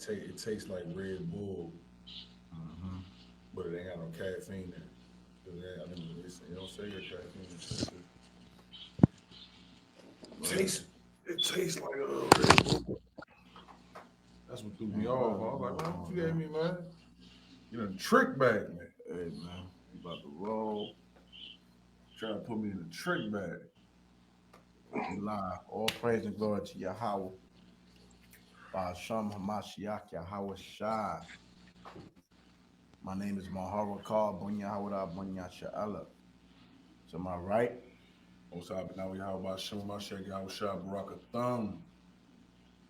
it tastes like Red Bull, Mm-hmm. but it ain't got no caffeine in it. I mean, it don't say your caffeine. It says Word. it tastes like Red Bull. That's what threw me Man, off. I word, was like, word, man, what word, you gave man. me, man? You done trick bag me. Hey, man. You about to roll. Trying to put me in a trick bag. You lie. All praise and glory to Yahawah. SHAM, MASHAYACH, YAHAWASHI. My name is Maharakal, Bunyahawada, Bunyasha'ala. To my right, Osab now YAHAWASHI, MASHAYACH, YAHAWASHI, Barakatham.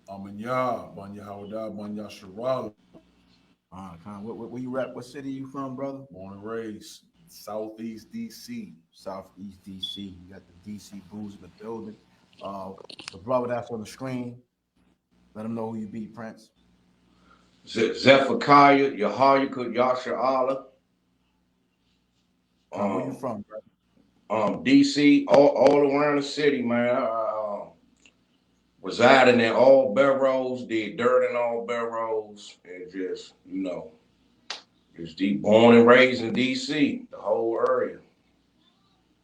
Amanya, Banya Banyasharala. where you at? What city you from, brother? Born and raised Southeast DC. Southeast DC. You got the DC Brews in the building. Uh, the brother that's on the screen, let him know who you be, Prince. Zephaniah, Yahawah, Yasha Allah, Where you um, from, brother? DC, all around the city, man. Residing in all boroughs, did dirt in all boroughs, and just, just deep born and raised in DC, the whole area.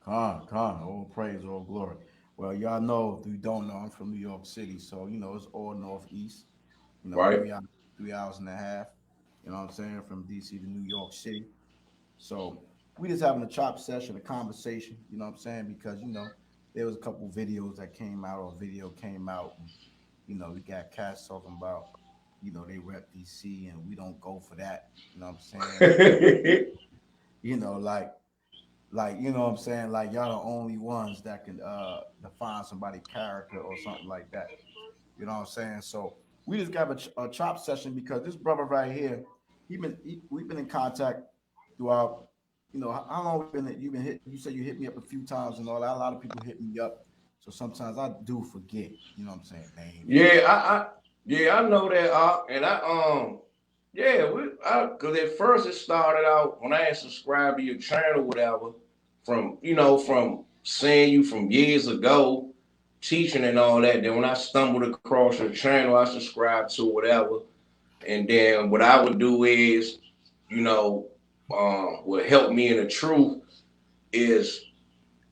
All praise, all glory. Well, y'all know, if you don't know, I'm from New York City, so it's all northeast. Right? 3 hours and a half. You know what I'm saying, from DC to New York City. So we just having a chop session, a conversation. You know what I'm saying, because there was a couple videos that came out, or video came out. And, we got cats talking about, they rep DC and we don't go for that. You know what I'm saying? You know, like you know what I'm saying, like y'all the only ones that can define somebody's character or something like that. You know what I'm saying? So we just got a chop session because this brother right here, we've been in contact throughout. How long we been? You've been hit. You said you hit me up a few times and all that. A lot of people hit me up, so sometimes I do forget. You know what I'm saying? Names and Yeah, stuff. I know that, and yeah, cause at first it started out when I had subscribed to your channel, whatever, from seeing you from years ago, teaching and all that. Then when I stumbled across your channel, I subscribed to whatever, and then what I would do is, what helped me in the truth is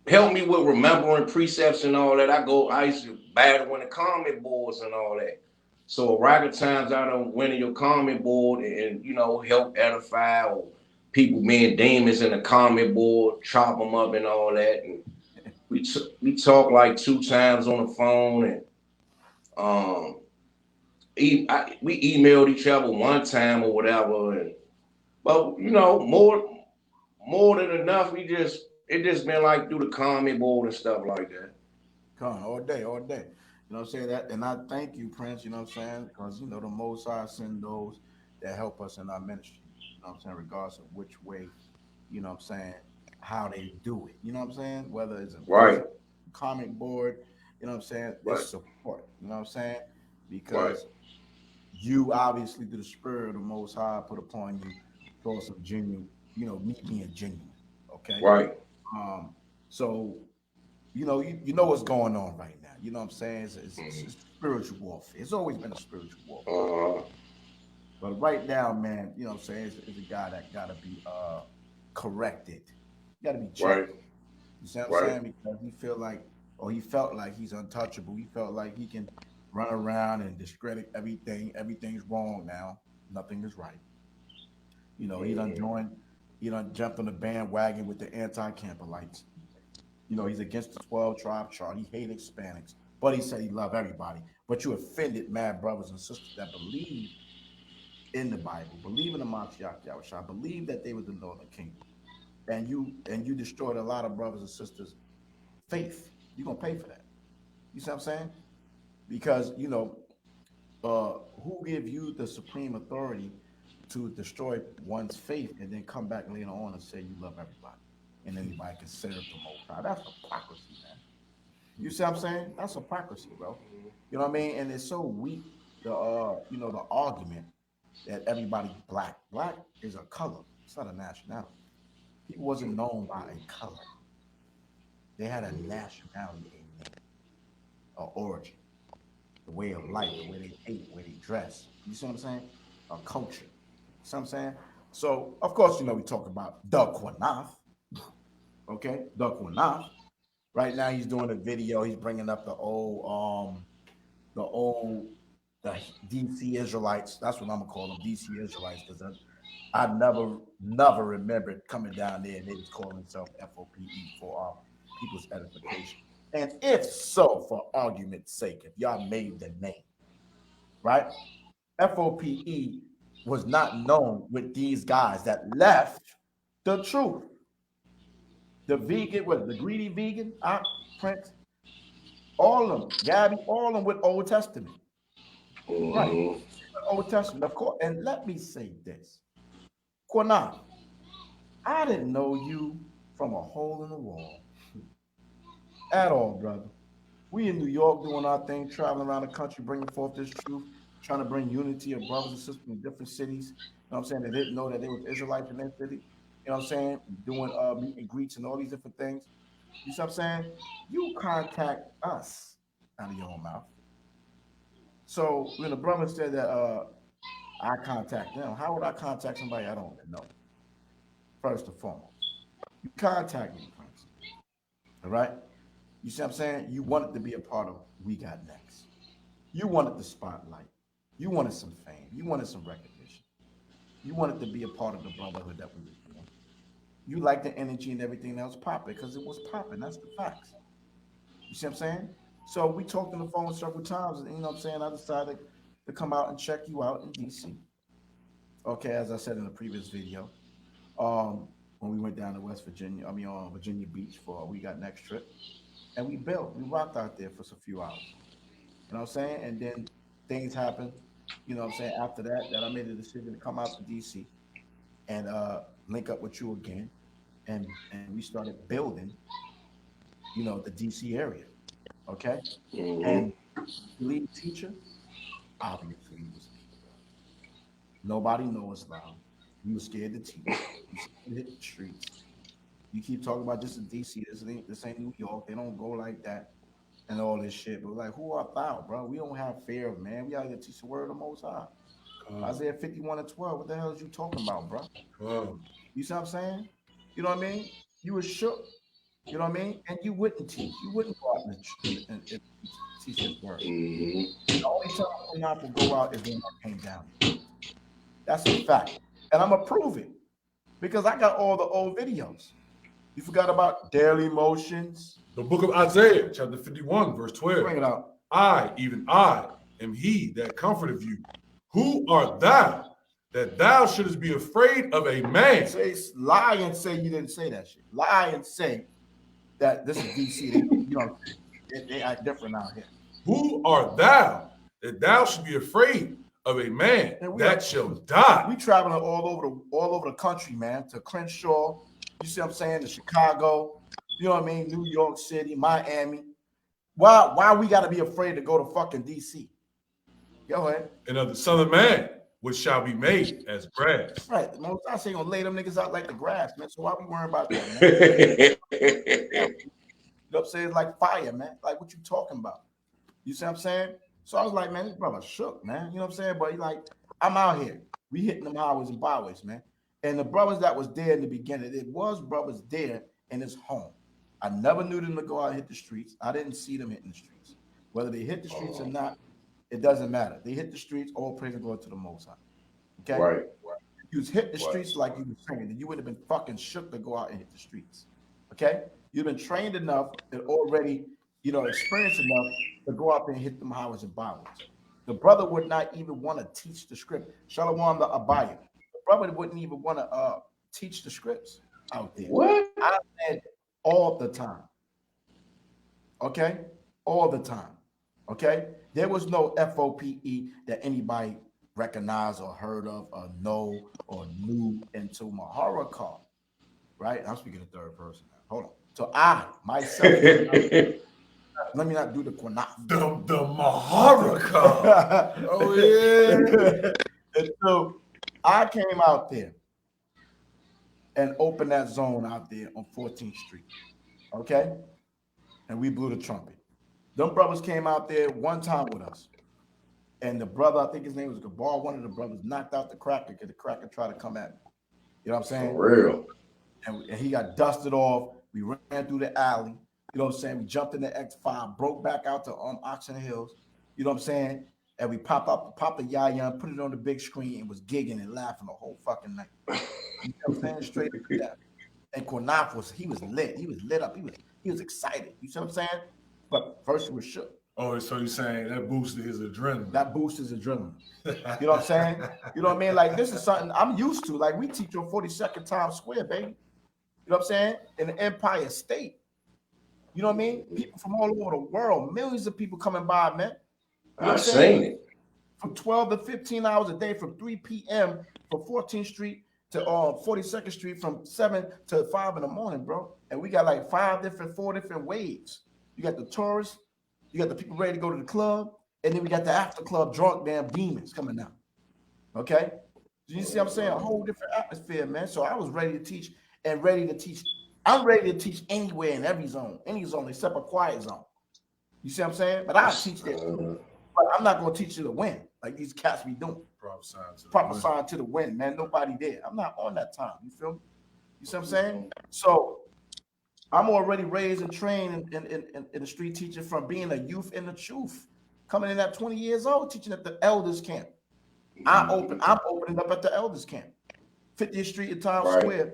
help me with remembering precepts and all that. I used to battle in the comment boards and all that. So a rack of times I don't win in your comment board and help edify or people being demons in the comment board, chop them up and all that. And we talk like 2 times on the phone and um we emailed each other 1 time or whatever. And but more than enough. It just been like through the comment board and stuff like that. Come on, all day, all day. You know what I'm saying? That, and I thank you, Prince, you know what I'm saying? Because the most High send those that help us in our ministry. You know what I'm saying? Regardless of which way, what I'm saying, how they do it. You know what I'm saying? Whether it's in Right, person, comic board, what I'm saying? right, It's support. You know what I'm saying? right, Because you obviously, through the spirit of the most high put upon you, show some genuine, me being genuine. Okay. right. Um, so you know what's going on right now. You know what I'm saying? It's spiritual warfare. It's always been a spiritual warfare. Uh, But right now, man, you know what I'm saying, is a guy that gotta be corrected. Gotta be right, checked. You see what I'm right. saying? Because he felt like he's untouchable. He felt like he can run around and discredit everything. Everything's wrong now. Nothing is right. Mm-hmm. He done jumped on the bandwagon with the anti-Campbellites. He's against the 12 tribe chart. He hated Hispanics, but he said he loved everybody. But you offended mad brothers and sisters that believe in the Bible, believe in the Mashiach Yahushua, believe that they were the Northern Kingdom, and you destroyed a lot of brothers and sisters' faith. You're gonna pay for that. You see what I'm saying? Because who give you the supreme authority to destroy one's faith and then come back later on and say you love everybody and anybody can serve the Most High? That's hypocrisy, man. You see what I'm saying? That's hypocrisy, bro. You know what I mean? And it's so weak, the argument that everybody's black. Black is a color. It's not a nationality. People wasn't known by a color. They had a nationality, a name, a origin. the way of life, the way they ate, the way they dress. You see what I'm saying? A culture. You see what I'm saying? So, of course, we talk about the Qunath. Okay, the Qunath. Right now, he's doing a video. He's bringing up the old the DC Israelites. That's what I'm gonna call them, DC Israelites, because I never remembered coming down there and they was calling themselves FOPE for people's edification. And if so, for argument's sake, if y'all made the name, right? FOPE was not known with these guys that left the truth. The vegan, the greedy vegan, Prince, all of them, Gabby, all of them with Old Testament. Right. Old Testament, of course. And let me say this. Qunath, I didn't know you from a hole in the wall at all, brother. We in New York doing our thing, traveling around the country, bringing forth this truth, trying to bring unity of brothers and sisters in different cities. You know what I'm saying? They didn't know that there was Israelites in their city. You know what I'm saying? Doing meet and greets and all these different things. You see what I'm saying? You contact us out of your own mouth. So when the brother said that I contact them, how would I contact somebody I don't know? First and foremost, you contact me, Prince. All right? You see what I'm saying? You wanted to be a part of We Got Next. You wanted the spotlight. You wanted some fame. You wanted some recognition. You wanted to be a part of the brotherhood that we were doing. You liked the energy and everything that was popping because it was popping. That's the facts. You see what I'm saying? So we talked on the phone several times, and you know what I'm saying? I decided to come out and check you out in DC. Okay, as I said in the previous video, when we went down to West Virginia, on Virginia Beach for We Got Next trip, and we rocked out there for a few hours. You know what I'm saying? And then things happened, you know what I'm saying, after that I made a decision to come out to DC and link up with you again. And we started building, the DC area. Okay. And lead teacher, obviously he was me. Nobody knows loud. You were scared to teach. You scared to hit the streets. You keep talking about this in DC. This ain't New York. They don't go like that and all this shit. But like, who art thou, bro? We don't have fear of man. We out here to teach the word of the Most High. Isaiah 51:12. What the hell is you talking about, bro? You see what I'm saying? You know what I mean? You were shook. You know what I mean? And you wouldn't teach. You wouldn't go out and teach his word. The only time I'm not to go out is when I came down. That's a fact. And I'm going to prove it because I got all the old videos. You forgot about daily motions. The book of Isaiah, chapter 51, verse 12. Bring it out. I, even I, am he that comforteth you. Who art thou, that thou shouldest be afraid of a man? Lie and say you didn't say that shit. Lie and say that this is DC. They act different out here. Who art thou, that thou should be afraid of a man that shall die? We traveling all over the country, man, to Crenshaw. You see what I'm saying? To Chicago. You know what I mean? New York City, Miami. Why we got to be afraid to go to fucking DC? Go ahead. And of the Son of Man, which shall be made as grass. Right. The Most High ain't gonna lay them niggas out like the grass, man. So why we worrying about that, man? You know what I'm saying? It's like fire, man. Like what you talking about? You see what I'm saying? So I was like, man, this brother shook, man. You know what I'm saying? But he like, I'm out here. We hitting them highways and byways, man. And the brothers that was there in the beginning, it was brothers there in his home. I never knew them to go out and hit the streets. I didn't see them hitting the streets. Whether they hit the streets or not, it doesn't matter. They hit the streets, all praise and glory to the Most High. Okay? Right. You was hit the streets like you were trained, and you would have been fucking shook to go out and hit the streets. Okay? You've been trained enough and already, experienced enough to go out there and hit them highways and byways. The brother would not even want to teach the script. Shalom the Abaya. The brother wouldn't even want to teach the scripts out there. What? I said all the time. Okay? All the time. Okay? There was no FOPE that anybody recognized or heard of or know or knew until YAHAWAH. Right? I'm speaking in third person now. Hold on. So I, myself, let me not do the Qunath. The YAHAWAH. Oh, yeah. And so I came out there and opened that zone out there on 14th Street. Okay? And we blew the trumpet. Them brothers came out there one time with us. And the brother, I think his name was Gabar, one of the brothers knocked out the cracker because the cracker tried to come at me. You know what I'm saying? For real. And he got dusted off. We ran through the alley. You know what I'm saying? We jumped in the X5, broke back out to Oxon Hills. You know what I'm saying? And we popped the YAHAWAH, put it on the big screen, and was gigging and laughing the whole fucking night. You know what I'm saying? Straight to that. And Qunath was lit. He was lit up. He was excited. You see what I'm saying? But first he was shook. Oh, so you're saying that boosted his adrenaline? That boosts his adrenaline. You know what I'm saying? You know what I mean? Like, this is something I'm used to. Like, we teach on 42nd Times Square, baby. You know what I'm saying? In the Empire State. You know what I mean? People from all over the world, millions of people coming by, man. You know I've seen it. From 12 to 15 hours a day, from 3 p.m. from 14th Street to 42nd Street, from 7 to 5 in the morning, bro. And we got like 4 different waves. You got the tourists, you got the people ready to go to the club, and then we got the after club drunk damn demons coming out. Okay? You see what I'm saying? A whole different atmosphere, man. So I was ready to teach and ready to teach. I'm ready to teach anywhere in any zone except a quiet zone. You see what I'm saying? But I teach that too. But I'm not going to teach you to win like these cats be doing. Prophesying to the wind, man. Nobody there. I'm not on that time. You feel me? You see what I'm saying? So I'm already raised and trained in the street teaching from being a youth in the truth. Coming in at 20 years old, teaching at the elders camp. I'm opening up at the elders camp. 50th Street in Times Square.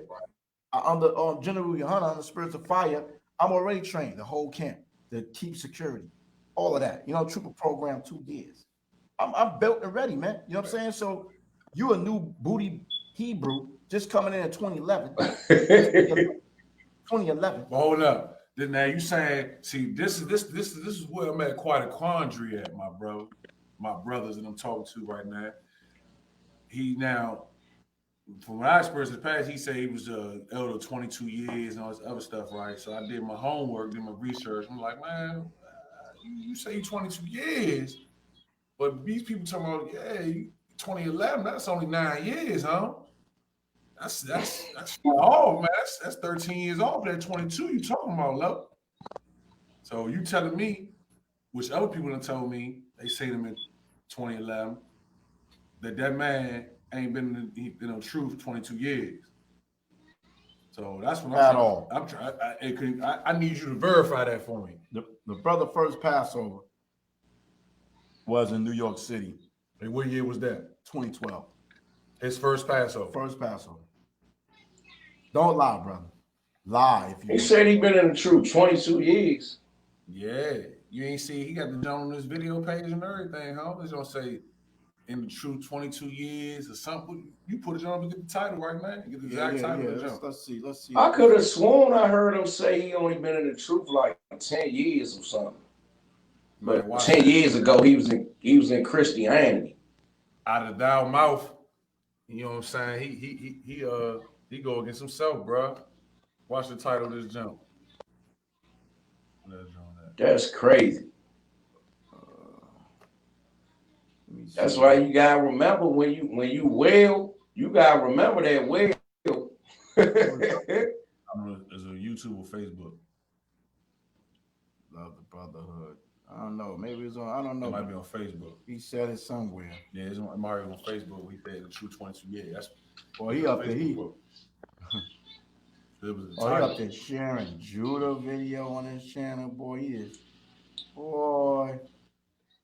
Under General YAHAWASHI on the Spirits of Fire. I'm already trained the whole camp to keep security. All of that. You know, trooper program 2 years. I'm built and ready, man. You know what I'm saying? So you a new booty Hebrew just coming in 2011. 2011. But hold up. Now you saying, see, this is where I'm at quite a quandary at, my brothers that I'm talking to right now. He now, from what I experienced in the past, he said he was elder 22 years and all this other stuff, right? So I did my homework, did my research. I'm like, man, you say 22 years, but these people talking about, 2011, that's only 9 years, huh? That's off, man. That's 13 years off. That 22 you talking about, love. So you telling me, which other people have told me, they say them in 2011, that man ain't been in truth 22 years. So that's what I'm trying. I need you to verify that for me. The brother first Passover was in New York City. And what year was that? 2012. His first Passover. First Passover. Don't lie, brother. Lie if you. He said he been in the truth 22 years. Yeah, you ain't see he got the down on his video page and everything, huh? It's gonna say in the truth 22 years or something. You put it on to get the title right, man. Get the exact title of the jump. Let's see. I could have sworn I heard him say he only been in the truth like 10 years or something. But man, 10 years ago he was in Christianity. Out of thou mouth, you know what I'm saying? He go against himself, bro. Watch the title of this jump. That's crazy. That's why you gotta remember when you well, you gotta remember that well. Is it YouTube or Facebook? Love the brotherhood. I don't know. Maybe it's on. I don't know. It might be on Facebook. He said it somewhere. Yeah, it's on Mario on Facebook. He said the true 22 years. That's he up there. He up there sharing Judah video on his channel. Boy, he is. Boy,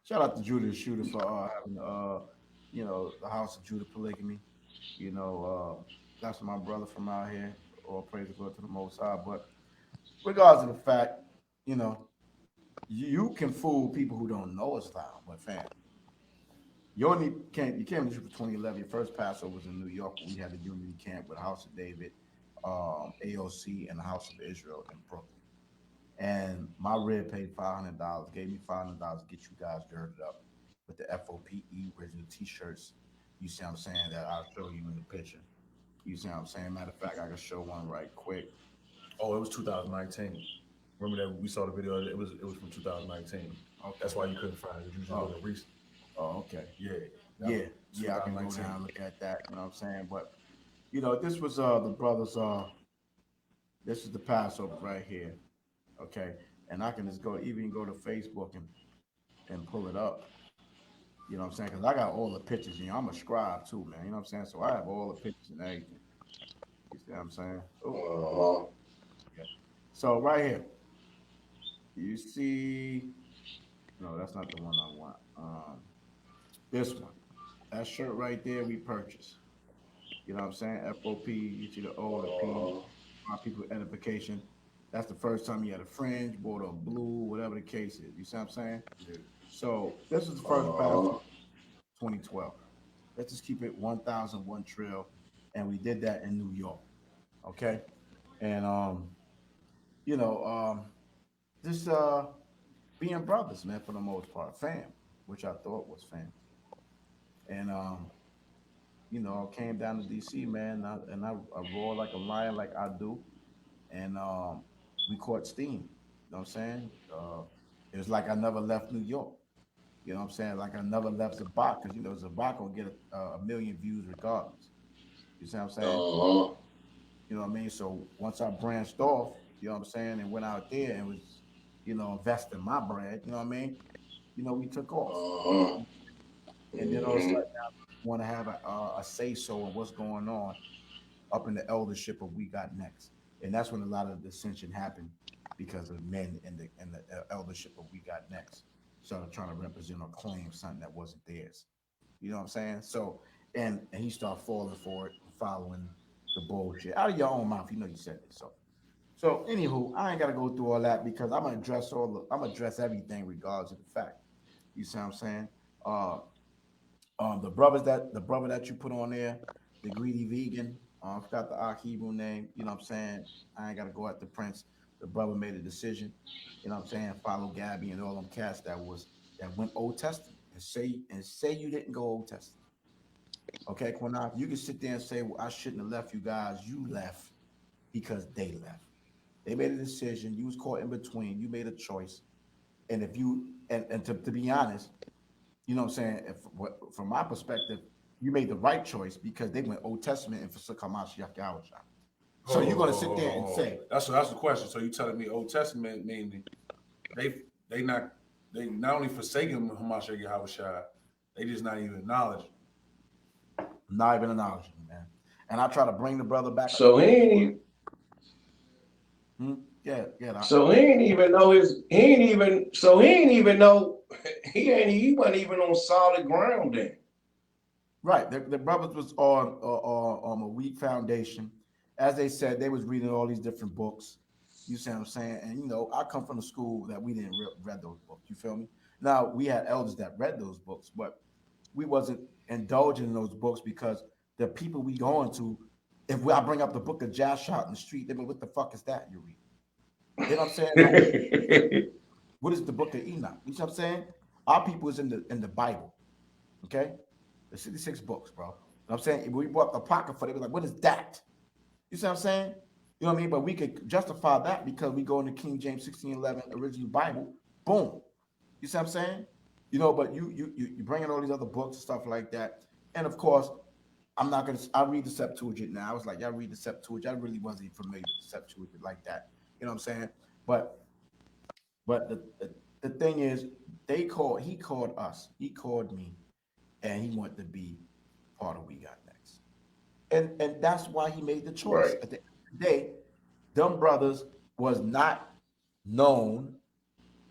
shout out to Judah the Shooter for having the House of Judah Polygamy. That's my brother from out here. All praise to God to the Most High. But regardless of the fact, you can fool people who don't know Islam, but fam, you came to for 2011. Your first Passover was in New York. We had a unity camp with House of David, AOC, and the House of Israel in Brooklyn. And my rib paid $500, gave me $500 to get you guys girded up with the FOPE original t-shirts. You see what I'm saying? That I'll show you in the picture. You see what I'm saying? Matter of fact, I can show one right quick. Oh, it was 2019. Remember that we saw the video? It was from 2019. Okay. That's why you couldn't find it. You just look at recent. Oh, okay. Yeah. I can go down and look at that. You know what I'm saying? But this was the brothers. This is the Passover right here. Okay, and I can just go to Facebook and pull it up. You know what I'm saying? Because I got all the pictures. You know, I'm a scribe too, man. You know what I'm saying? So I have all the pictures and everything. You see what I'm saying? Oh, yeah. So right here, you see. No, that's not the one I want. This one. That shirt right there, we purchased. You know what I'm saying? FOP. You see the O, the P. People identification. That's the first time you had a fringe, bought a blue, whatever the case is. You see what I'm saying? Yeah. So this is the first battle, 2012. Let's just keep it 1001 Trail, and we did that in New York. Okay, and you know, just being brothers, man, for the most part, fam, which I thought was fam, and you know, I came down to DC, man, and I roar like a lion, like I do, and we caught steam. You know what I'm saying? It was like I never left New York. You know what I'm saying? Like I never left Zabak because you know Zabak will get a million views regardless. You see what I'm saying? You know what I mean? So once I branched off, you know what I'm saying, and went out there and was, you know, investing my bread, you know what I mean? You know, we took off. And then all of a sudden now we want to have a say so on what's going on up in the eldership of We Got Next. And that's when a lot of the dissension happened because of men in the eldership of We Got Next started trying to represent or claim something that wasn't theirs. You know what I'm saying? So and he started falling for it, following the bullshit out of your own mouth. You know you said this. So anywho, I ain't gotta go through all that because I'm gonna address everything regardless of the fact. You see what I'm saying? Uh the brother that you put on there, the greedy vegan, I forgot the Hebrew name, you know what I'm saying? I ain't gotta go at the prince. The brother made a decision, you know what I'm saying, follow Gabby and all them cats that went Old Testament and say you didn't go Old Testament. Okay, Qunath, you can sit there and say, well, I shouldn't have left you guys. You left because they left. They made a decision. You was caught in between. You made a choice. And if you and to be honest, you know what I'm saying? From my perspective, you made the right choice because they went Old Testament and for MASHAYACH YAHAWASHI. So you're gonna sit there and say that's the question. So you telling me Old Testament meaning they they not they not only forsaken Hamashiach Yahawah, they just not even acknowledging. not even acknowledging, man. And I try to bring the brother back. So he ain't. Yeah. So he ain't even know his. He ain't even. So he ain't even know. He wasn't even on solid ground then. Right. The brothers was on a weak foundation. As they said, they was reading all these different books. You see what I'm saying? And you know, I come from a school that we didn't read those books. You feel me? Now we had elders that read those books, but we wasn't indulging in those books because the people we going to, I bring up the book of Joshua in the street, they be, what the fuck is that you read? You know what I'm saying? No, what is the book of Enoch? You see what I'm saying? Our people is in the Bible. Okay? The 66 books, bro. You know what I'm saying? If we bought the Apocrypha, they be like, what is that? You see what I'm saying? You know what I mean? But we could justify that because we go into King James 1611 original Bible. Boom. You see what I'm saying? You know, but you bring in all these other books and stuff like that. And of course, I read the Septuagint now. I was like, y'all read the Septuagint. I really wasn't familiar with the Septuagint like that. You know what I'm saying? But the thing is, he called us. He called me, and he wanted to be part of We Got Next. And that's why he made the choice. Right. At the end of the day, them brothers was not known.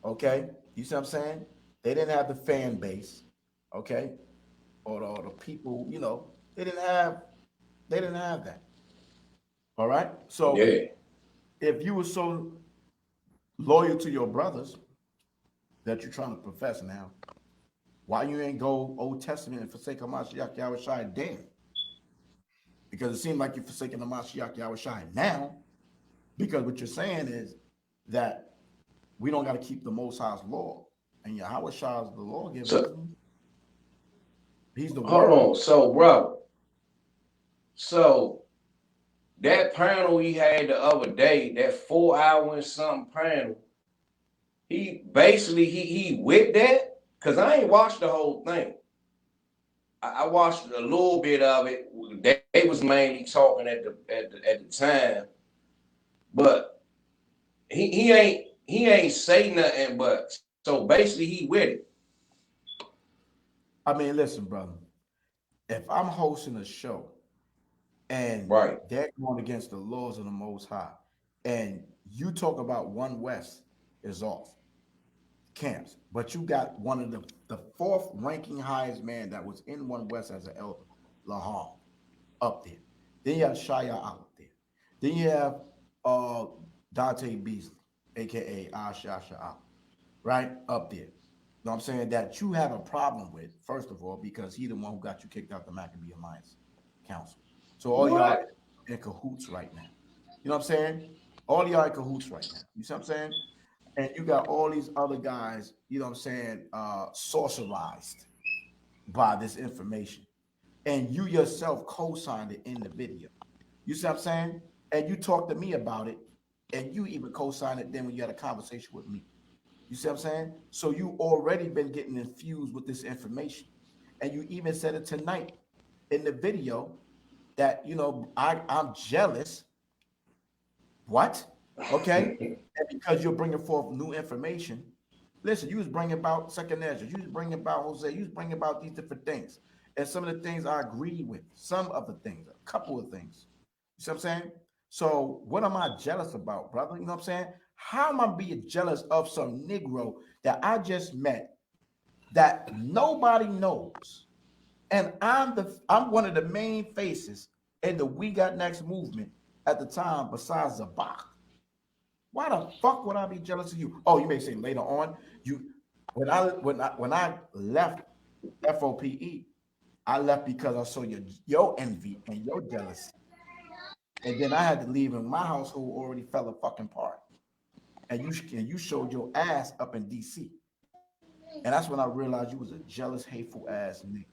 Okay, you see what I'm saying? They didn't have the fan base. Okay, or the people. You know, they didn't have that. All right. So Yeah. if you were so loyal to your brothers that you're trying to profess now, why you ain't go Old Testament and forsake HaMashiach Yahawashi then? Because it seemed like you're forsaking HaMashiach Yahawashi now, because what you're saying is that we don't got to keep the Most High's law. And Yahawashi is the lawgiver, So isn't he? He's the hold word. on. So bro. So that panel he had the other day, that 4 hour and something panel, he basically he with that because I ain't watched the whole thing. I watched a little bit of it. They was mainly talking at the time, but he ain't say nothing. But so basically he with it. I mean, listen, brother. If I'm hosting a show and Right. they're going against the laws of the Most High, and you talk about One West is off camps, but you got one of the fourth ranking highest man that was in One West as an elder, Lahal, up there. Then you have Shia out there. Then you have Dante Beasley, aka Ashasha, right up there. You know what I'm saying? That you have a problem with, first of all, because he the one who got you kicked out the Maccabee Alliance Council. So all y'all What? in cahoots right now. You know what I'm saying? All y'all in cahoots right now. You see what I'm saying? And you got all these other guys, you know what I'm saying, sorcerized by this information. And you yourself co-signed it in the video. You see what I'm saying? And you talked to me about it, and you even co-signed it then when you had a conversation with me. You see what I'm saying? So you already been getting infused with this information. And you even said it tonight in the video that, you know, I'm jealous. What? Okay. And because you're bringing forth new information. Listen, you was bringing about second Ezra. You was bringing about Jose. You was bringing about these different things. And some of the things I agree with. Some of the things, a couple of things. You see what I'm saying? So what am I jealous about, brother? You know what I'm saying? How am I being jealous of some Negro that I just met that nobody knows? And I'm one of the main faces in the We Got Next movement at the time, besides Zabak. Why the fuck would I be jealous of you? Oh, you may say later on, when I left FOPE, I left because I saw your envy and your jealousy. And then I had to leave, and my household already fell a fucking apart. And you showed your ass up in DC. And that's when I realized you was a jealous, hateful ass nigga.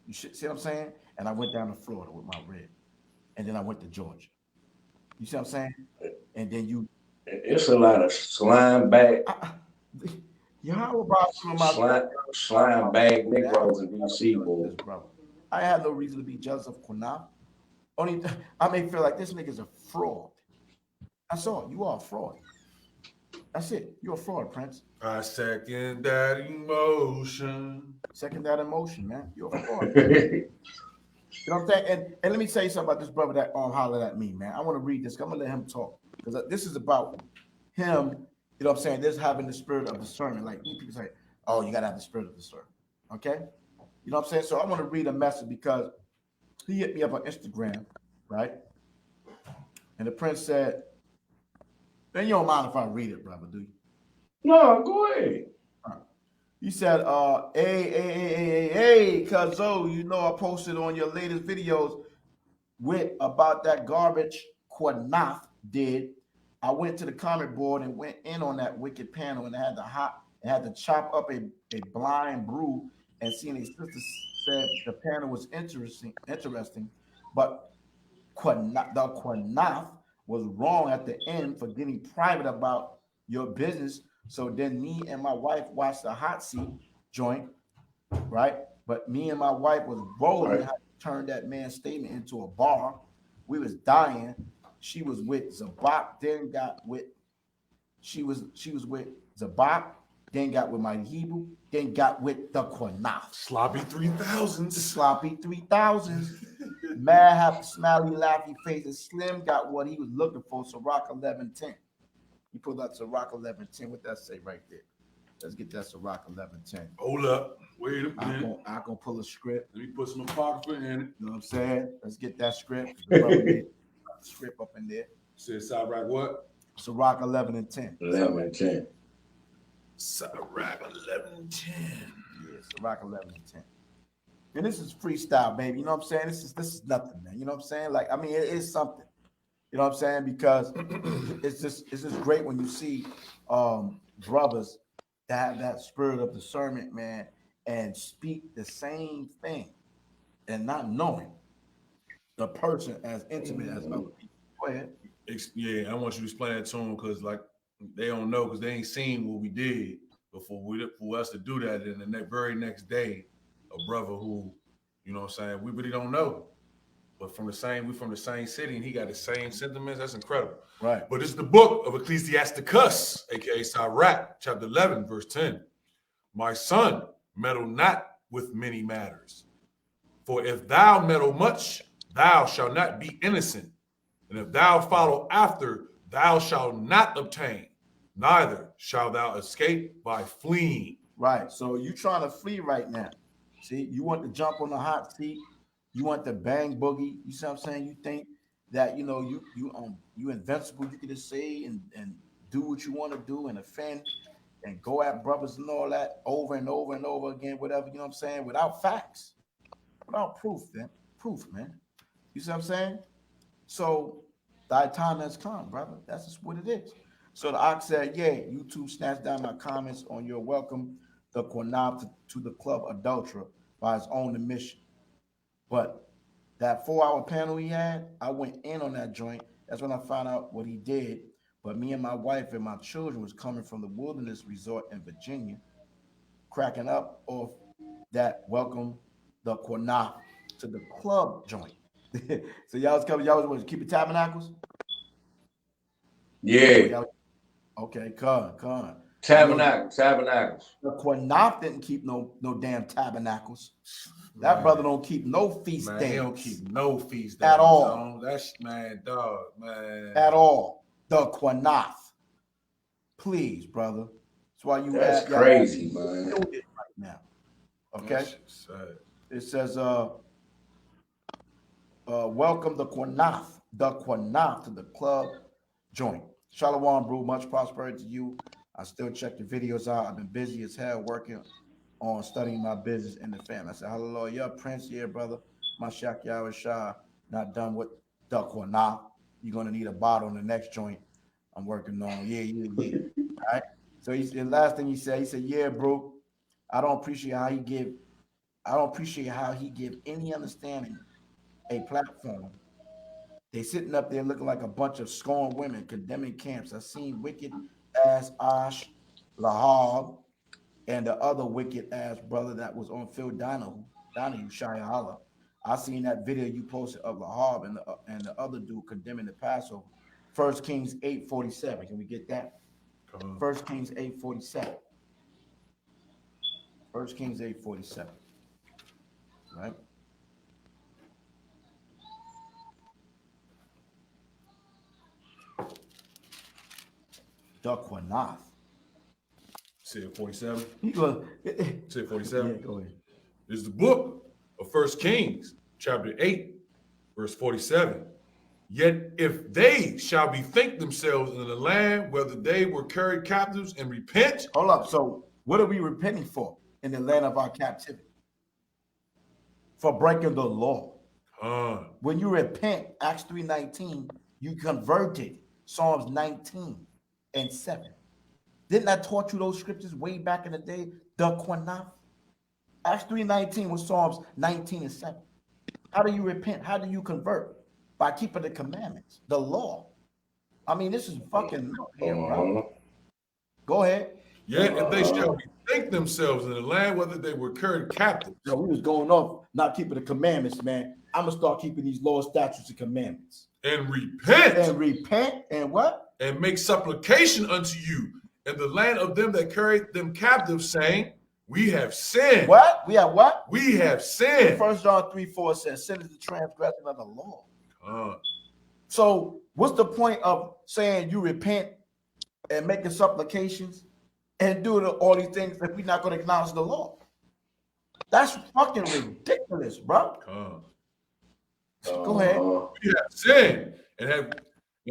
You see what I'm saying? And I went down to Florida with my red. And then I went to Georgia. You see what I'm saying? And then you It's a lot of slime bag, slime bag Negroes in DC, boy. brother. I had no reason to be jealous of Qunath. Only I may feel like this nigga's a fraud. That's all. You are a fraud. That's it. You're a fraud, Prince. I second that emotion. Second that emotion, man. You're a fraud. You know what I'm saying? And let me tell you something about this brother that hollered at me, man. I want to read this. I'm gonna let him talk because this is about him. You know what I'm saying? This having the spirit of discernment. Like people say, "Oh, you gotta have the spirit of discernment." Okay? You know what I'm saying? So I want to read a message because he hit me up on Instagram, right? And the Prince said, "Man, you don't mind if I read it, brother, do you?" No, go ahead. He said, hey, cuzzo, you know I posted on your latest videos with about that garbage Qunath did. I went to the comment board and went in on that wicked panel and had to chop up a blind brew and seeing a sister said the panel was interesting, but the Qunath was wrong at the end for getting private about your business. So then me and my wife watched the hot seat joint, right? But me and my wife was rolling how to turn that man's statement into a bar. We was dying. She was with Zabak, then got with she was with Zabak, then got with my Hebrew, then got with the Qunath. Sloppy 3000s. Sloppy 3000s. Mad, happy, smiley, laughy face, and Slim got what he was looking for. So Rock 1110. He pulled out Ciroc 1110. What that say right there? Let's get that Ciroc 1110. Hold up. Wait a minute. I'm gonna pull a script. Let me put some apocrypha in it. You know what I'm saying? Let's get that script. The brother made the script up in there. Said Ciroc what? Ciroc 11 and 10. 11 and 10. Ciroc 1110. Yeah, Ciroc 11 and 10. And this is freestyle, baby. You know what I'm saying? This is nothing, man. You know what I'm saying? Like, I mean, it is something. You know what I'm saying? Because it's just great when you see brothers that have that spirit of discernment, man, and speak the same thing and not knowing the person as intimate as other people. Go ahead. Yeah, I want you to explain that to them because, like, they don't know because they ain't seen what we did before for us to do that. And the very next day, a brother who, you know what I'm saying, we really don't know. But we from the same city, and he got the same sentiments. That's incredible. Right. But this is the book of Ecclesiasticus, aka Sirach, chapter 11, verse 10. My son, meddle not with many matters. For if thou meddle much, thou shalt not be innocent. And if thou follow after, thou shalt not obtain. Neither shalt thou escape by fleeing. Right. So you trying to flee right now. See, you want to jump on the hot seat. You want to bang boogie. You see what I'm saying? You think that you invincible. You can just say and do what you want to do and offend and go at brothers and all that over and over and over again, whatever, you know what I'm saying? Without facts, without proof, man. Proof, man. You see what I'm saying? So thy time has come, brother. That's just what it is. So the ox said, yeah, YouTube snatched down my comments on your welcome the Qunath to the club adulterer by his own admission. But that 4-hour panel he had, I went in on that joint. That's when I found out what he did. But me and my wife and my children was coming from the wilderness resort in Virginia, cracking up off that welcome the Qunath to the club joint. So y'all was coming, y'all was keeping tabernacles? Yeah. Okay, come. Tabernacles. The Qunath didn't keep no damn tabernacles. That brother don't keep no feast days. He don't keep no feast days at all. That's man. At all. The Qunath. Please, brother. That's why you That's crazy, man. Right now. Okay. It says welcome the Qunath to the club joint. Shalom, bro. Much prosperity to you. I still check the videos out. I've been busy as hell working on studying my business and the family. I said, hallelujah, Prince, yeah, brother. MASHAYACH YAHAWASHI, not done with the Qunath. You're going to need a bottle in the next joint I'm working on. Yeah. All right. So the last thing he said, yeah, bro, I don't appreciate how he give any understanding a platform. They sitting up there looking like a bunch of scorned women condemning camps. I seen wicked ass Ash, Lahab, and the other wicked ass brother that was on Phil Donahue, Shayahala. I seen that video you posted of Lahab and the other dude condemning the Passover. 1 Kings 8:47. Can we get that? 1 Kings 8:47. 1 Kings 8:47. Right? The Qunath. Say 47. Say 47. Yeah, go ahead. This is the book of 1 Kings, chapter 8, verse 47. Yet if they shall bethink themselves in the land whether they were carried captives and repent. Hold up. So what are we repenting for in the land of our captivity? For breaking the law. When you repent, Acts 3:19, you converted. Psalms 19:7. Didn't I taught you those scriptures way back in the day? The Qunath. Acts 3:19 was Psalms 19:7. How do you repent? How do you convert? By keeping the commandments, the law. I mean, this is fucking milk here, bro. Go ahead. Yet if they shall bethink themselves in the land whether they were carried captives. No, we was going off not keeping the commandments, man. I'm gonna start keeping these laws, statutes, and commandments. And repent. And what? And make supplication unto you in the land of them that carried them captive, saying, we have sinned. What? We have what? We have sinned. 1 John 3:4 says, sin is the transgression of the law. Uh, So what's the point of saying you repent and making supplications and doing all these things if we're not going to acknowledge the law? That's fucking ridiculous, bro. Go ahead. We have sinned and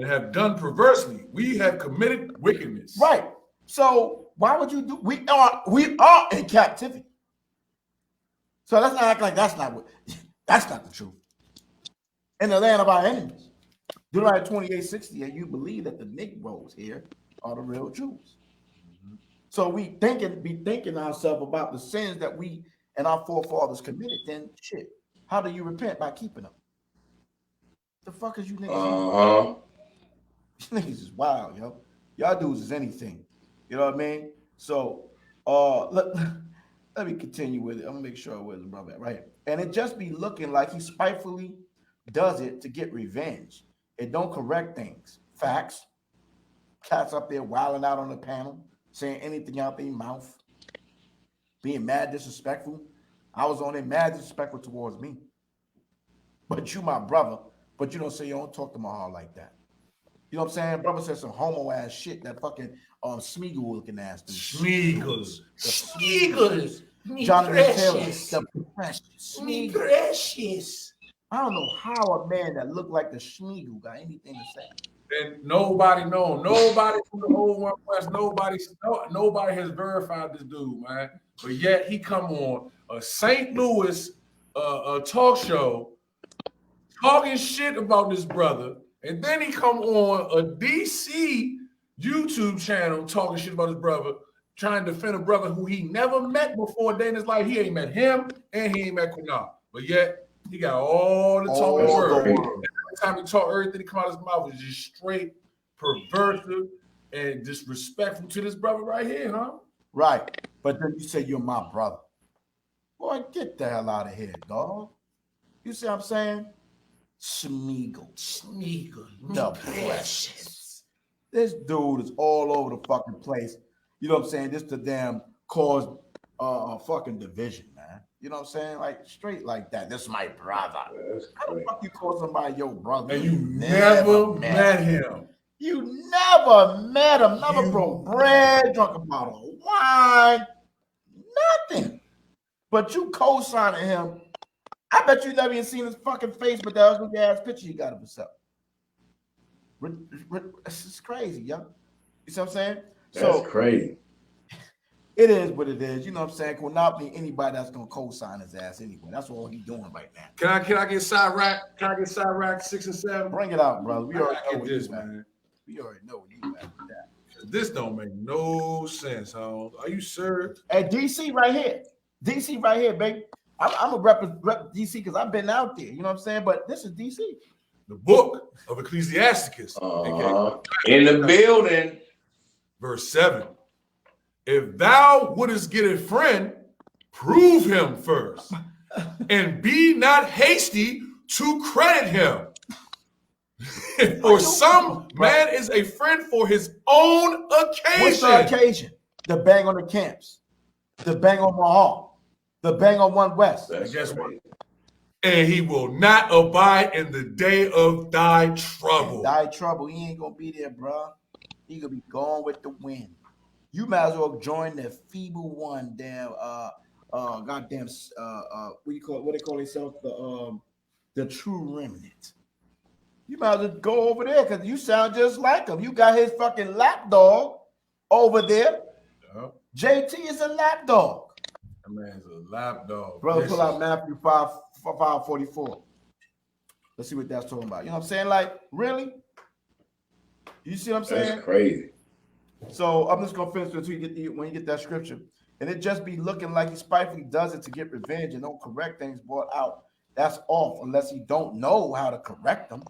have done perversely. We have committed wickedness. Right. So why would you do? We are in captivity. So let's not act like that's not the truth. In the land of our enemies, Deuteronomy 28:60, you believe that the Negroes here are the real Jews. So we be thinking ourselves about the sins that we and our forefathers committed. Then shit, how do you repent? By keeping them. The fuck is you niggas? You niggas is wild, yo. Y'all dudes is anything. You know what I mean? So let me continue with it. I'm gonna make sure I was the brother right here. And it just be looking like he spitefully does it to get revenge. It don't correct things. Facts. Cats up there wilding out on the panel, saying anything out their mouth, being mad, disrespectful. I was on there mad disrespectful towards me. But you my brother, but you don't say you don't talk to my heart like that. You know what I'm saying? Brother said some homo ass shit that fucking Smeagol looking ass dude. Smeagol. Jonathan Taylor, the precious. Me precious. I don't know how a man that looked like the Smeagol got anything to say. And nobody know. Nobody from the old One West, nobody has verified this dude, man. But yet he come on a St. Louis a talk show talking shit about this brother, and then he come on a DC YouTube channel talking shit about his brother, trying to defend a brother who he never met before a day in his life. He ain't met him, and he ain't met Qunath. But yet he got all the talking words. Every time he talk, everything that come out of his mouth is just straight perversive and disrespectful to this brother right here, huh? Right. But then you say you're my brother. Boy, get the hell out of here, dog. You see what I'm saying? Smeagol. The precious. This dude is all over the fucking place. You know what I'm saying? This the damn cause fucking division, man. You know what I'm saying? Like straight like that. This is my brother. How the fuck you call somebody your brother? And you never met him. You never met him. Never broke bread, drunk a bottle of wine. Nothing. But you co-signing him. I bet you never even seen his fucking face, but that was the ass picture he got of himself. This is crazy, yo. You see what I'm saying? That's crazy. It is what it is. You know what I'm saying? Will not be anybody that's gonna co-sign his ass anyway. That's all he's doing right now. Can I get side-racked? Can I get side-racked 6 and 7? Bring it out, brother. We already know get what this, you man. We already know what you at with that. This don't make no sense, huh? Are you sure? Hey, DC right here. DC right here, baby. I'm a rep DC because I've been out there. You know what I'm saying? But this is DC. The book of Ecclesiasticus. In the building. Verse 7. If thou wouldest get a friend, prove him first, and be not hasty to credit him. For some man is a friend for his own occasion. What's the occasion? The bang on the camps, the bang on Mahal, the bang on One West. And guess what? And he will not abide in the day of thy trouble. Thy trouble, he ain't gonna be there, bro. He gonna be gone with the wind. You might as well join the feeble one, damn, goddamn, what do you call it? What they call themselves? The true remnant. You might as well go over there because you sound just like him. You got his fucking lapdog over there. JT is a lapdog. That man's a lapdog. Brother, pull out Matthew 5:44. Let's see what that's talking about. You know what I'm saying? Like, really? You see what I'm saying? That's crazy. So I'm just gonna finish until you get when you get that scripture, and it just be looking like he spitefully does it to get revenge and don't correct things brought out. That's off unless he don't know how to correct them.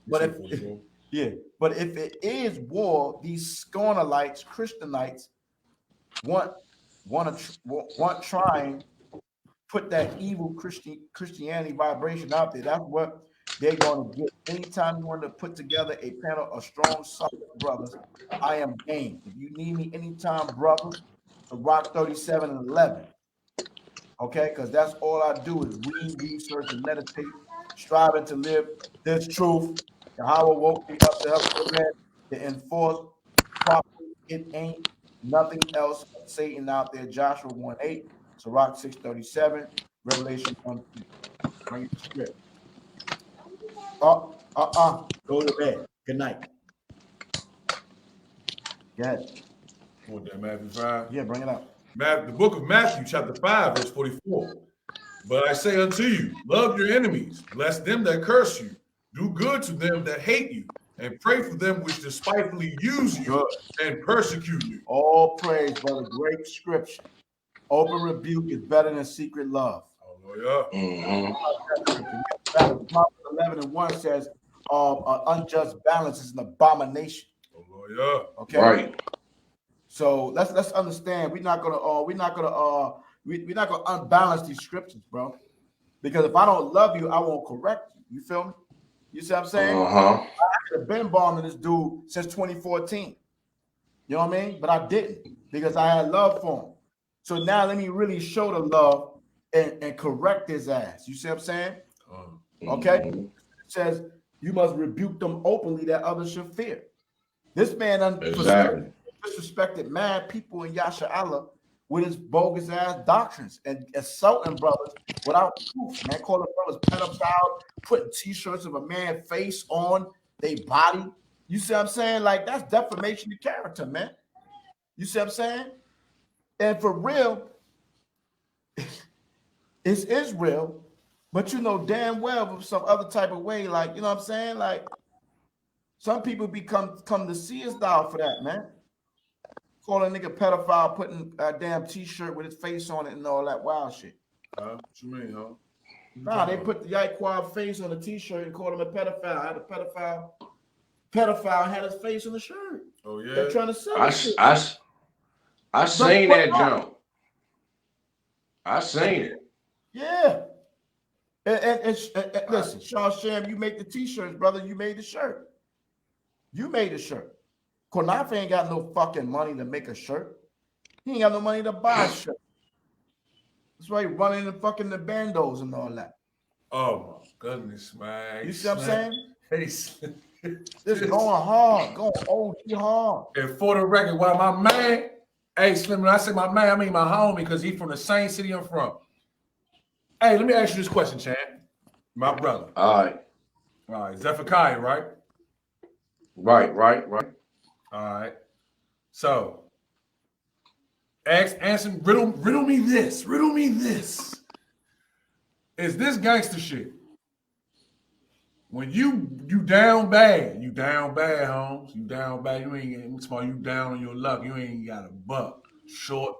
But if it is war, these Scornalites, Christianites, want trying put that evil Christianity vibration out there. That's what they're going to get. Anytime you want to put together a panel of strong, solid brothers, I am game. If you need me anytime, brothers, to rock 37 and 11. Okay? Because that's all I do is read, research, and meditate, striving to live this truth. YAHAWAH woke me up to help to enforce properly. It ain't nothing else but Satan out there. Joshua 1:8, Sirach 6:37, Revelation 1:3. Bring the script. Go to bed. Good night. Go ahead. What that, Matthew 5? Yeah, bring it up. The book of Matthew, chapter 5, verse 44. But I say unto you, love your enemies, bless them that curse you, do good to them that hate you, and pray for them which despitefully use you and persecute you. All praise, brother. Great scripture. Open rebuke is better than secret love. Oh, yeah. Proverbs 11:1 says, unjust balance is an abomination. Oh, yeah. Okay. Right. So let's understand. We're not gonna unbalance these scriptures, bro. Because if I don't love you, I won't correct you. You feel me? You see what I'm saying? I could have been bombing this dude since 2014. You know what I mean? But I didn't because I had love for him. So now let me really show the love and correct his ass. You see what I'm saying? Okay. It says you must rebuke them openly that others should fear. This man disrespected mad people in YAHAWASHI with his bogus ass doctrines and assaulting brothers without proof, man. Calling brothers pedophile, putting t-shirts of a man's face on their body. You see what I'm saying? Like, that's defamation of character, man. You see what I'm saying? And for real, it's Israel, but you know damn well some other type of way, like, you know what I'm saying? Like, some people come to see us down for that, man. Calling a nigga pedophile, putting a damn t-shirt with his face on it and all that wild shit. What you mean, huh? Nah, they put the YAHAWAH face on the t-shirt and called him a pedophile. I had a pedophile had his face on the shirt. Oh yeah. They're trying to sell I seen that jump. I seen it. Yeah. And listen, SHAM, you make the t-shirts, brother. You made the shirt. You made the shirt. Qunath ain't got no fucking money to make a shirt. He ain't got no money to buy a shirt. That's why he running and fucking the bandos and all that. Oh my goodness, man. You see what I'm saying? Hey, This going hard, going OG hard. And for the record, while my man, hey Slim, when I say my man, I mean my homie, because he's from the same city I'm from. Hey, let me ask you this question, Chan. My brother. All right. Zephaniah, right? Right. All right. So, answer, riddle me this. Riddle me this. Is this gangster shit? When you down bad, Holmes. You down bad. You ain't getting smart. You down on your luck. You ain't got a buck. Short,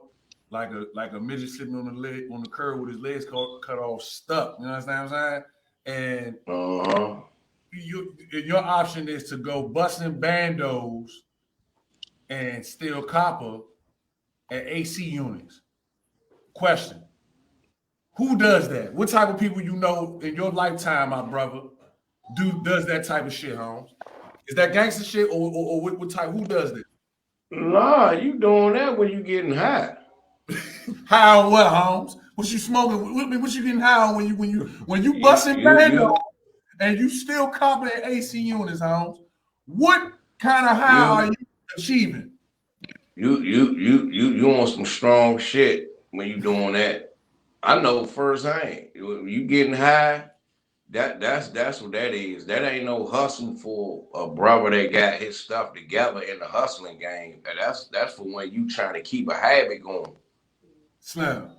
like a midget sitting on the curb with his legs cut off, stuck. You know what I'm saying? And your option is to go busting bandos and steal copper at AC units. Question: who does that? What type of people you know in your lifetime, my brother, does that type of shit, Holmes? Is that gangster shit or what type? Who does that? Nah, you doing that when you getting high. High on what, Holmes? What you smoking? What you getting high on when you busting bandos and you still copping at AC units, Holmes? What kind of high are you achieving? You on some strong shit when you doing that. I know firsthand. You getting high, that's what that is. That ain't no hustle for a brother that got his stuff together in the hustling game. That's for when you trying to keep a habit going. Slim.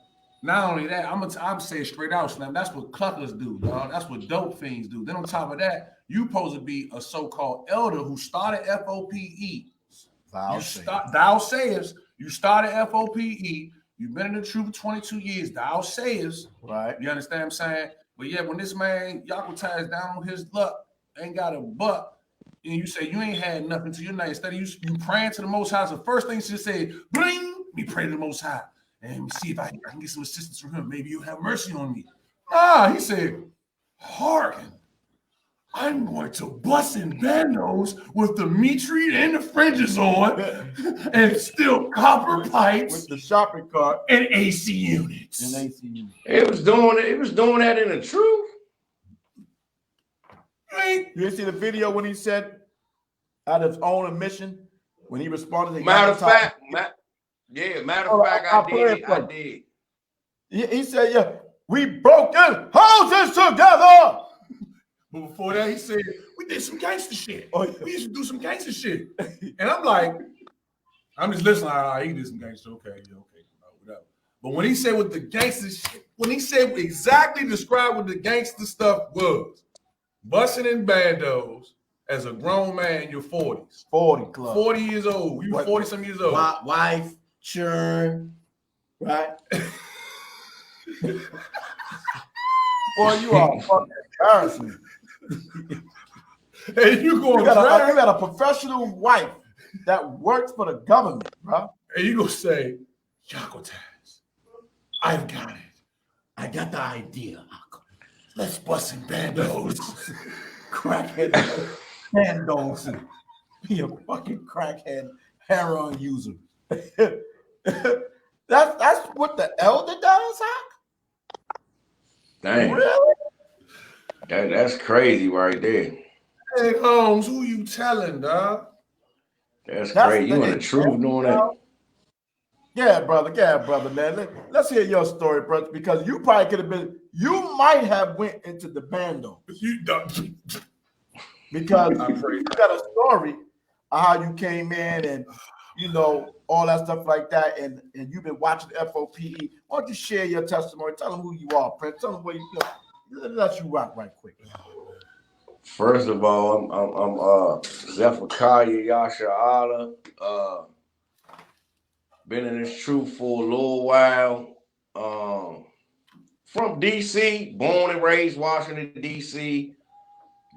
Not only that, I'm saying straight out, Slim. That's what cluckers do, dog. That's what dope fiends do. Then on top of that, you supposed to be a so-called elder who started FOPE. Thou sayest, you started FOPE. You've been in the truth for 22 years. Thou sayest, right? You understand what I'm saying? But yeah, when this man YAHAWAH is down on his luck, ain't got a buck, and you say you ain't had nothing to your name. Instead of you praying to the Most High, the first thing she said, bring me pray to the Most High and see if I can get some assistance from him. Maybe you'll have mercy on me. He said, hearken. I'm going to bust in bandos with the meat treat and the fringes on and still copper pipes with the shopping cart and AC units. It was doing that in the truth. You didn't see the video when he said out of his own admission when he responded to matter of fact, I did. He said, yeah, we broke in houses together. But before that, he said, we did some gangster shit. We used to do some gangster shit. And I'm like, I'm just listening. He did some gangster. Okay, whatever. But when he said what the gangster shit, when he said exactly describe what the gangster stuff was, busting in bandos as a grown man in your 40s. 40 club. 40 years old. You 40-some years old. Wife, churn, right? Boy, you are fucking embarrassing. And you got a professional wife that works for the government, bro. And you gonna say, YAHAWAH, I've got it. I got the idea. Let's bust some bandos. Crackhead bandos. Be a fucking crackhead heroin user. That's what the elder does, huh? Dang. Really? That's crazy right there. Hey, Holmes, who you telling, dog? That's That's crazy. the You in the truth extent, doing that? Yeah, brother, man. Let's hear your story, brother, because you probably could have been, you might have went into the bando You don't. because I pray. you got a story of how you came in and all that stuff like that, and you've been watching FOPE. Why don't you share your testimony? Tell them who you are, Prince. Tell them where you go. Let you rock right quick. First of all, I'm Zephaniah YAHAWASHI. Been in this truth for a little while. From DC, born and raised Washington DC,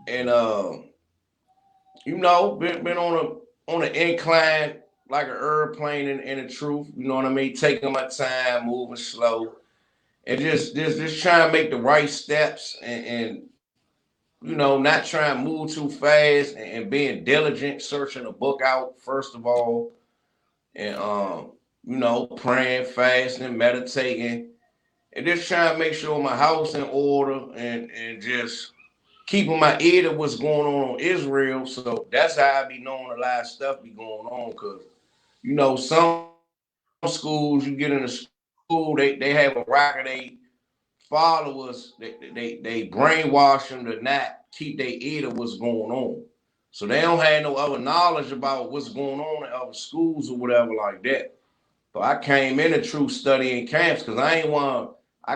and been on an incline like an airplane in the truth. You know what I mean? Taking my time, moving slow, and just trying to make the right steps and not trying to move too fast and being diligent, searching a book out first of all, and praying, fasting, meditating, and just trying to make sure my house in order and just keeping my ear to what's going on in Israel. So that's how I be knowing a lot of stuff be going on, because some schools you get in the school, they have a rocket, they followers, they brainwash them to not keep their ear to what's going on. So they don't have no other knowledge about what's going on in other schools or whatever like that. So I came in a true studying camps because I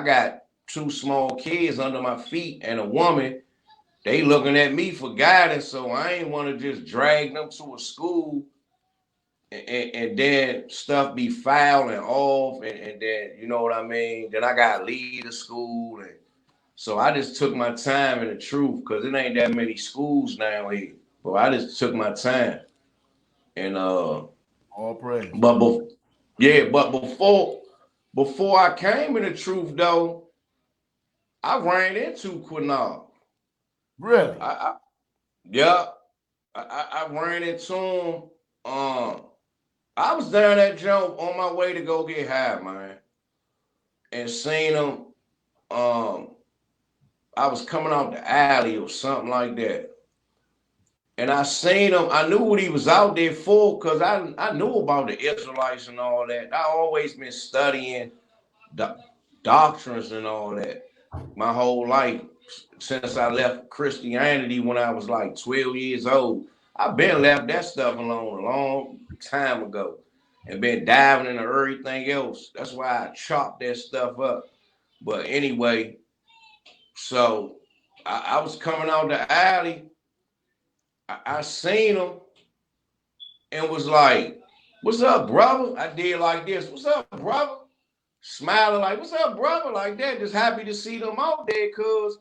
got two small kids under my feet and a woman. They looking at me for guidance, so I ain't want to just drag them to a school and then stuff be foul and off, and then you know what I mean. Then I got to leave the school, and so I just took my time in the truth because it ain't that many schools down here. But I just took my time, and All praise. but before I came in the truth though, I ran into Qunath. Really? Yeah, I ran into him. I was down that jump on my way to go get high, man, and seen him. I was coming out the alley or something like that, and I seen him. I knew what he was out there for because I knew about the Israelites and all that. I always been studying doctrines and all that my whole life since I left Christianity when I was like 12 years old. I've been left that stuff alone a long time ago and been diving into everything else. That's why I chopped that stuff up. But anyway, so I was coming out the alley. I seen him and was like, "What's up, brother?" I did like this. "What's up, brother?" Smiling like, "What's up, brother?" Like that. Just happy to see them out there, cause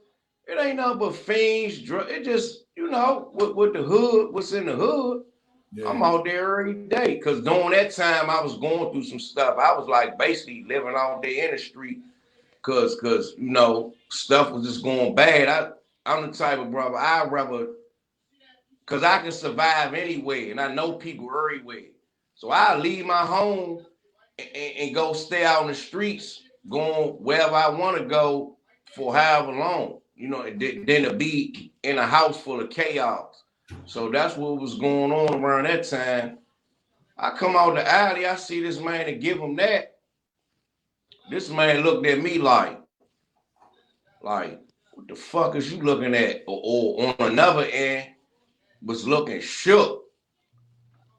it ain't nothing but fiends. It just, with the hood, what's in the hood. Yeah. I'm out there every day, cause during that time I was going through some stuff. I was like basically living out there in the street, cause stuff was just going bad. I'm the type of brother I'd rather, cause I can survive anywhere, and I know people everywhere. So I leave my home and go stay out in the streets, going wherever I want to go for however long, than to be in a house full of chaos. So that's what was going on around that time. I come out the alley, I see this man and give him that. This man looked at me like, what the fuck is you looking at? Or on another end, was looking shook.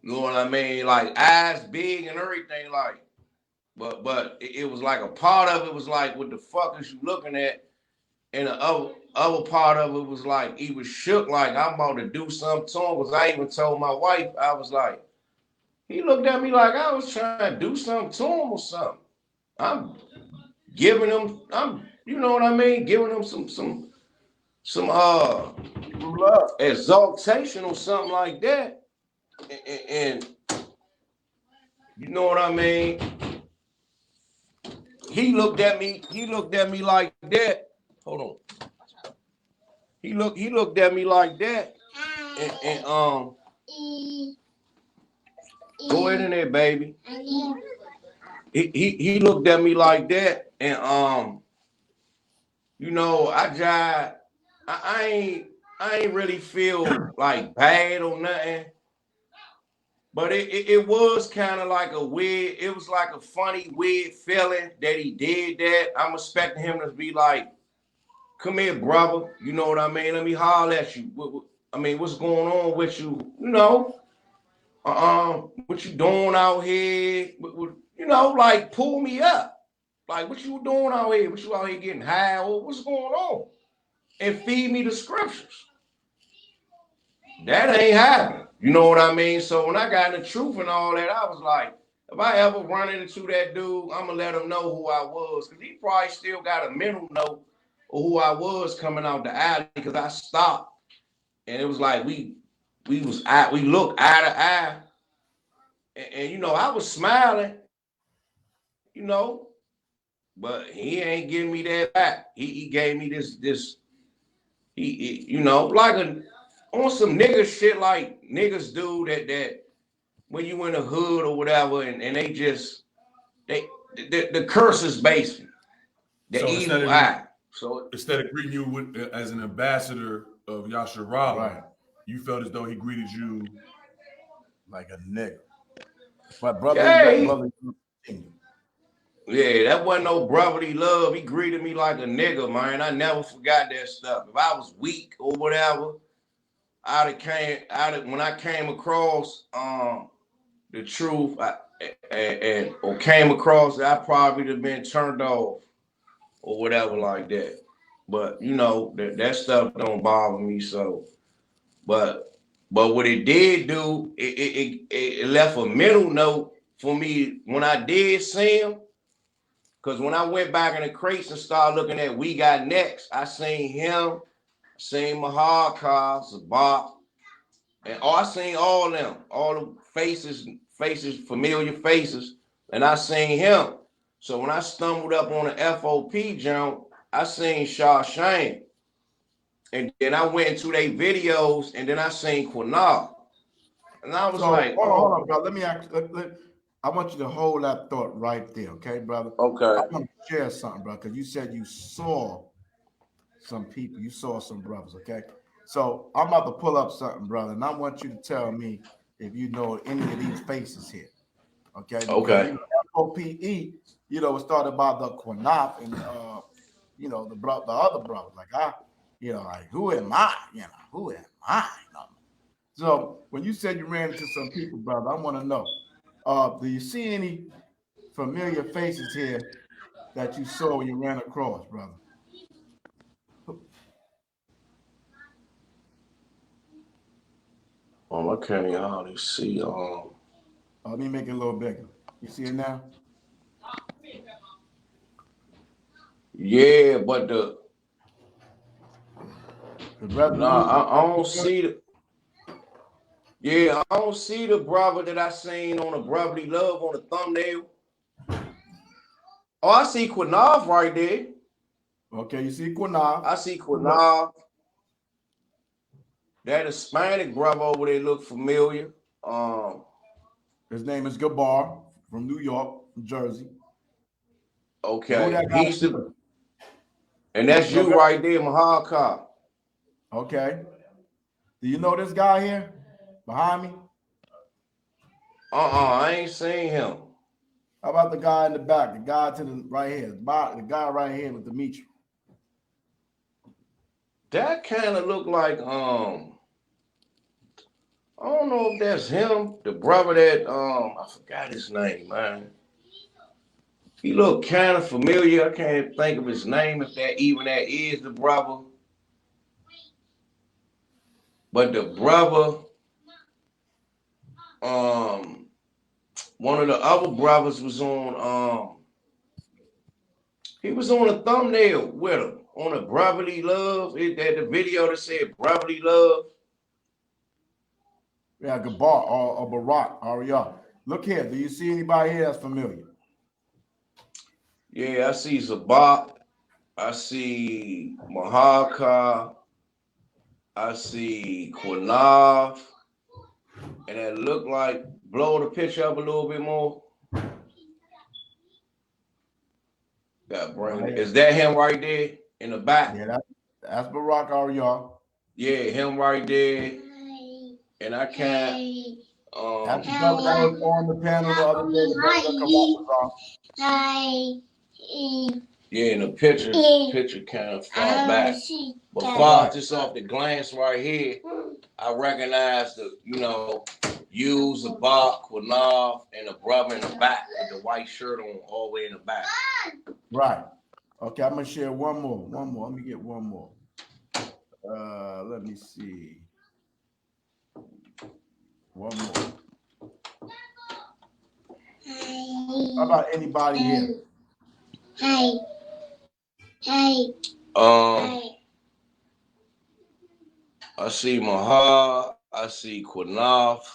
You know what I mean? Like eyes big and everything, like. But it was like a part of it was like, what the fuck is you looking at? And the other part of it was like, he was shook like I'm about to do something to him. Because I even told my wife, I was like, he looked at me like I was trying to do something to him or something. I'm giving him, you know what I mean? Giving him some exaltation or something like that. And you know what I mean? He looked at me like that. Hold on. He looked at me like that, and go ahead in there, baby. He looked at me like that, and you know, I ain't really feel like bad or nothing. But it was kind of like a weird, it was like a funny, weird feeling that he did that. I'm expecting him to be like, come here, brother. You know what I mean? Let me holler at you. I mean, what's going on with you? You know, what you doing out here? You know, like pull me up. Like, what you doing out here? What you out here getting high? What's going on? And feed me the scriptures. That ain't happening. You know what I mean? So when I got in the truth and all that, I was like, if I ever run into that dude, I'm gonna let him know who I was, because he probably still got a mental note of who I was coming out the alley, because I stopped and it was like we looked eye to eye, and you know, I was smiling, you know, but he ain't giving me that back. He gave me this you know, like on some nigga shit like niggas do that when you in the hood or whatever, and they just the curse is basically the So evil eye. So instead of greeting you as an ambassador of YAHAWAH, Right. you felt as though he greeted you. Like a nigga. But brother, yeah, brother. yeah, that wasn't no brotherly love. He greeted me like a nigga, man. I never forgot that stuff. If I was weak or whatever, when I came across the truth, or came across it, I probably would have been turned off or whatever like that. But you know, that stuff don't bother me. So, but what it did do, it left a mental note for me when I did see him. Because when I went back in the crates and started looking at We Got Next, I seen him, seen YAHAWAH, Zabak, and I seen all them, all the faces, familiar faces, and I seen him. So when I stumbled up on the FOP jump, I seen SHAM. And then I went into their videos, and then I seen Qunath. And I was So like, hold on, brother. Let me ask. I want you to hold that thought right there, okay, brother? okay. I want to share something, brother, because you said you saw some people, you saw some brothers, okay? So I'm about to pull up something, brother, and I want you to tell me if you know any of these faces here, okay? Because Okay. you know, FOPE, you know, it started by the Qunath and you know, the other brother, like you know, like who am I? You know, who am I? You know? So when you said you ran into some people, brother, I want to know, do you see any familiar faces here that you saw when you ran across, brother? I can't hardly see. Let me make it a little bigger. You see it now? Yeah, but The brother, I don't see the. Yeah, I don't see the brother that I seen on the Brotherly Love on the thumbnail. Oh, I see Qunath right there. okay, you see Qunath. I see Qunath. That Hispanic brother over there look familiar. His name is Gabar from New York, New Jersey. Okay, he's the, and that's you right there, YAHAWAH. Okay. Do you know this guy here behind me? I ain't seen him. How about the guy in the back? The guy to the right here. The guy right here with the Mitra. That kind of look like I don't know if that's him, the brother that I forgot his name, man. He looked kind of familiar. I can't think of his name if that is the brother. But the brother, one of the other brothers was on he was on a thumbnail with him on a Brotherly Love. That the video that said Brotherly Love. Yeah, Gabar or Barak, Arya. Look here. Do you see anybody here that's familiar? Yeah, I see Zabak. I see YAHAWAH. I see Qunath. And it looked like, blow the picture up a little bit more. Got bring it. Is that him right there in the back. Yeah, that's Barack Ariel. Yeah, him right there. And I can't. That's the brother that was on the panel the other day. The brother yeah, and the picture kind of far back. But far just off the glance right here, I recognize the, use the Bach, Qunath, and the brother in the back with the white shirt on all the way in the back. Right. Okay, I'm gonna share one more. Let me get one more. Let me see. One more. How about anybody here? Hey. I see YAHAWAH. I see Qunath.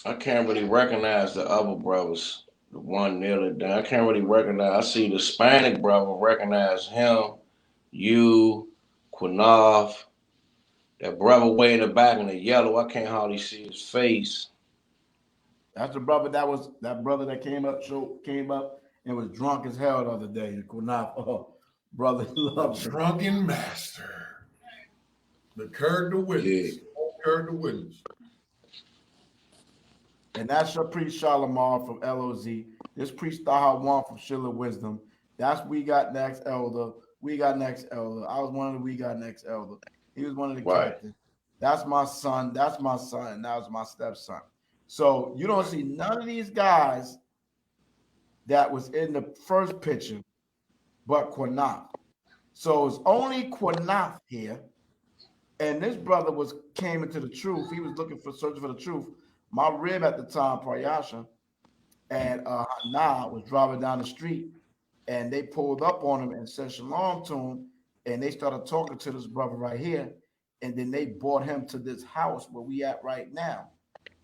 I can't really recognize the other brothers. The one kneeling down. I can't really recognize. I see the Hispanic brother. Recognize him. You, Qunath. That brother way in the back in the yellow. I can't hardly see his face. That's the brother that came up and was drunk as hell the other day. Qunath, brother, love drunken master. The Kurd the witness. Yeah. Kurd the witness. And that's your priest Shalimar from LOZ. This priest YAHAWAH from Shilla Wisdom. That's We Got Next Elder. We Got Next Elder. I was one of the We Got Next Elder. He was one of the captains. That's my son. That's my son. And that was my stepson. So you don't see none of these guys that was in the first picture, but Qunath. So it's only Qunath here. And this brother came into the truth. He was searching for the truth. My rib at the time, Prayasha, and was driving down the street, and they pulled up on him and said shalom to him, and they started talking to this brother right here, and then they brought him to this house where we at right now,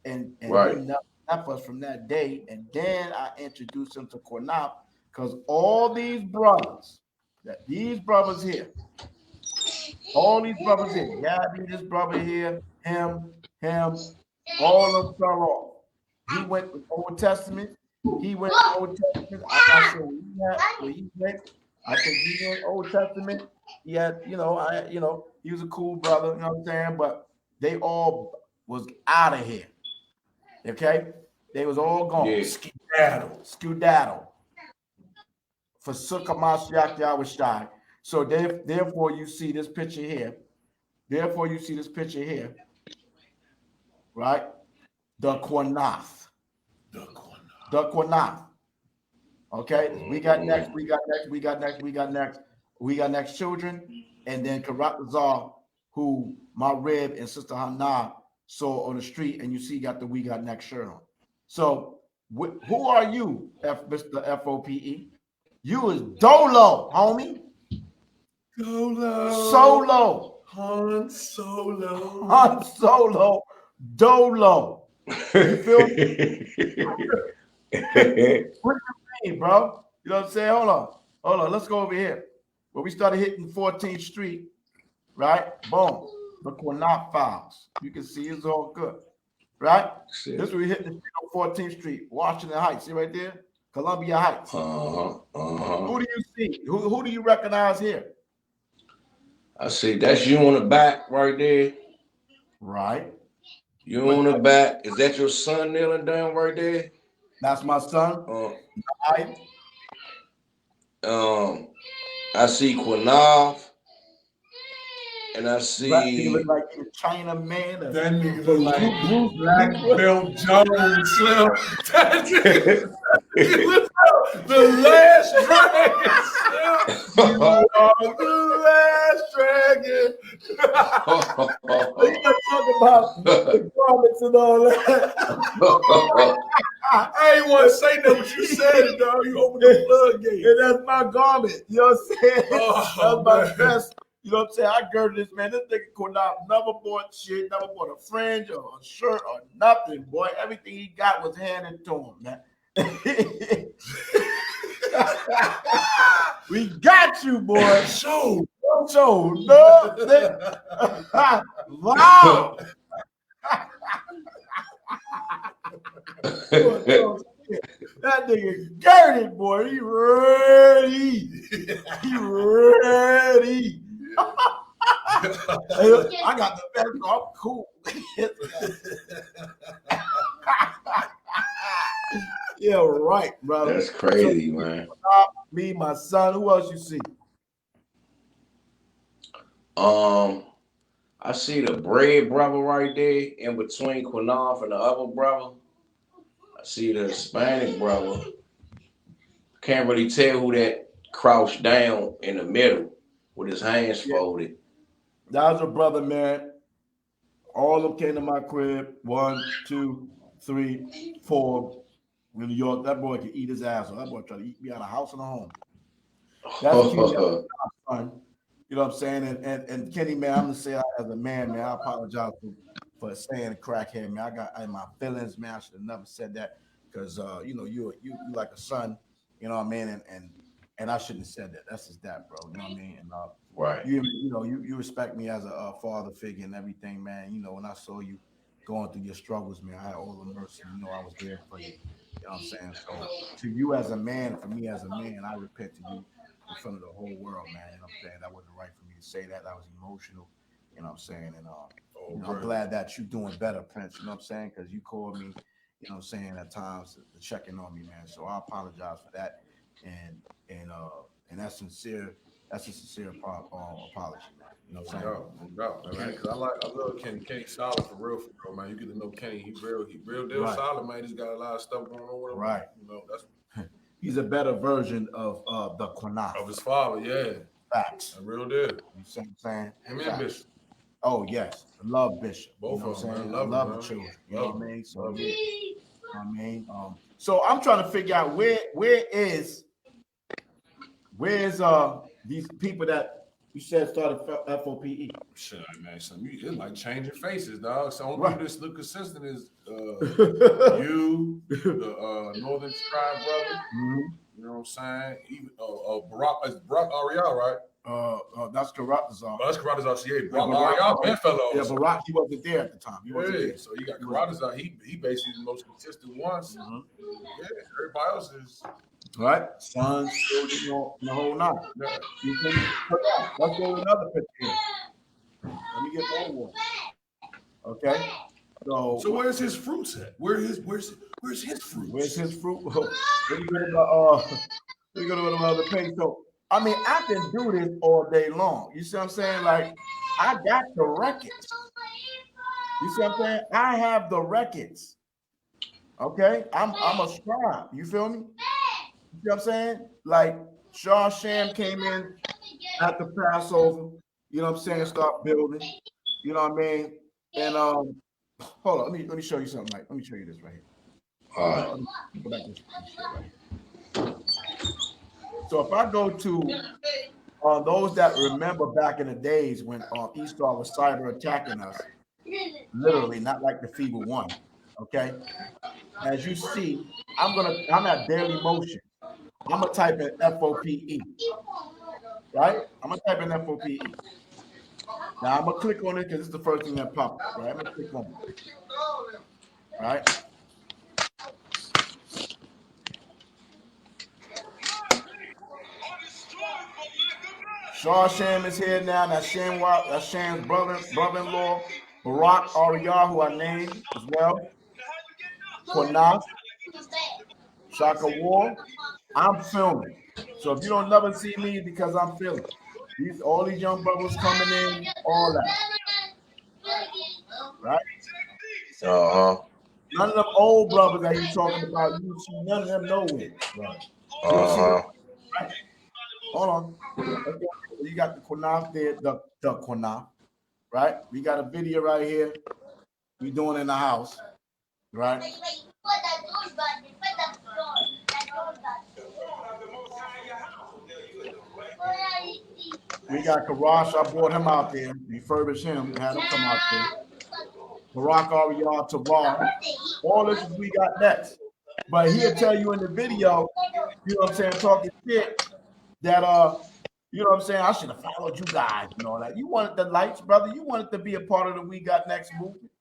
and he left us from that day, and then I introduced him to Qunath, because all these brothers here, Gabby, this brother here, him, all of them fell off. He went with Old Testament. I'm not sure where he went. I think he went Old Testament. He had, he was a cool brother, you know what I'm saying? But they all was out of here. Okay? They was all gone. Yeah. Skedaddle. For MASHAYACH YAHAWASHI. So therefore you see this picture here. Right? The Qunath. Okay? We got next children. And then Karatazar, who my rib and Sister Hannah saw on the street, and you see got the We Got Next shirt on. So who are you, Mr. FOPE? You is Dolo, homie. Solo. Han Solo. Dolo. You feel me? What you mean, bro? You know what I'm saying? Hold on. Let's go over here. Where we started hitting 14th Street, right? Boom. The Qunath files. You can see it's all good, right? Shit. This is where we hit the 14th Street, Washington Heights. See right there? Columbia Heights. Who do you see? Who do you recognize here? I see. That's you on the back right there. Right. You on the back. Is that your son kneeling down right there? That's my son. I see Qunath. And I see that nigga look like a China man. That nigga look like Black Belt Jones Slim. That nigga, the last dragon. You are the last dragon. Let's talk about the garments and all that. I ain't want to say that, but you said it, dog. You opened the floodgate. And that's my garment. You know what I'm saying? That's my best. You know what I'm saying? I girded this, man. This nigga Qunath never bought shit, never bought a fringe or a shirt or nothing, boy. Everything he got was handed to him, man. We got you, boy. Show. No. Wow. That That nigga girded, boy. He ready. He ready. I got the best. I'm cool. Yeah, right, brother. That's crazy, man. Me, my son. Who else you see? I see the bread brother right there in between Qunath and the other brother. I see the Hispanic brother. Can't really tell who that crouched down in the middle with his hands folded. That was a brother, man. All of them came to my crib. 1, 2, 3, 4. In New York, that boy can eat his ass off. That boy trying to eat me out of house and a home. That's Kenny, son. You know what I'm saying? And Kenny, man, I'm gonna say as a man, man, I apologize for saying crackhead, man. I got in my feelings, man. I should have never said that because you know you like a son, you know what I mean, and I shouldn't have said that. That's just that, bro. You know what I mean? And Right. You respect me as a father figure and everything, man. You know, when I saw you going through your struggles, man, I had all the mercy. You know, I was there for you. You know what I'm saying? So to you as a man, for me as a man, I repent to you in front of the whole world, man. You know what I'm saying? That wasn't right for me to say that. That was emotional. You know what I'm saying? And I'm glad that you're doing better, Prince. You know what I'm saying? Because you called me, you know what I'm saying, at times checking on me, man. So I apologize for that. And that's sincere. That's a sincere apology, man. You know what I'm saying? No doubt, man. Because I love Kenny. Kenny's solid for real, man. You get to know Kenny. He real deal solid, man. He's got a lot of stuff going on with him. Right. You know, that's he's a better version of the Qunath. Of his father, yeah. Facts. A real deal. You see what I'm saying? Him and Bishop. Oh yes, I love Bishop. Both you know of them, saying? man. I love the children. You know what I mean? So yeah. You know what I mean? So I'm trying to figure out where is these people that you said started FOPE? Shit, man. It's like changing faces, dog. So only people that look consistent is you, the Northern Tribe brother. Mm-hmm. You know what I'm saying? Even Barack Ariel, right? That's Karatazar. That's Karatazar. Yeah, Barack Ariel, man, fellow. Yeah, Barack, he wasn't there at the time. He wasn't there. So you got Karatazar. He basically the most consistent ones. Mm-hmm. Yeah, everybody else is. Right, sons, children, the whole nine. Yeah. Let's go with another picture here. Let me get more one. Okay. So where's his fruits at? Where's his fruits? Where's his fruit? Let me go to another page. So I mean, I can do this all day long. You see what I'm saying? Like, I got the records. You see what I'm saying? I have the records. Okay, I'm a scribe. You feel me? You know what I'm saying? Like SHAM came in at the Passover, you know what I'm saying, start building, you know what I mean? And hold on, let me show you something. Like, let me show you this right here. All right. Go back to this right here. So if I go to those that remember back in the days when Esau was cyber attacking us, literally, not like the feeble one. Okay. As you see, I'm at daily motion. I'm gonna type in FOPE, right? I'm gonna type in FOPE. Now I'm gonna click on it because it's the first thing that popped up, right? I'm gonna click on it. All right. SHAM is here now. That's Sham's brother-in-law, Barack Ariel, who I named as well. Qunath, Shaka War. I'm filming. So if you don't never see me, because I'm filming. All these young brothers coming in, all that. Right? None of them old brothers that you talking about, you see none of them nowhere. Right? Right? Hold on. Okay. You got the Qunath there, the Qunath, right? We got a video right here. We doing in the house, right? We got Karash. I brought him out there, refurbished him, had him come out there. Barack Ariel, Tavar. All this is we got next. But he'll tell you in the video, you know what I'm saying, talking shit, that you know what I'm saying, I should have followed you guys and all that. You wanted the lights, brother. You wanted to be a part of the We Got Next movement.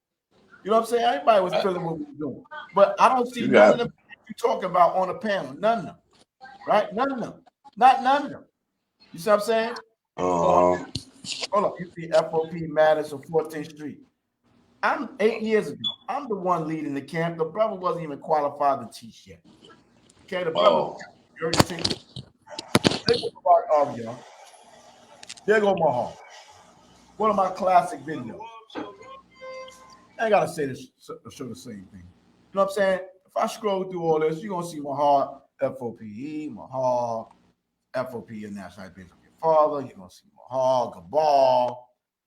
You know what I'm saying? Everybody was feeling what we were doing. But I don't see none of them you talking about on the panel? None of them, right? None of them. Not none of them. You see what I'm saying? Hold up. You see FOP Matters on 14th Street. I'm 8 years ago. I'm the one leading the camp. The brother wasn't even qualified to teach yet. Okay, the brother. There go y'all. There go my heart. One of my classic videos. I ain't gotta say this, show the same thing. You know what I'm saying? If I scroll through all this, you're gonna see my heart, FOPE, my heart, FOP International Base of Your Father. You're gonna see my heart, Gabal,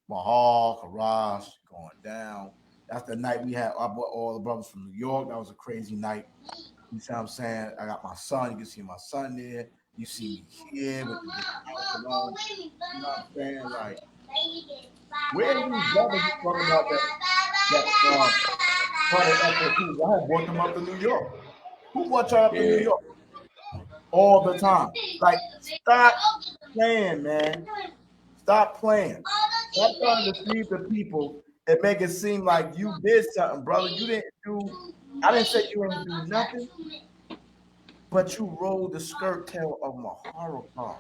my heart, Karash going down. That's the night we had. I brought all the brothers from New York. That was a crazy night. You see what I'm saying? I got my son. You can see my son there. You see me here with the you know what I'm saying? Like, where are these brothers talking about I brought them up to New York. Who brought y'all up to New York? All the time. Like, stop playing, man. Stop playing. Stop trying to deceive the people and make it seem like you did something, brother. You didn't do. I didn't say you didn't do nothing, but you rolled the skirt tail of my horror car.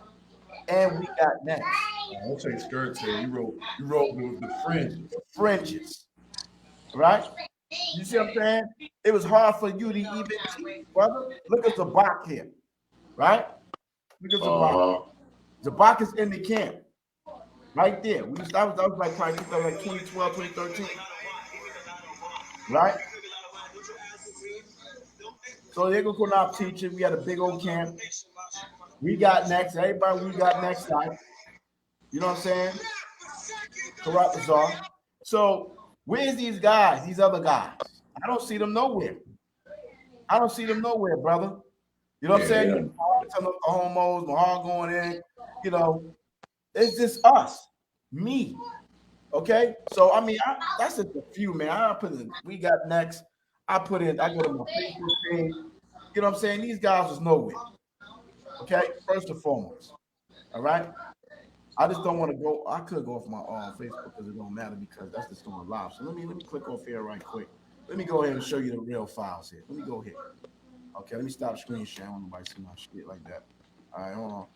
And we got next. I don't say skirt tail. You rolled with the fringes. The fringes. Right? You see what I'm saying? It was hard for you to even teach, brother. Look at Zabak here. Right? Look at Zabak. Zabak is in the camp. Right there. That was like probably 2012, 2013. Right? So they go Qunath teaching. We had a big old camp. We got next. Everybody we got next time. You know what I'm saying? Corrupt bizarre. So where's these guys, these other guys? I don't see them nowhere. I don't see them nowhere, brother. You know what I'm saying? You telling the homos, Mahal going in, you know, it's just us, me. Okay, so I mean, that's just a few, man. I put in, we got next. I go to my Facebook page. You know what I'm saying? These guys was nowhere. Okay, first and foremost. All right. I just don't want to go. I could go off my Facebook because it don't matter because that's just going live. So let me click off here right quick. Let me go ahead and show you the real files here. Let me go here. Okay, let me stop screen sharing. I don't want nobody see my shit like that. All right, hold on.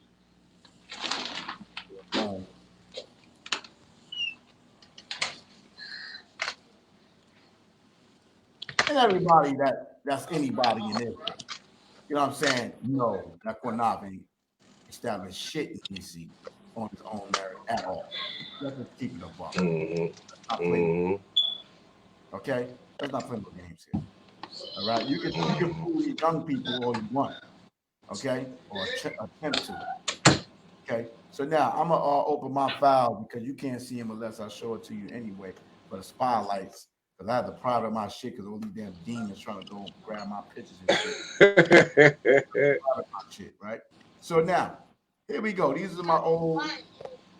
And everybody that's anybody in there, you know what I'm saying? No, that Qunath ain't established shit in DC on his own merit at all. Let's just keep it up. Okay, let's not play no games here. All right, you can fool these young people all you want. Okay, or attempt to. Okay, so now I'm gonna open my file because you can't see them unless I show it to you anyway. For the spotlights. Because I had to pride of my shit because all these damn demons trying to go grab my pictures and shit. Shit, right? So now, here we go. These are my old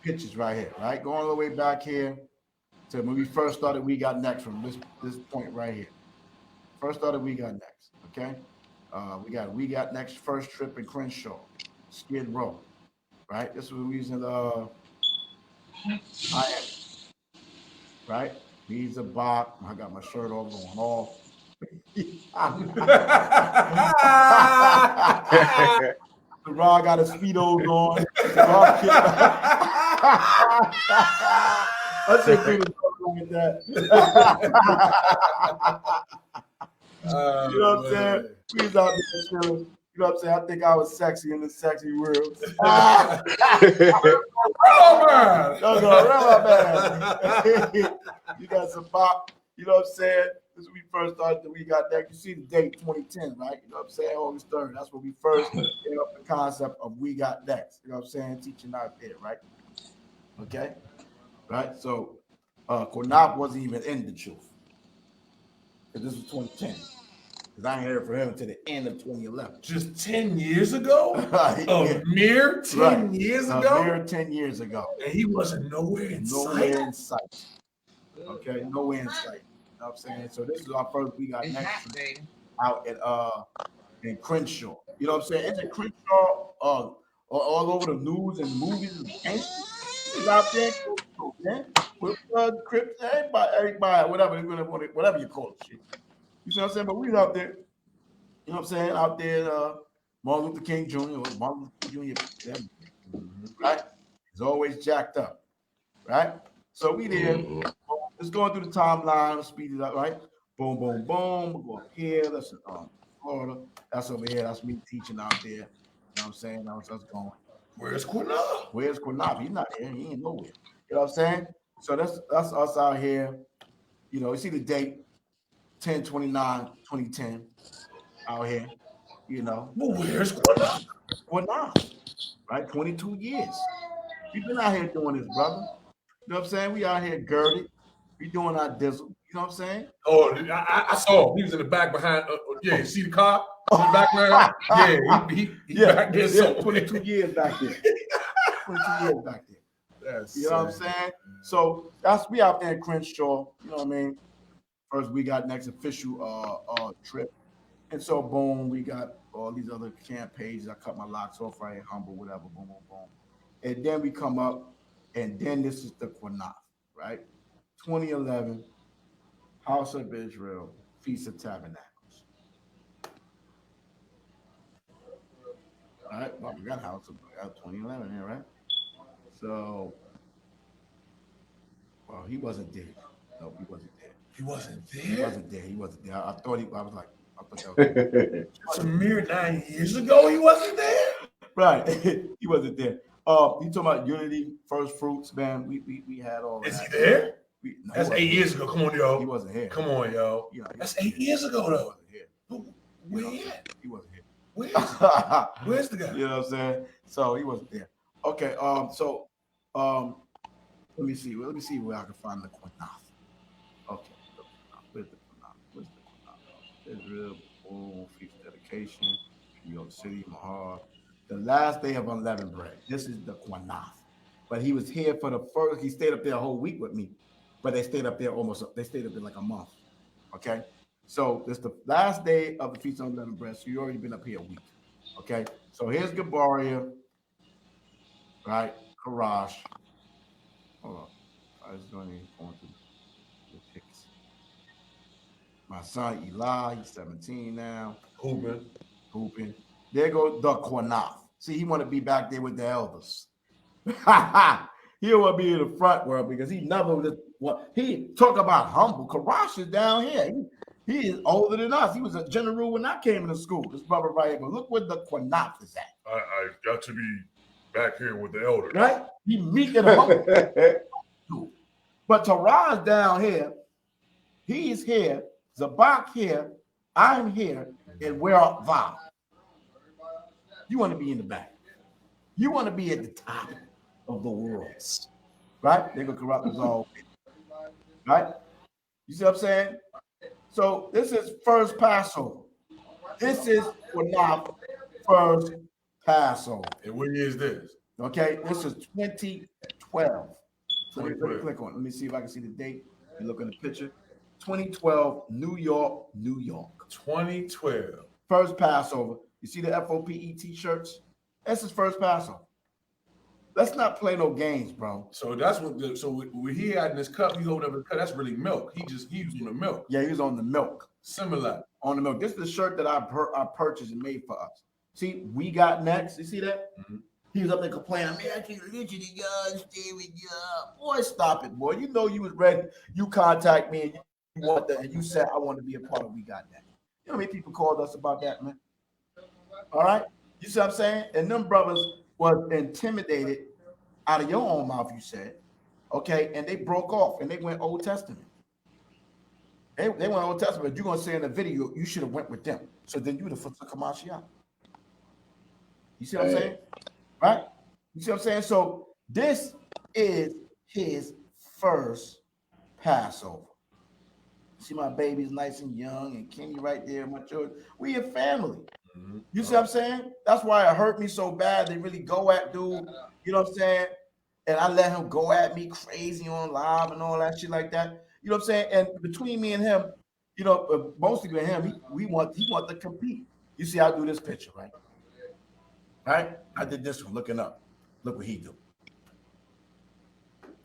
pictures right here, right? Going all the way back here to when we first started We Got Next from this point right here. First started We Got Next, okay? We got Next first trip in Crenshaw, Skid Row, right? This was using I am, right? He's a bot. I got my shirt off going off. The Rod got his Speedos on. I should do like that. You know what I'm saying? We was out there chilling. You know what I'm saying? I think I was sexy in the sexy world. You got some pop. You know what I'm saying? This is when we first started that We Got Next. You see the date 2010, right? You know what I'm saying? August 3rd. That's when we first came up with the concept of We Got Next. You know what I'm saying? Teaching out there, right? Okay? Right? So Qunath wasn't even in the truth. Because this was 2010. Because I ain't heard from him until the end of 2011. Just 10 years ago? A mere 10 years ago? A mere 10 years ago. And he wasn't nowhere in sight. Okay, nowhere in sight. You know what I'm saying? So this is our first We Got Next out in Crenshaw. You know what I'm saying? It's in Crenshaw all over the news and movies and gangsters. Out there, man. With Crips, everybody, whatever you call it, shit. You see what I'm saying? But we was out there. You know what I'm saying? Out there, Martin Luther King Jr. or Martin Luther King Jr. Right? He's always jacked up. Right? So we there. Let's go through the timeline. Let's speed it up. Right? Boom, boom, boom. We'll go up here. That's Florida. That's over here. That's me teaching out there. You know what I'm saying? That's us going. Where's Qunath? Where's Qunath? He's not here. He ain't nowhere. You know what I'm saying? So that's us out here. You know, you see the date, 10/29/2010, out here. You know. Well, where's Qunath? Qunath, right? 22 years. We've been out here doing this, brother. You know what I'm saying? We out here girded. We doing our dizzle. You know what I'm saying? Oh, I saw him. He was in the back behind. Yeah, you see the car in the background? Yeah, he back there. Yeah, 22 years back there. 22 years back there. That's you know what I'm saying? So we out there in Crenshaw. You know what I mean? First, we got next official trip. And so, boom, we got all these other camp pages. I cut my locks off right here, humble, whatever, boom, boom, boom. And then we come up, and then this is the Qunath, right? 2011, House of Israel, Feast of Tabernacles. All right, well, we got 2011 here, right? So, well, he wasn't there. No, he wasn't there. He wasn't there? He wasn't there. He wasn't there. I thought that was That's a mere 9 years ago. He wasn't there. Right. He wasn't there. You talking about Unity, First Fruits, man. We had all that. Is he there? No, that's 8 years ago. Come on, yo. He wasn't here. Come on, yo. You know, that's 8 years ago, though. He wasn't here. Where he at? He wasn't here. Where's the guy? You know what I'm saying? So he wasn't there. Okay. Let me see where I can find the Qunath. Okay. Where's the Qunath? Israel, Feast Dedication, New York City, Mahar. The last day of unleavened bread. This is the Qunath. But he was here for the first, he stayed up there a whole week with me. But they stayed up there like a month. Okay? So this is the last day of the Feast of Unleavened Bread. So you already been up here a week. Okay? So here's Gabaria. Right? Karash. Hold on. I was going to the pics. My son Eli, he's 17 now. Hooping. There goes the Qunath. See, he want to be back there with the elders. He don't want to be in the front world because he never he talk about humble. Karash is down here. He is older than us. He was a general when I came into school. This brother right here. But look where the Qunath is at. I got to be back here with the elders. Right? He meek and humble. But Taraz down here, he's here, Zabak here, I'm here, and we're up Vav. You want to be in the back. You want to be at the top of the world. Right? They're going to corrupt us all. Right? You see what I'm saying? So this is first Passover. This is Qunath first Passover. And when year is this? Okay, this is 2012. Let me click on it. Let me see if I can see the date. You look in the picture. 2012, New York. 2012. First Passover. You see the FOPE t-shirts? That's his first Passover. Let's not play no games, bro. So that's what. When he had in his cup, he opened up the cup. That's really milk. He was on the milk. Yeah, he was on the milk. Similar on the milk. This is the shirt that I purchased and made for us. See, we got next. You see that? Mm-hmm. He was up there complaining, man, I can't literally stay with you. Boy, stop it, boy. You know you was ready. You contact me and you want that, and you said I want to be a part of We Got That. You know how many people called us about that, man? All right? You see what I'm saying? And them brothers was intimidated out of your own mouth, you said. Okay, and they broke off and they went Old Testament. They went Old Testament. You're gonna say in the video, you should have went with them. So then you the foot of MASHAYACH. You see what I'm saying? Right? You see what I'm saying? So this is his first Passover. See my baby's nice and young, and Kenny right there, my children. We a family. Mm-hmm. You see what I'm saying? That's why it hurt me so bad. They really go at dude. You know what I'm saying? And I let him go at me crazy on live and all that shit like that. You know what I'm saying? And between me and him, you know, mostly with him, he want to compete. You see, I do this picture, right? Right? I did this one, looking up. Look what he do.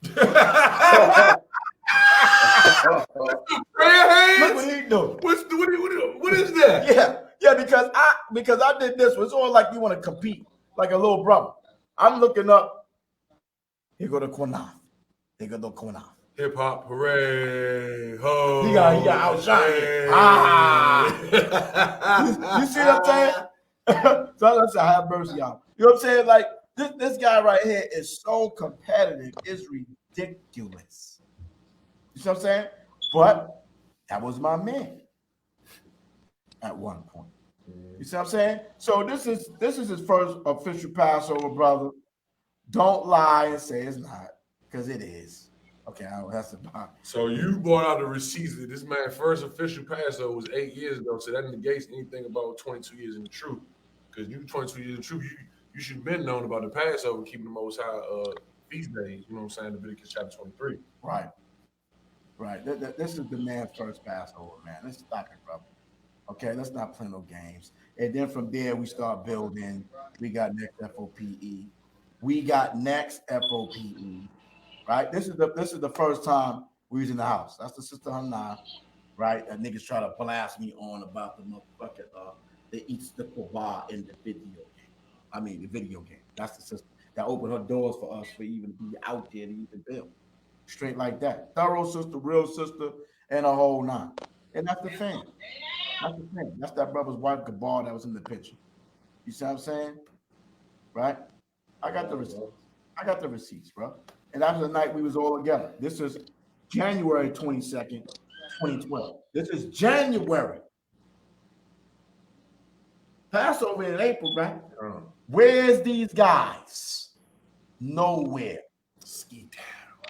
Look what he do. What is that? Yeah, Yeah, because I did this. It's all like you want to compete, like a little brother. I'm looking up. Here go the Qunath. Here go the Qunath. Hip hop, hooray! Ho! He got outshine. Hey. You see what I'm saying? So let's say, have mercy, y'all. You know what I'm saying? Like this guy right here is so competitive. It's ridiculous. You see what I'm saying? But that was my man at one point. You see what I'm saying? So this is his first official Passover, brother. Don't lie and say it's not, because it is. Okay, that's about it. So you brought out the receipts that this man's first official Passover was 8 years ago. So that negates anything about 22 years in the truth. Because you 22 years in the truth, you should have been known about the Passover, keeping the Most High feast days. You know what I'm saying? Leviticus chapter 23. Right. This is the man's first Passover, man. Let's stop it, brother. Okay, let's not play no games. And then from there, we start building. We got next FOPE. We got next FOPE. Right? This is the first time we was in the house. That's the sister Hannah, right? That niggas try to blast me on about the motherfucker that eats the kobah in the video game. I mean, the video game. That's the sister that opened her doors for us for even to be out there to even build. Straight like that. Thorough sister, real sister, and a whole nine. And that's the thing. That's the thing. That's that brother's wife, Gabar, that was in the picture. You see what I'm saying? Right? I got the receipts, bro. And that was the night we was all together. This is January 22nd, 2012. This is January. Passover in April, right? Where's these guys? Nowhere. Ski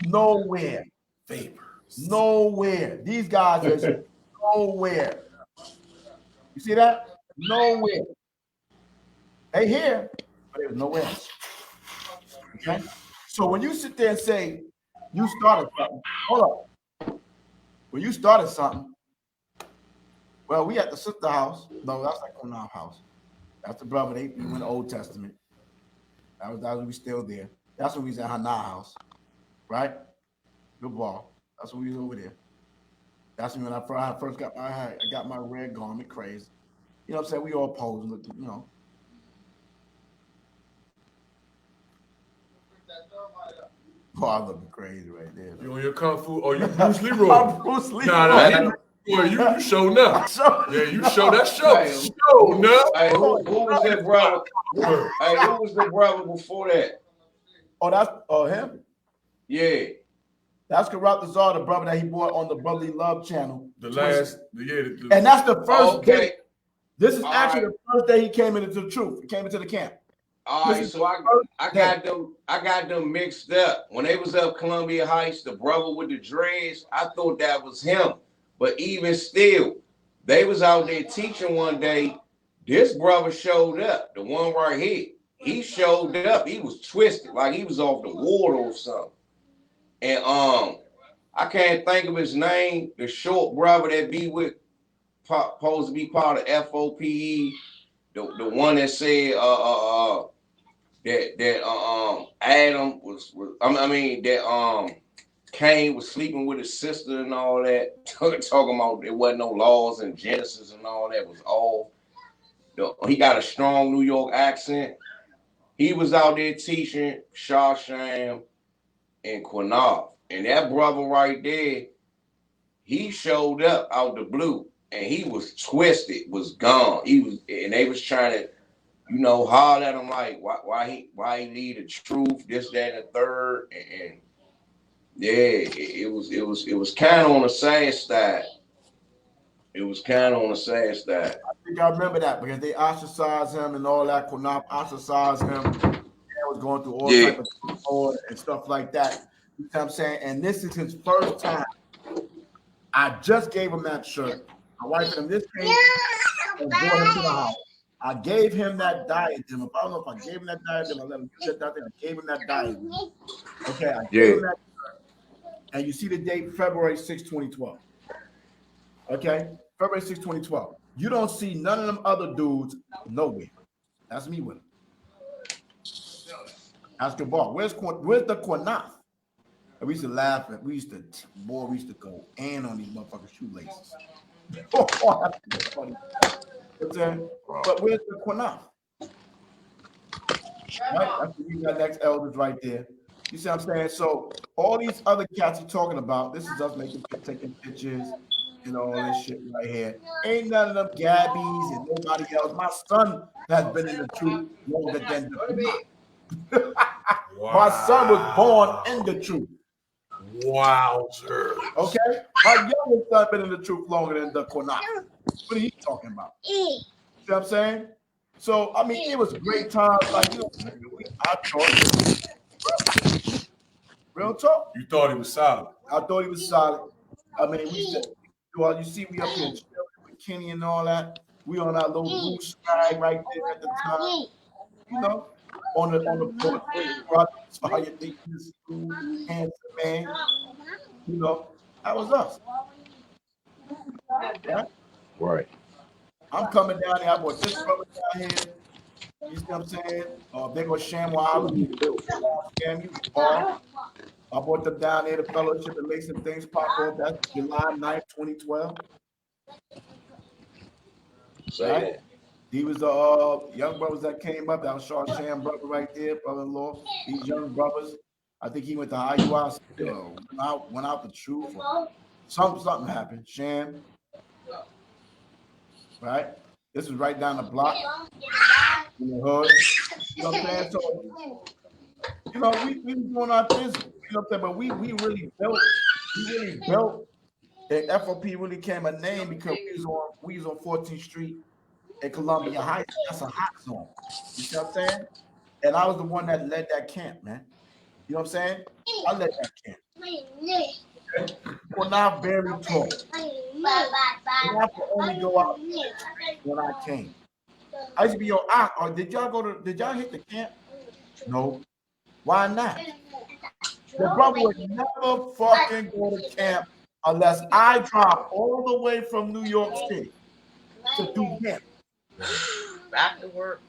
Nowhere. Vapors. Nowhere. These guys are nowhere. You see that? Nowhere. They here, but there's nowhere else. Okay? So when you sit there and say you started something, hold up. When you started something, well, we at the sister house. No, that's like Qunath house. That's the brother. They went the Old Testament. That was when we still there. That's when we was at Hannah house, right? Good ball. That's when we was over there. That's when I first got my red garment crazy. You know what I'm saying? We all posing, you know. Oh, I look crazy right there. You on your kung fu? Oh, you Bruce Leroy? I'm Bruce Leroy. Nah, boy, you showed up. Yeah, you showed that show. Showed up. Hey, who was that brother? Hey, who was the brother before that? Oh, that's him. Yeah. That's Qunath the brother that he bought on the Brotherly Love channel. And that's the first day. This is All actually right. the first day he came into the truth. He came into the camp. All right, so I got them mixed up. When they was up Columbia Heights, the brother with the dreads, I thought that was him. But even still, they was out there teaching one day. This brother showed up, the one right here. He showed up. He was twisted, like he was off the water or something. And I can't think of his name. The short brother that be with, supposed to be part of FOPE. The one that said that Adam that Cain was sleeping with his sister and all that, talking about there wasn't no laws in Genesis and all that was all. He got a strong New York accent. He was out there teaching SHAM and Qunath. And that brother right there, he showed up out the blue and he was twisted, was gone. And they was trying to, you know, holler at him like, why he need the truth, this, that, and the third. And yeah, it was kind of on the sad side. It was kind of on the sad side. I think I remember that because they ostracized him and all that. Qunath ostracized him. He was going through all type of support and stuff like that. You know what I'm saying? And this is his first time. I just gave him that shirt. My wife and him this came and brought him to the house. I gave him that diadem. I don't know if I gave him that diadem. I let him get that thing. I gave him that diadem. Okay, I gave him that shirt. And you see the date, February 6, 2012. Okay, February 6, 2012. You don't see none of them other dudes nowhere. That's me with him. That's the ball. Where's the Qunath? And we used to laugh at. We used to go in on these motherfuckers' shoelaces. Funny. But where's the Qunath? Right? That's what you got next elders right there. You see what I'm saying? So all these other cats you're talking about, this is us taking pictures and all this shit right here. Ain't none of them Gabbies and nobody else. My son has been in the truth longer than the My son was born in the truth. Wowzer. Okay? My youngest son been in the truth longer than the Qunath. What are you talking about? See what I'm saying? So, I mean, it was great times. Like, you know, I thought, real talk. You thought he was solid. I thought he was solid. I mean, we said, well, you see, we up here with Kenny and all that. We on our little Brews swag right there at the time. You know, on the brothers, fire this handsome man. You know, that was us. Right. I'm coming down here. I bought this brother down here. You see what I'm saying? They go SHAM I brought them down there to fellowship and make some things pop up. That's July 9th, 2012. Say right? that. He was young brothers that came up. That was SHAM brother right there, brother-in-law. These young brothers. I think he went to YAHAWASHI, went out the truth. Something happened. SHAM. Right? This was right down the block in the hood. You know what I'm saying? So, you know, we were doing our things, you know what I'm saying? But we really built, and FOP really came a name because we was on 14th Street in Columbia Heights. That's a hot zone. You see what I'm saying? And I was the one that led that camp, man. You know what I'm saying? I led that camp. Okay? Well, now very tall. I could only go out when I came. I used to be your aunt. Or did y'all hit the camp? No. Why not? The brother would never fucking go to camp unless I drop all the way from New York City to do camp. Back to work.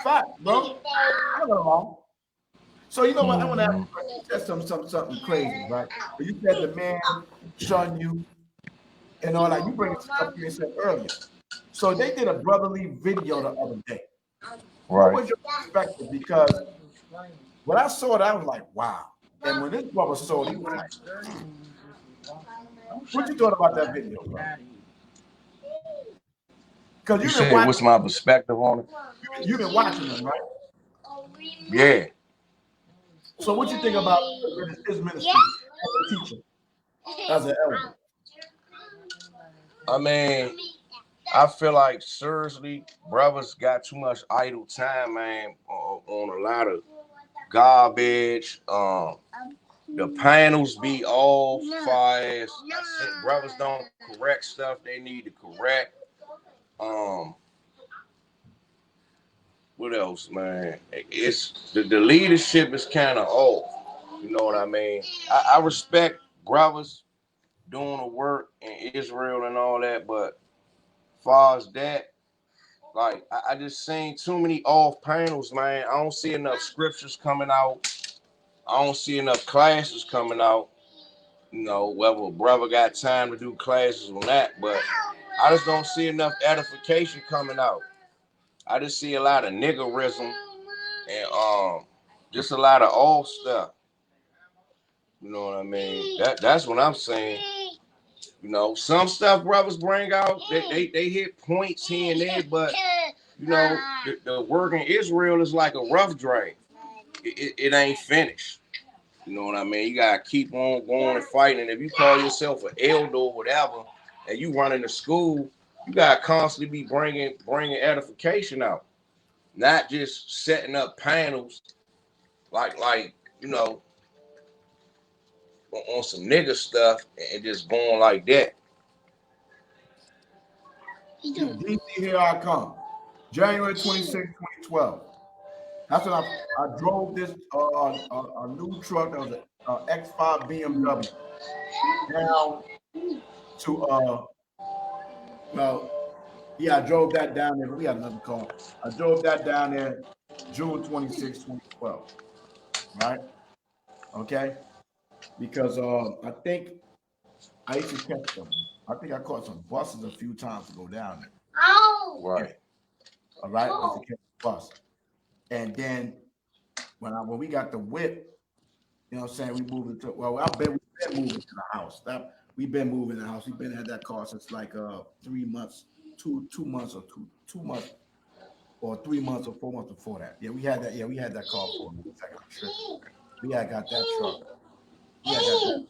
Fact, bro. I don't know. So you know what? I want to ask you something crazy, right? But you said the man shunned you and all that. You bring stuff you said earlier. So they did a brotherly video the other day. What was your perspective? Because when I saw it, I was like, wow. And when this brother saw it, he was like, what you thought about that video, bro? Because you said, what's my perspective on it? You've been watching them, right? Yeah. So what you think about his ministry as a teacher, as an elder? I mean, I feel like seriously, brothers got too much idle time, man, on a lot of garbage. The panels be off fast. Brothers don't correct stuff they need to correct. What else, man? It's the leadership is kind of off. You know what I mean? I respect brothers doing the work in Israel and all that, but as far as that, like I just seen too many off panels, man. I don't see enough scriptures coming out. I don't see enough classes coming out. You know, whether a brother got time to do classes on that, but I just don't see enough edification coming out. I just see a lot of niggerism and just a lot of old stuff. You know what I mean? That's what I'm saying. You know, some stuff brothers bring out, they hit points here and there, but you know, the work in Israel is like a rough drain. It ain't finished. You know what I mean? You gotta keep on going and fighting. And if you call yourself an elder or whatever, and you running the school, you gotta constantly be bringing edification out, not just setting up panels like you know on some nigga stuff and just going like that. DC, here I come. January 26, 2012. That's when I drove this a new truck. That was an X5 BMW down to I drove that down there. We had another car. I drove that down there June 26, 2012. Right? Okay? Because I think I used to catch them. I think I caught some buses a few times to go down there. Right. All right, was to catch the bus. And then when we got the whip, you know what I'm saying, we moved into, well, we've been moving to the house. We've been moving the house. We've been at that car since like 3 months, 2 months or 2 months or 3 months or 4 months before that. Yeah, we had that. Yeah, we had that car for a second trip. We had got that truck. We had got that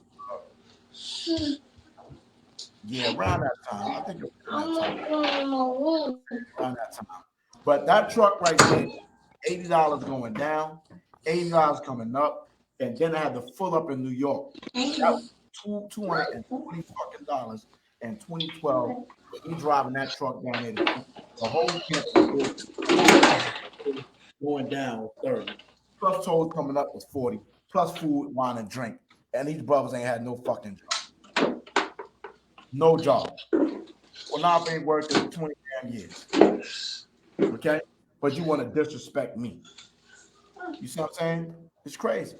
truck. Yeah, around that time. I think it was around that time. But that truck right there, $80 going down, $80 coming up, and then I had to full up in New York. That was $220 fucking dollars in 2012. Me driving that truck down there, the whole campus going down was 30. Plus tolls coming up was 40. Plus food, wine, and drink. And these brothers ain't had no fucking job. No job. Qunath ain't worked in 20 damn years. Okay? But you want to disrespect me. You see what I'm saying? It's crazy.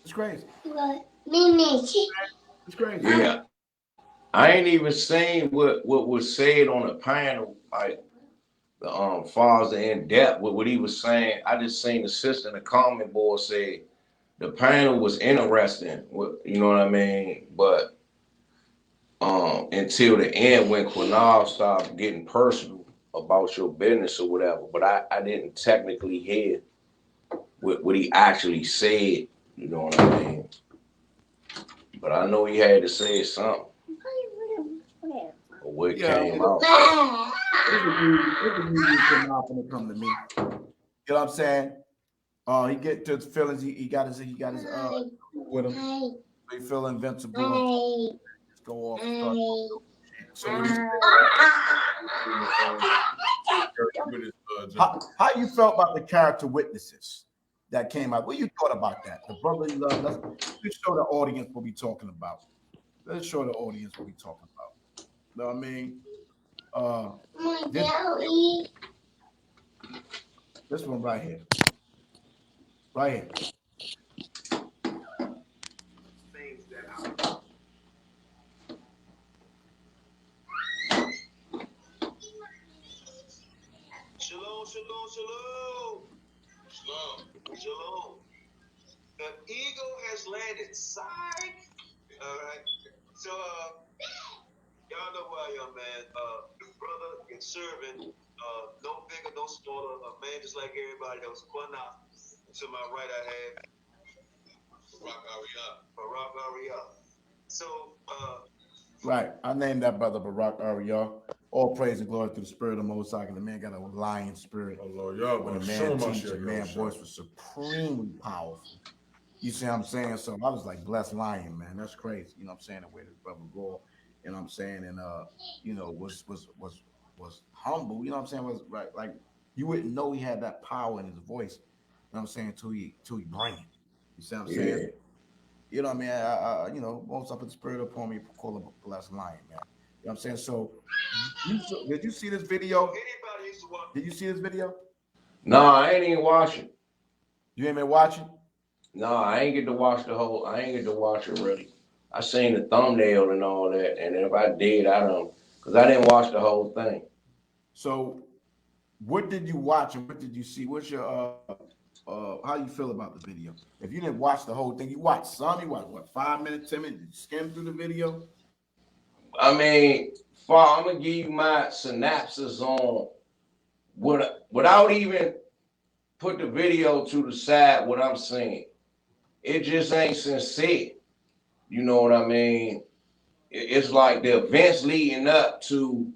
It's crazy. It's crazy. Yeah. I ain't even seen what was said on the panel, like the father in depth with what he was saying. I just seen the sister in the comment board say the panel was interesting. You know what I mean? But until the end when Qunath started getting personal about your business or whatever. But I didn't technically hear what he actually said. You know what I mean? But I know he had to say something. Or what came out. It's not gonna come to me. You know what I'm saying? He get to his feelings. He got his with him. He feel invincible. Just go off and start. So what how you felt about the character witnesses that came out? What you thought about that? The brotherly love. Let's show the audience what we talking about. Let's show the audience what we talking about. You know what I mean? This one right here. Right here. Things that I Shalom, shalom, shalom. Shalom. Shalom. The eagle has landed. Psych. All right. So, y'all know who I am, man. The brother and servant, no bigger, no smaller, a man just like everybody else. Qunath. To my right, I have Barak Ariyah. So, right. I named that brother Barak Ariyah. All praise and glory to the spirit of the Most High. The man got a lion spirit. Oh Lord, y'all when a man teaches, a man's voice was supremely powerful. You see what I'm saying? So I was like, blessed lion, man. That's crazy. You know what I'm saying? The way this brother go, you know what I'm saying? And you know, was humble, you know what I'm saying? Was right, like you wouldn't know he had that power in his voice, you know what I'm saying, till he bring it. You see what I'm saying? You know what I mean? I you know, once I put the spirit upon me, call him a blessed lion, man. You know what I'm saying? So did you see this video? Did you see this video? No, I ain't even watching. You ain't been watching? No, I ain't get to watch I ain't get to watch it really. I seen the thumbnail and all that, and if I did, I don't, because I didn't watch the whole thing. So what did you watch and what did you see? What's your how you feel about the video? If you didn't watch the whole thing, you watched some, you watched what, 5 minutes, 10 minutes, you skim through the video? I mean, I'm gonna give you my synopsis on without even put the video to the side, what I'm saying. It just ain't sincere. You know what I mean? It's like the events leading up to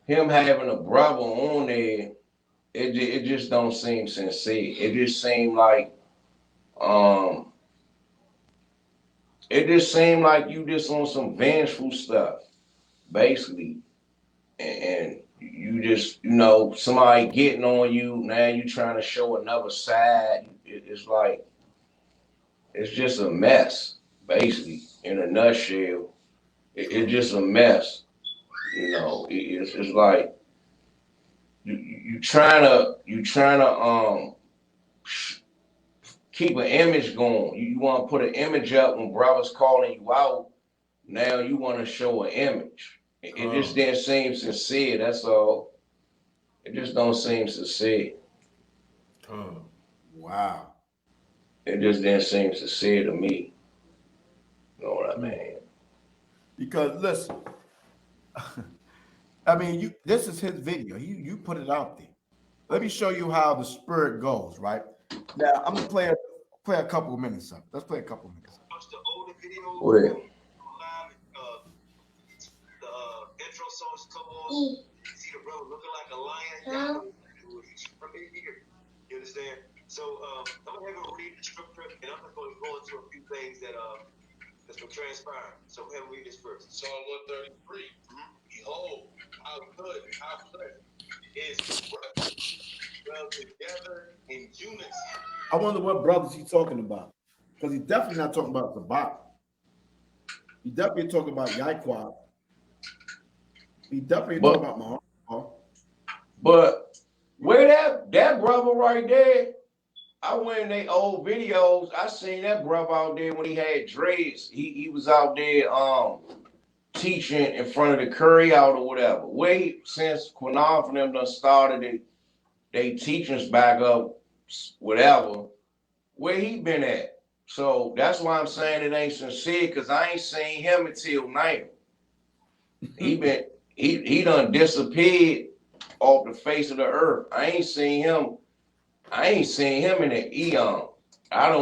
him having a brother on there. It just don't seem sincere. It just seemed like you just on some vengeful stuff, basically. And you just, you know, somebody getting on you, now you trying to show another side. It's like, it's just a mess, basically, in a nutshell. It's just a mess, you know. It's like you trying to keep an image going. You want to put an image up when brothers calling you out, Now you want to show an image. It just didn't seem sincere. That's all. It just don't seem sincere. Wow. It just didn't seem sincere to me. You know what I mean? Because listen, I mean, this is his video. You put it out there. Let me show you how the spirit goes, right? Now I'm gonna play a couple of minutes of it. Let's play a couple of minutes. Watch the older videos. Well, Live, the intro songs come on. See the brother looking like a lion. He's from here. You understand? So I'm gonna have him read the scripture, and I'm just gonna go into a few things that's been transpiring. So have him read this first. Psalm 133. Behold, how good, how pleasant is brothers dwell together in unity. I wonder what brothers he's talking about, because he's definitely not talking about the Bible. He's definitely talking about YAHAWAH. He's definitely talking about Muhammad. But where that brother right there, I went in their old videos. I seen that brother out there when he had dreads. He was out there teaching in front of the curry out or whatever. Since Qunath and them done started they teachings back up, whatever, where he been at? So that's why I'm saying it ain't sincere, because I ain't seen him until now. He done disappeared off the face of the earth. I ain't seen him in an eon. I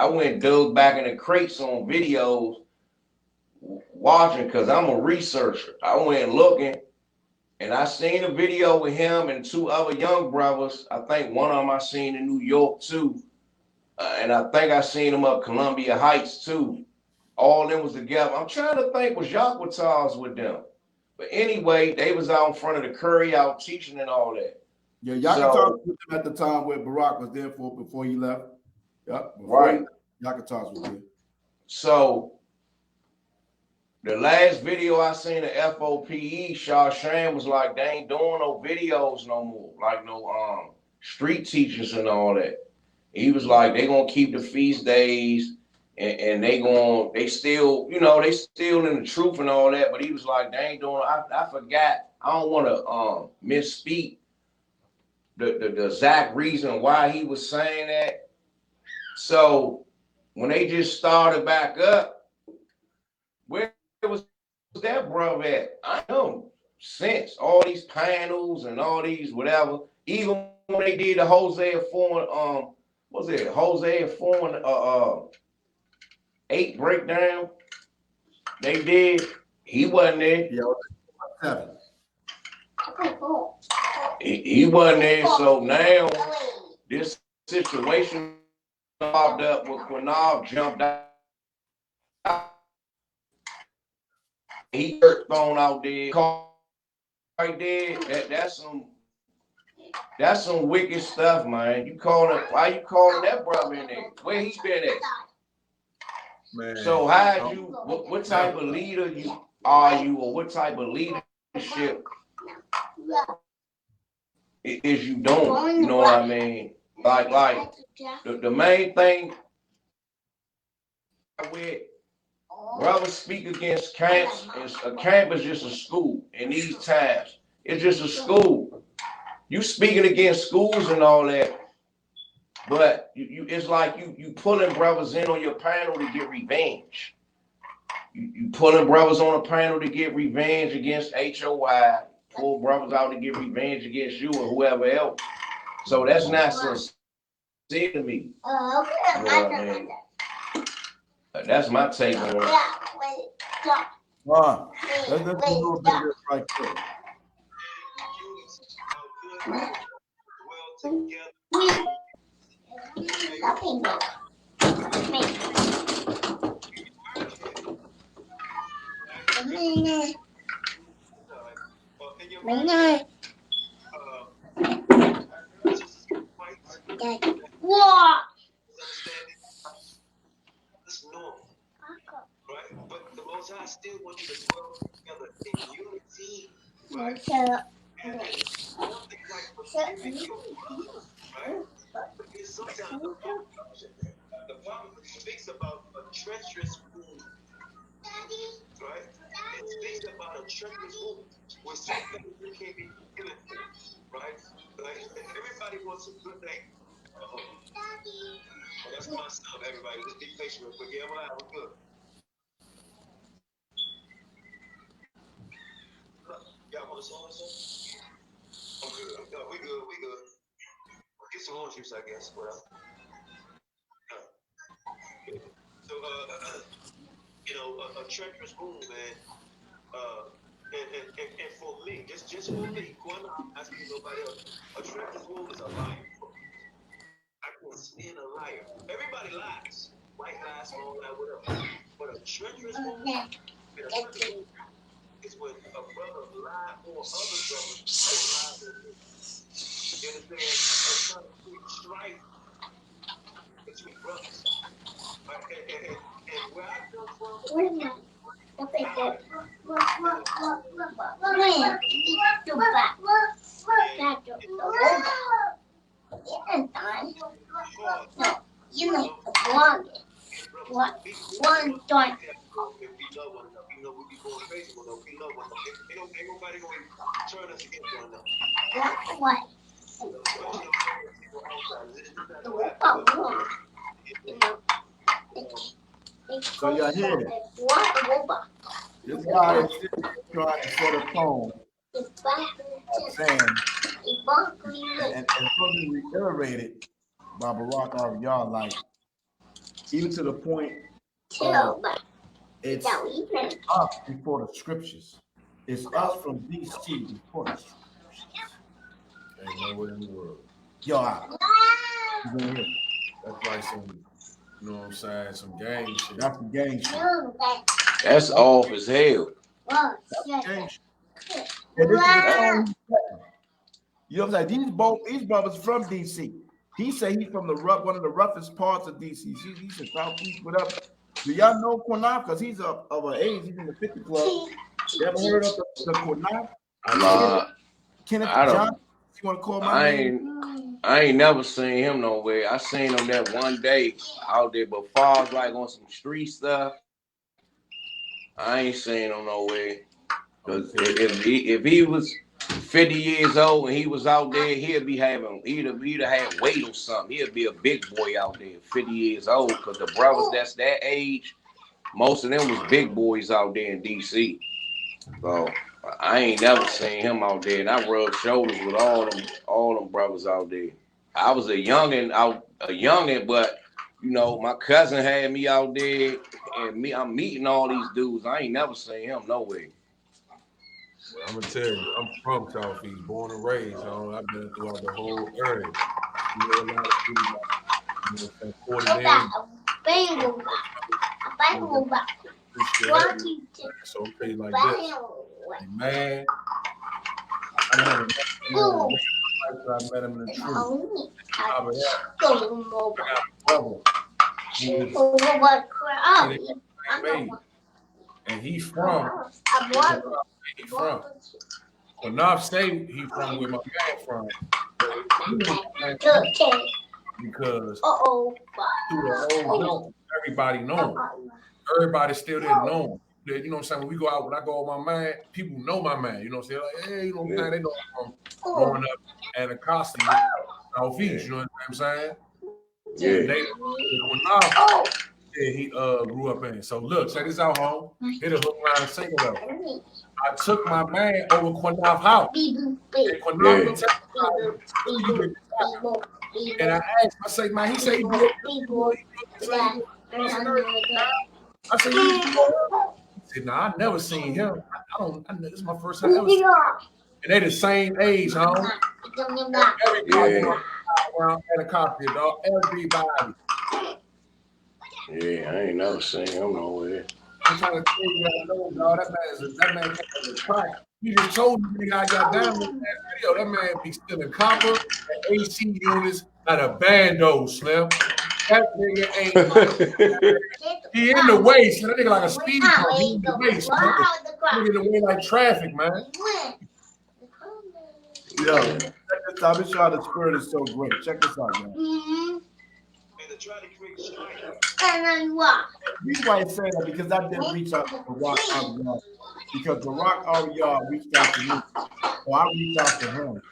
went dug back in the crates on videos watching, because I'm a researcher. I went looking, and I seen a video with him and two other young brothers. I think one of them I seen in New York too. And I think I seen them up Columbia Heights too. All of them was together. I'm trying to think, was YAHAWAH with them? But anyway, they was out in front of the curry out teaching and all that. Yeah, YAHAWAH was with them at the time where Barack was there before he left. Yep. Right. YAHAWAH was there. So the last video I seen of FOPE, SHAM was like, they ain't doing no videos no more, like no street teachers and all that. He was like, they gonna keep the feast days, and they still, they still in the truth and all that. But he was like, they ain't doing. I forgot. I don't want to misspeak the exact reason why he was saying that. So when they just started back up, where was that brother at? I know since all these panels and all these whatever, even when they did the Hosea 4, what's it? Hosea 4 8 breakdown. They did. He wasn't there. Yeah, he wasn't there. So now this situation popped up with Qunath jumped out. He thrown out there. Right there. That's some wicked stuff, man. Why you calling that brother in there? Where he been at? Man. So what type of leader are you, or what type of leadership is you doing? You know what I mean? Like the main thing with brothers speak against camps. A camp is just a school in these times. It's just a school. You speaking against schools and all that, but it's like you pulling brothers in on your panel to get revenge. You pulling brothers on a panel to get revenge against HOY, pull brothers out to get revenge against you or whoever else. So that's not sincere to me. You know what I mean? That's my take on it. Let's do a little bit of this right quick. It's normal, right? But the Most High still wants you to dwell together in unity, right? And nothing like forgiving your brothers, right? Because sometimes the prophet speaks about a treacherous wound. treacherous room where some things you can't be given for, right? Like everybody wants a good thing. Oh, that's my stuff, everybody. Just be patient real quick. Yeah, we're good. Y'all want a song or something? I'm good. No, we good. We good. Get some orange juice, I guess. Well, so you know, a treacherous room, man. And for me, just for me, I'm not asking nobody else. A treacherous room is a liar. I can't stand a liar. Everybody lies. White lies, small lie, whatever. But a treacherous room is when a brother lie or other brothers lie on him. You understand? They're trying to create strife between brothers. Right? And where I come from, you know the longest. What? One time. If we love one another, you know we be going crazy one another. We love one another. Ain't nobody gonna turn us against one another. What? So y'all hear it. This guy is trying to set a tone, saying, and something reiterated by Barack Obama, like even to the point of it's us before the scriptures. It's us from DC before the scriptures. Ain't nowhere in the world. Yo, That's like some, you know what I'm saying, some gang shit. that's the gang shit. That's off as hell. That's gang shit. And this is the tone. You know what I'm saying? These brothers from DC. He say he's from one of the roughest parts of DC. He's in Southeast, whatever. Do y'all know Qunath? Because he's of an age. He's in the 50 club. You ever heard of the Qunath? Kenneth John. You want to call my name? I ain't never seen him nowhere. I seen him that one day out there, but far as like on some street stuff, I ain't seen him nowhere. Because if he was 50 years old and he was out there, he'd have had weight or something. He'd be a big boy out there, 50 years old. Because the brothers that's that age, most of them was big boys out there in DC. So I ain't never seen him out there, and I rubbed shoulders with all them brothers out there. I was a youngin', but you know, my cousin had me out there, and I'm meeting all these dudes. I ain't never seen him nowhere. I'm gonna tell you, I'm from Southeast, born and raised. I've been throughout the whole area. You know, a lot of people, 40 days. So I'll tell you like this, man. I met him in the truth. I got a brother and he's from Qunath State. He from where my man from. Because through the whole everybody know him. Everybody still didn't know him. You know what I'm saying? When I go with my man, people know my man. You know what I'm saying? Like, hey, you know what I'm saying? They know I'm from growing up at Acosta, Southeast. You know what I'm saying? Yeah. He grew up in. So look, check this out, home. Hit a hook, line, and single though. I took my man over Qunath house. And I asked, I say, man, he said, I said, he said, nah, I never seen him. This is my first time ever seen him. And they the same age, huh? Everybody around at a copy, dog. Everybody. Yeah, I ain't never seen him nowhere. I'm trying to tell you what I know, dog. That man came as a crack. He just told me I got down with that video. That man be stealing copper and AC units at a bando, Slim. That nigga ain't. He in the way, so that nigga like a speed bump. He in the way, so nigga in the way like traffic, man. Yo, check this out. This y'all, the spirit is so great. Check this out, man. Reason why I say that because I didn't reach out to Barack Obama because Barack already reached out to me, or I reached out to him,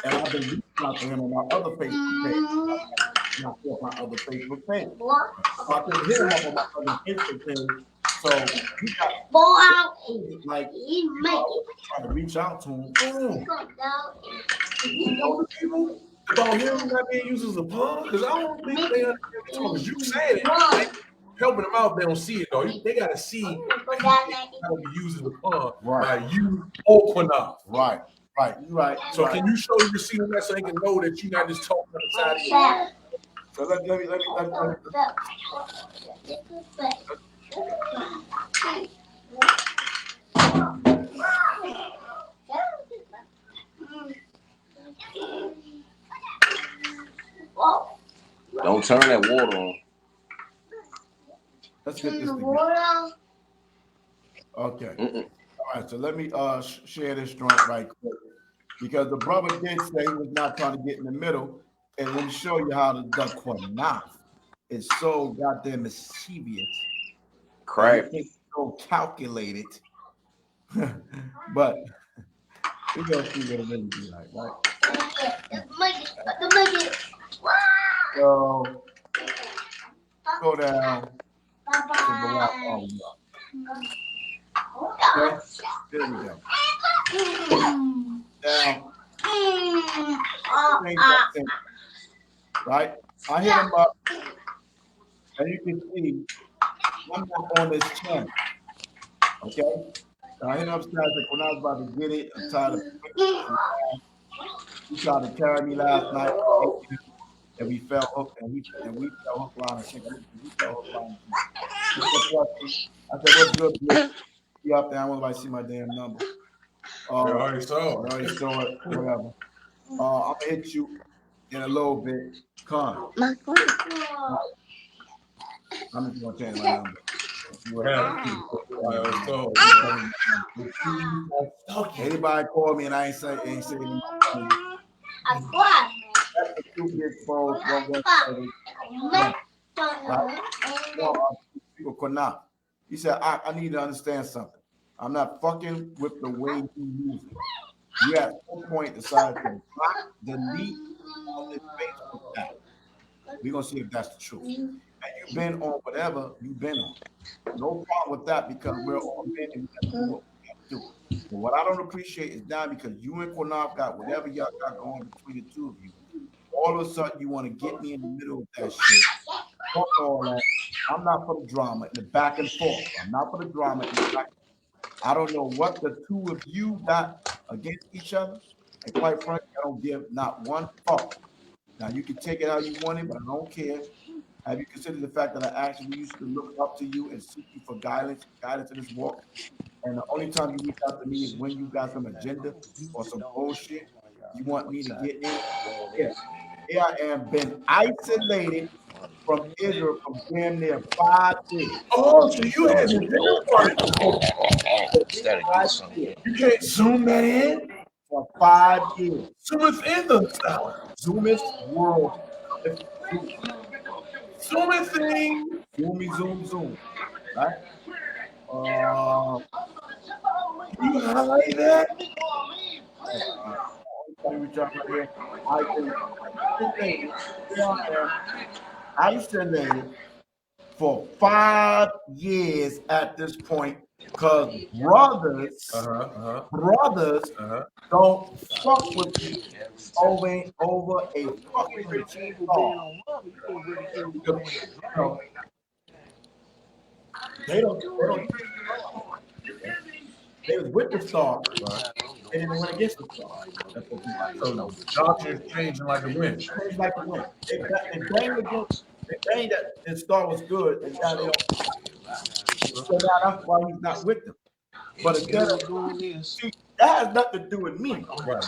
and I've been reaching out to him on my other Facebook page, not my other Facebook page. So I couldn't hit him up on my other Facebook page. So we got like trying to reach out to him. You know the people about him not being used as a pawn? Because I don't think they understand because you said it. Helping them out, they don't see it though. They gotta see how to be used as a pawn by you or Qunath. Right. You're right. So can you show the receipt on that so they can know that you're not just talking on the side of your So let me. Don't turn that water on. Let's get this together. Okay. All right. So let me share this joint right quick because the brother did say he was not trying to get in the middle, and let me show you how the Qunath is so goddamn mischievous. Crap. It's so calculated, but we're gonna see what it really be like, right? So go down to the rock. Okay, there we go. Now, right? I hit him up, and you can see I'm not on this channel. Okay? I hit him upstairs when I was about to get it. I'm tired of he tried to carry me last night, and we fell hook, and we fell hook, line, and sinker. We fell hook, line, and sinker. I said, "What's good, bro? You up there? I want to see my damn number." I already saw it. Whatever. I'm gonna hit you in a little bit. Con. I'm just gonna change my number. Anybody call me and I ain't saying he said, I need to understand something. I'm not fucking with the way you use it. You at some point decided to block, delete on this Facebook app. We're gonna see if that's the truth. And you've been on whatever you've been on. No problem with that because we're all men and we have to do what we have to do. But what I don't appreciate is now because you and Qunath got whatever y'all got going between the two of you. All of a sudden you want to get me in the middle of that shit. Fuck all that. I'm not for the drama in the back and forth. I'm not for the drama in the back and forth. I don't know what the two of you got against each other. And quite frankly, I don't give not one fuck. Now you can take it how you want it, but I don't care. Have you considered the fact that I actually used to look up to you and seek you for guidance in this walk? And the only time you reach out to me is when you got some agenda or some bullshit you want me to get in. Yeah. Here I am, been isolated from Israel for damn near 5 years. Oh, so you had the video part. You can't zoom that in? For 5 years. Zoom it in the Zoom is world. Zoom it thing. Zoom. Right? Can you highlight that? Isolated for 5 years at this point because brothers don't fuck with me over a fucking star. They was with the star, and then they went against the star. That's what So doctrine changing like the wind. It's like the wind. They banged that the star was good, and now they don't. So now that's why he's not with them. But instead of doing this, see, that has nothing to do with me. Right.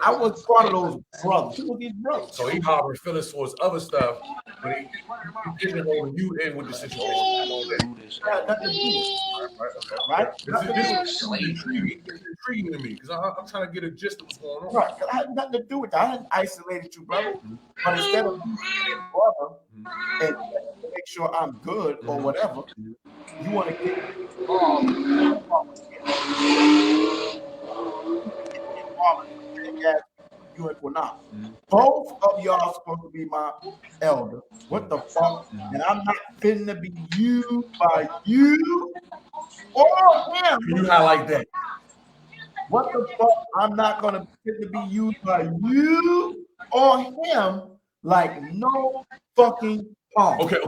I was part of those brothers. Who were these brothers? So he harboring feelings towards other stuff, but he pigeonholing you in with the situation. Right? This is intriguing to me because I'm trying to get a gist of what's going on. Right. I had nothing to do with that. I didn't isolate you, brother. But instead of you being brother and make sure I'm good or whatever. You want to get you and Qunath. Both of y'all supposed to be my elder. What the fuck? And I'm not finna be used by you or him. You highlight that. What the fuck? I'm not gonna finna be used by you or him like no fucking harm. Okay.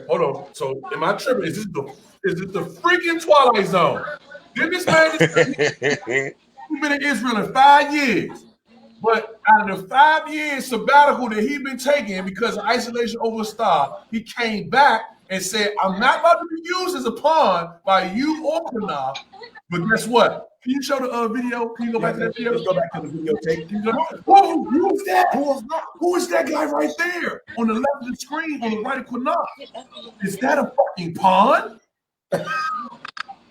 Hold on. So, am I tripping? Is this the freaking Twilight Zone? Did this man just he's been in Israel in 5 years? But out of the 5 years sabbatical that he's been taking because of isolation over star, he came back and said, I'm not about to be used as a pawn by you or Qunath. But guess what? Can you show the video? Can you go back to that video? Let's go back to the videotape. Who's that? Who is that? Who is that guy right there on the left of the screen on the right of Qunath? Is that a fucking pawn?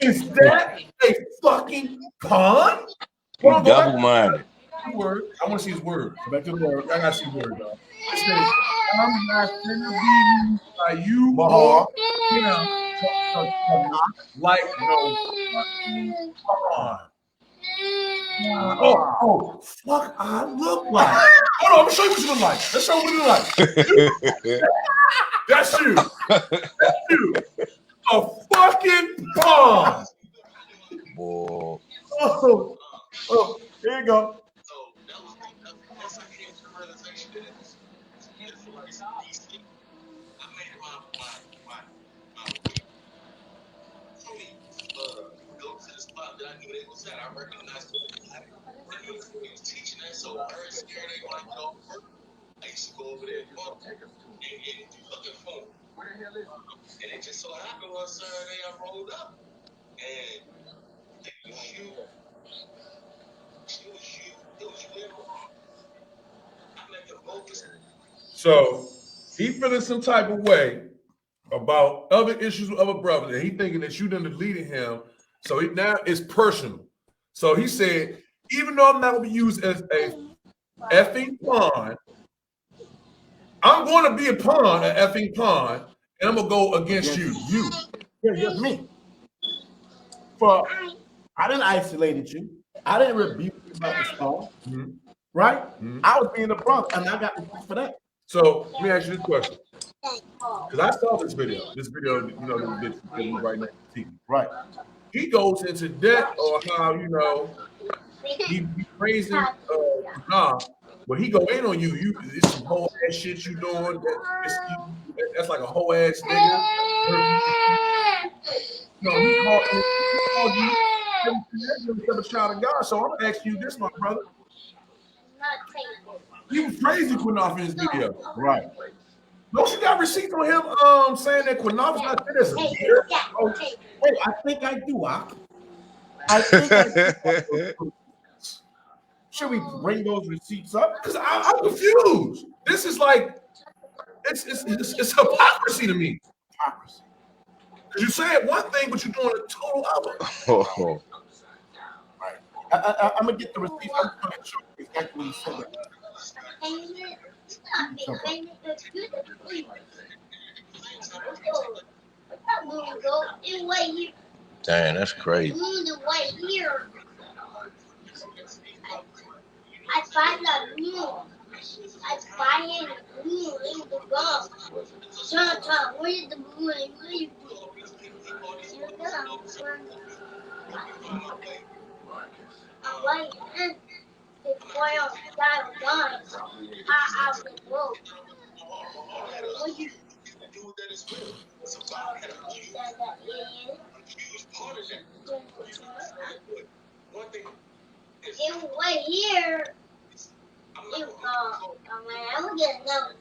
Is that a fucking pawn? Double-minded. Word. I want to see his word. Go back to the word. I gotta see his word, dog. It says, I'm not gonna be used by you Mahal. or him like no fucking pawn. Oh, fuck! I look like. Hold on, I'm gonna show you what you look like. Let's show you what you look like. That's you. That's you. A fucking pawn. Boy. Oh, here you go. So that's how I came to the realization that it's Israelites DC. I made it my way. For me, go to the spot that I knew they was at. I recognized who was at it. I knew he was teaching that, so every Saturday when I get off work, I used to go over there and be looking for him. And it just so happened one Saturday I rolled up and it was you. It was you. I met them both. So he feeling some type of way about other issues with other brothers, and he thinking that you done deleted him. So now it's personal. So he said, even though I'm not gonna be used as a effing pawn, I'm going to be a pawn, an effing pawn, and I'm gonna go against you. You. Yeah, just me. I didn't isolate you. I didn't rebuke you about the storm. Right? I was being a brother, and I got rebuked for that. So let me ask you this question. Because I saw this video, you know, that we right now on TV. Right. He goes into depth on how, you know, he praising Qunath, but he go in on you. It's some whole ass shit you doing. That's like a whole ass nigga. No, he called you a child of God. So I'm gonna ask you this, my brother. He was praising Qunath in his video. Right. Don't you got receipts on him saying that Qunath is not fit as a leader? Oh, wait, I think I do. I think I do. Should we bring those receipts up? Because I'm confused. This is like it's hypocrisy to me. Hypocrisy. Because you saying one thing, but you're doing a total other. Right. I'm gonna get the receipts. I'm gonna show you exactly what he said. Dang, that's crazy. I find the moon. I find the moon in the gum. Tom, where is the moon? Where is do with that as well. So God had a huge part of that. One thing is, it right here. I'm I'm not getting another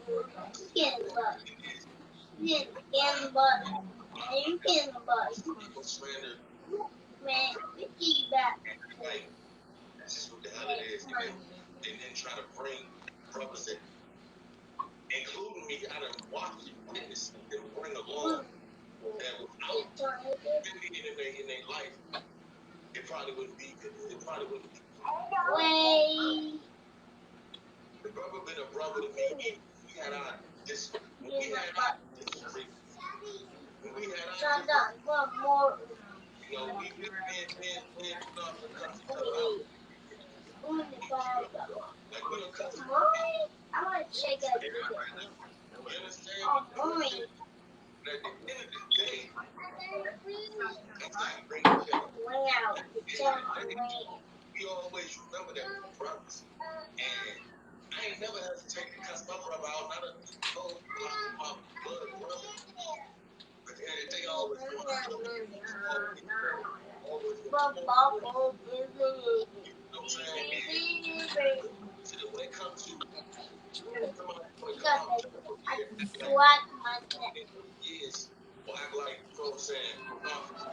skin butt. Skin butt. And you getting the butt. Man, we keep back. Like, that's just what the hell it is. And then try to bring brothers that, including me, I done watched and witnessed them bring along that without in their life, it probably wouldn't be. Way. The brother been a brother to me. We had our disagreement. we had our Shut up. One more. you know, we not gonna cuss each other out. Like we don't cuss. I want to check out. You understand? Oh, mommy. But at the end of the day, it's like bring each other. Wow. At the end of the day, we always remember that we're brothers. And I ain't never hesitate to cuss my brother out. Not a my blood brother. But at the end of the day, I always so when it comes to somebody want to come out years or act like, you know what I'm saying?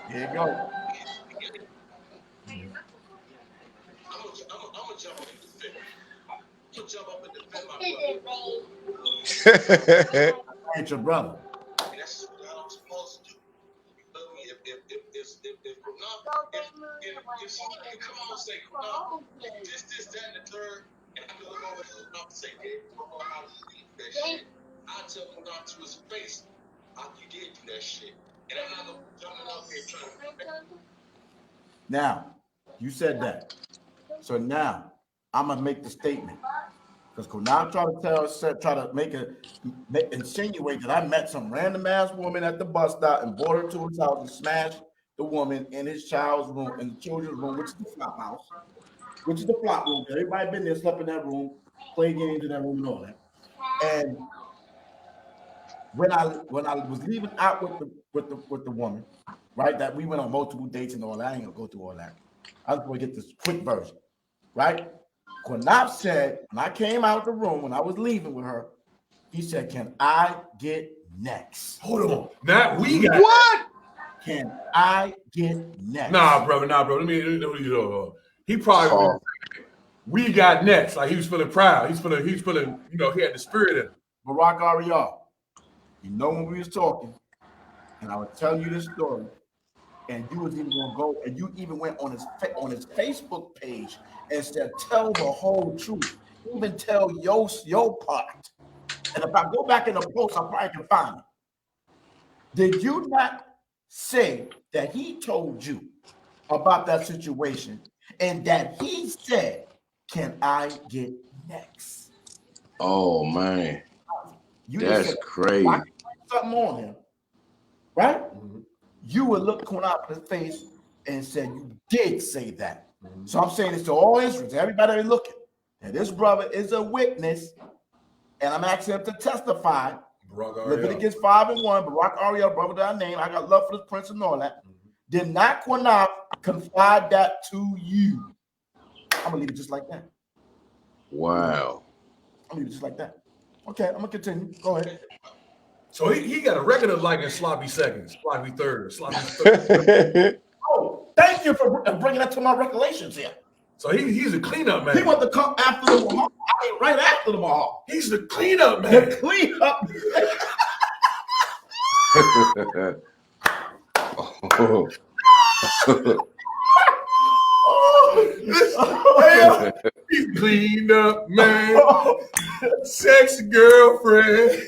Here you go. I'm gonna jump up and defend. I'm gonna jump up and defend my brother. Ain't your brother. And that's just what I'm supposed to do. You feel me? If Qunath, if somebody come out and say, Qunath, this, that, and the third, and I can look over at Qunath and say, hey, you don't know how to do that shit. I tell Qunath to his face, you did do that shit. And I'm not gonna be jumping out there trying to. Now, you said that. So now, I'm gonna make the statement. Because Qunath try to insinuate that I met some random ass woman at the bus stop and brought her to his house and smashed the woman in his child's room, in the children's room, which is the flop house, which is the flop room. Everybody been there, slept in that room, played games in that room and all that. And when I was leaving out with the woman, right? That we went on multiple dates and all that. I ain't gonna go through all that. I just want to get this quick version, right? Qunath said, when I came out the room, when I was leaving with her, he said, "Can I get next?" Hold on. Now we got What? Can I get next? Nah, brother. Let me he probably we got next. Like he was feeling proud. He's feeling, you know, he had the spirit in him. Barack Ariel, you know when we was talking, and I was telling you this story, and you was even gonna go, and you even went on his Facebook page and said, "Tell the whole truth, even tell your part." And if I go back in the post, I probably can find it. Did you not say that he told you about that situation and that he said, "Can I get next?" Oh man, You that's said, crazy. "I can put something on him," right? Mm-hmm. You would look Qunath in the face and said, "You did say that." Mm-hmm. So I'm saying this to all Israelites, everybody looking, that this brother is a witness, and I'm asking him to testify. Leviticus 5:1, Barack Ariel, brother that I name, I got love for this prince and all that. Mm-hmm. Did not Qunath confide that to you? I'm gonna leave it just like that. Wow. I'm gonna leave it just like that. Okay, I'm gonna continue. Go ahead. So he got a record of liking sloppy seconds, sloppy thirds, sloppy thirds. Oh, thank you for bringing that to my recollections here. So he's a cleanup man. He want to come after the Mahal. I mean, right after the Mahal. He's the cleanup man. The cleanup. He's cleaned up man. Sexy girlfriend.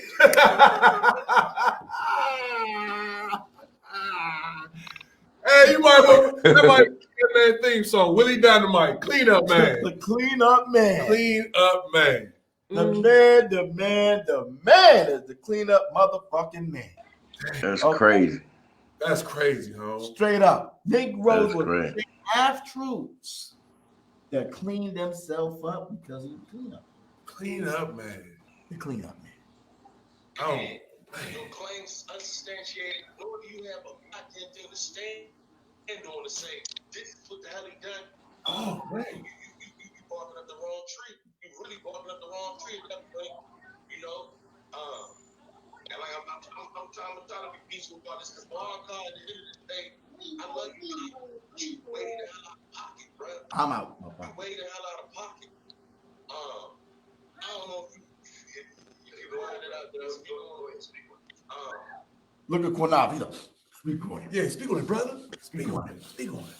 Hey, you might be that man theme song. Willie Dynamite, clean up man. The clean up man. Clean up man. The man is the clean up motherfucking man. That's crazy. That's crazy, huh? Straight up. Negroes would say half-truths that clean themselves up because he clean up. Clean up man. The clean up man. Oh. No claims unsubstantiated, nor do you have a goddamn thing to stand on to say, this is what the hell he done. Oh, man. You barking up the wrong tree. You really barking up the wrong tree at that point, you know? And like I'm trying to be peaceful about this because God, at the end of the day, I love you, but you way the hell out of pocket, bro. I'm out. You way the hell out of pocket. I don't know if you go ahead and out there, look at Qunath. He's like, speak on it. Yeah, speak on it, brother. Speak on it. Speak on it.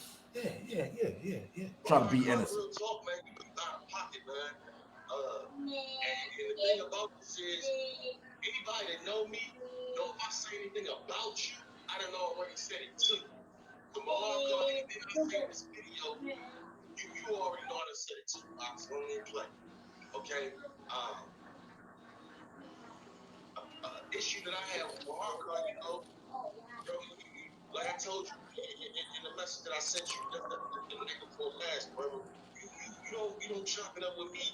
Yeah. Trying to be innocent. Real talk, man. You out of pocket, man. And the thing about this is, anybody that know me, know if I say anything about you, I I done already said it too. The Mahal, anything I say in this video, you already know I done said it too. So don't even play. Okay? Issue that I have with Mahal, you know, bro, like I told you in the message that I sent you, the night before last, brother, you don't chop it up with me